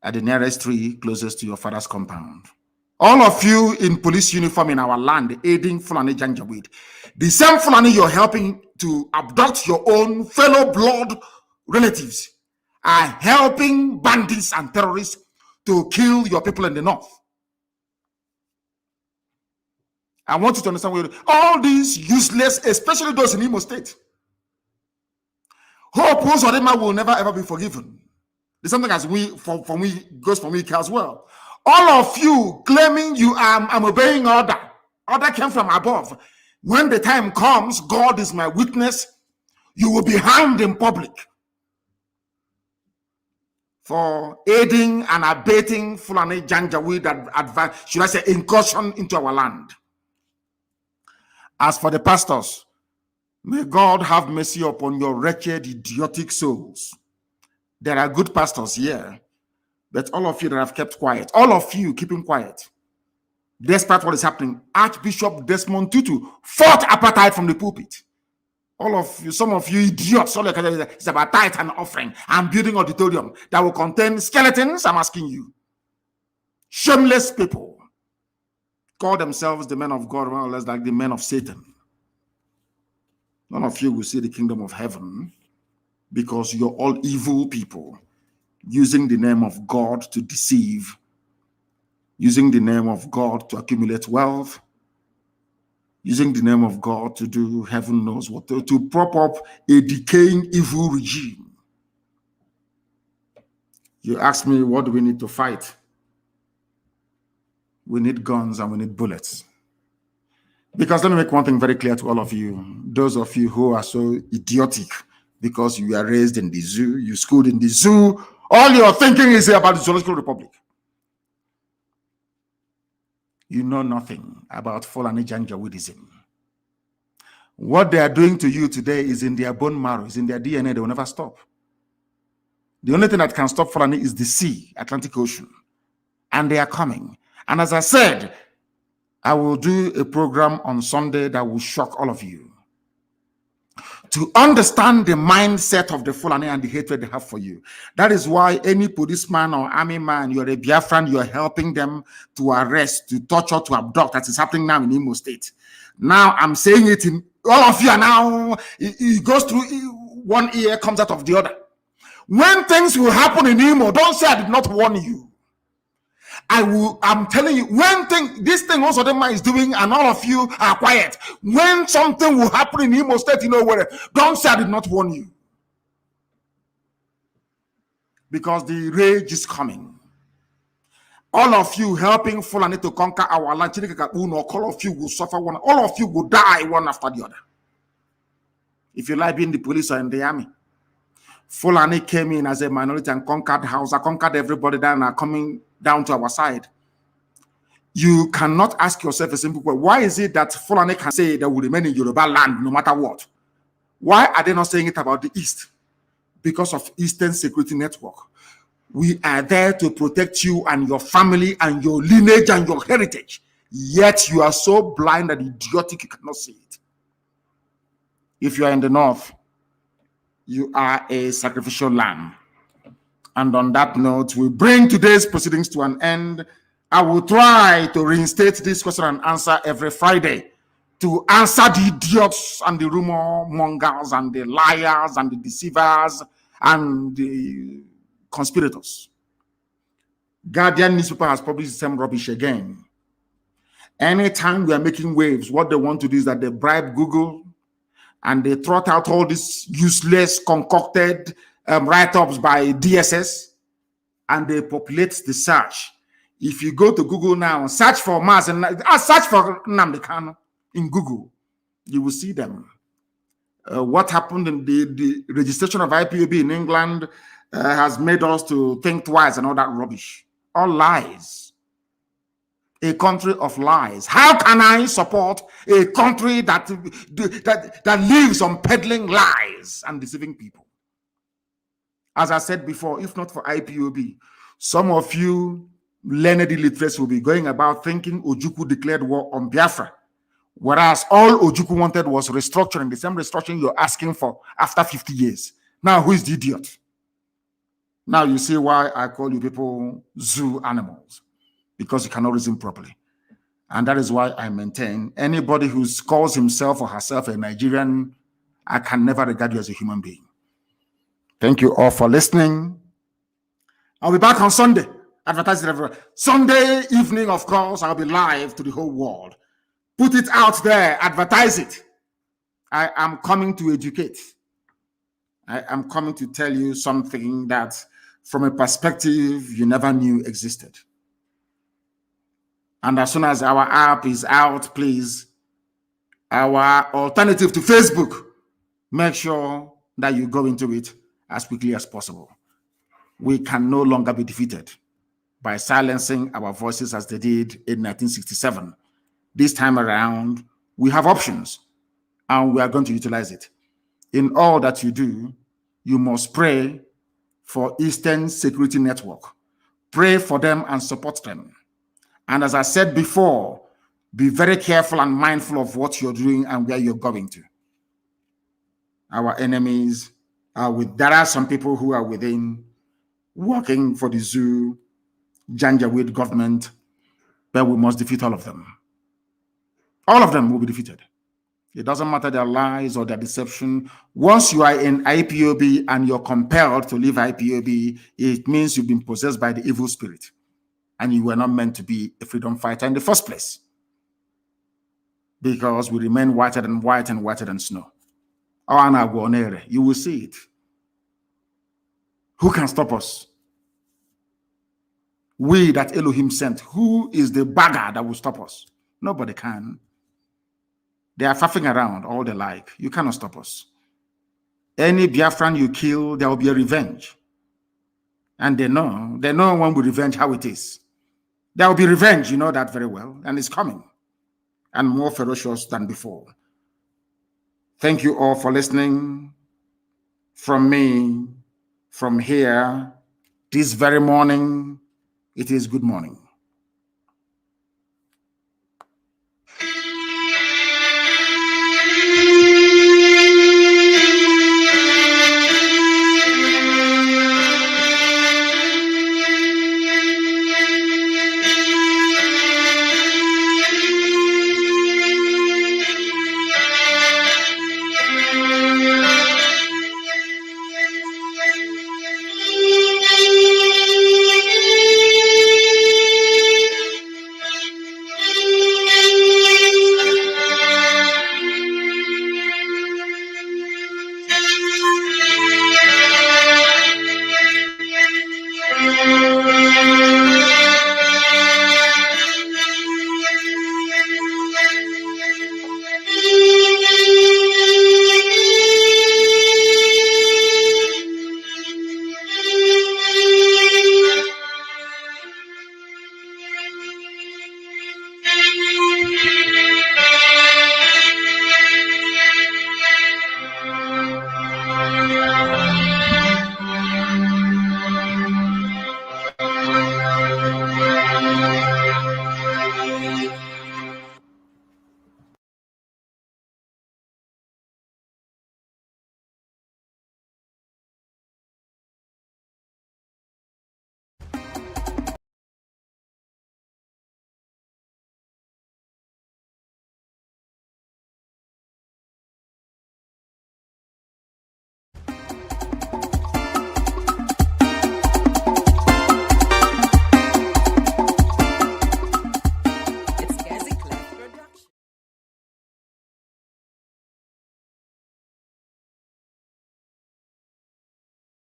at the nearest tree closest to your father's compound. All of you in police uniform in our land, aiding Fulani Janjaweed, the same Fulani you're helping to abduct your own fellow blood relatives, are helping bandits and terrorists to kill your people in the north. I want you to understand where all these useless, especially those in Imo State, Hope Uzodinma will never ever be forgiven. There's something as goes for me as well. All of you claiming you I'm obeying order. Order came from above. When the time comes, God is my witness, you will be hanged in public for aiding and abating Fulani Janjaweed that should I say incursion into our land. As for the pastors, may God have mercy upon your wretched, idiotic souls. There are good pastors here, but all of you that have kept quiet, all of you keeping quiet, despite what is happening, Archbishop Desmond Tutu fought apartheid from the pulpit. All of you, some of you idiots, all it's about tithe and offering and building auditorium that will contain skeletons. I'm asking you, shameless people, call themselves the men of God, more or less like the men of Satan. None of you will see the kingdom of heaven because you're all evil people using the name of God to deceive, using the name of God to accumulate wealth, using the name of God to do heaven knows what, to prop up a decaying evil regime. You ask me, what do we need to fight? We need guns and we need bullets. Because let me make one thing very clear to all of you, those of you who are so idiotic because you are raised in the zoo, you schooled in the zoo, all you're thinking is about the Zoological Republic. You know nothing about Fulani Janjaweedism. What they are doing to you today is in their bone marrow, is in their DNA. They will never stop. The only thing that can stop Fulani is the sea, Atlantic Ocean. And they are coming. And as I said, I will do a program on Sunday that will shock all of you. To understand the mindset of the Fulani and the hatred they have for you. That is why any policeman or army man, you're a Biafran, you're helping them to arrest, to torture, to abduct. That is happening now in Imo State. Now I'm saying it in all of you are now, it goes through one ear, comes out of the other. When things will happen in Imo, don't say I did not warn you. I'm telling you, this thing also the man is doing, and all of you are quiet. When something will happen in Imo State, you know where, don't say I did not warn you. because the rage is coming. All of you helping Fulani to conquer our land, all of you will suffer one, all of you will die one after the other. If you like being the police or in the army. Fulani came in as a minority and conquered Hausa, conquered everybody that are coming down to our side. You cannot ask yourself a simple question. Why is it that Fulani can say they will remain in Yoruba land no matter what? Why are they not saying it about the East? Because of Eastern Security Network. We are there to protect you and your family and your lineage and your heritage. Yet you are so blind and idiotic you cannot see it. If you are in the North, you are a sacrificial lamb. And on that note, we bring today's proceedings to an end. I will try to reinstate this question and answer every Friday to answer the idiots and the rumor mongers and the liars and the deceivers and the conspirators. Guardian newspaper has published the same rubbish again. Anytime we are making waves, what they want to do is that they bribe Google and they trot out all these useless, concocted write-ups by DSS, and they populate the search. If you go to Google now, search for Mazi, search for Nnamdi Kanu in Google, you will see them. What happened in the registration of IPOB in England has made us to think twice and all that rubbish. All lies. A country of lies. How can I support a country that lives on peddling lies and deceiving people? As I said before, if not for IPOB, some of you learned illiterates will be going about thinking Ojukwu declared war on Biafra, whereas all Ojukwu wanted was restructuring, the same restructuring you're asking for after 50 years. Now, who is the idiot? Now you see why I call you people zoo animals, because you cannot reason properly. And that is why I maintain anybody who calls himself or herself a Nigerian, I can never regard you as a human being. Thank you all for listening. I'll be back on Sunday. Advertise it everywhere. Sunday evening, of course, I'll be live to the whole world. Put it out there. Advertise it. I am coming to educate. I am coming to tell you something that, from a perspective you never knew existed. And as soon as our app is out, please, our alternative to Facebook, make sure that you go into it as quickly as possible. We can no longer be defeated by silencing our voices as they did in 1967. This time around, we have options, and we are going to utilize it. In all that you do, you must pray for Eastern Security Network. Pray for them and support them. And as I said before, be very careful and mindful of what you're doing and where you're going to. Our enemies are there are some people who are within working for the zoo, Janjaweed government, but we must defeat all of them. All of them will be defeated. It doesn't matter their lies or their deception. Once you are in IPOB and you're compelled to leave IPOB, it means you've been possessed by the evil spirit. And you were not meant to be a freedom fighter in the first place. Because we remain whiter than white and whiter than snow. You will see it. Who can stop us? We that Elohim sent. Who is the bagger that will stop us? Nobody can. They are faffing around all they like. You cannot stop us. Any Biafran you kill, there will be a revenge. And they know when we revenge how it is. There will be revenge, you know that very well, and it's coming. And more ferocious than before. Thank you all for listening. From me, from here, this very morning, it is good morning.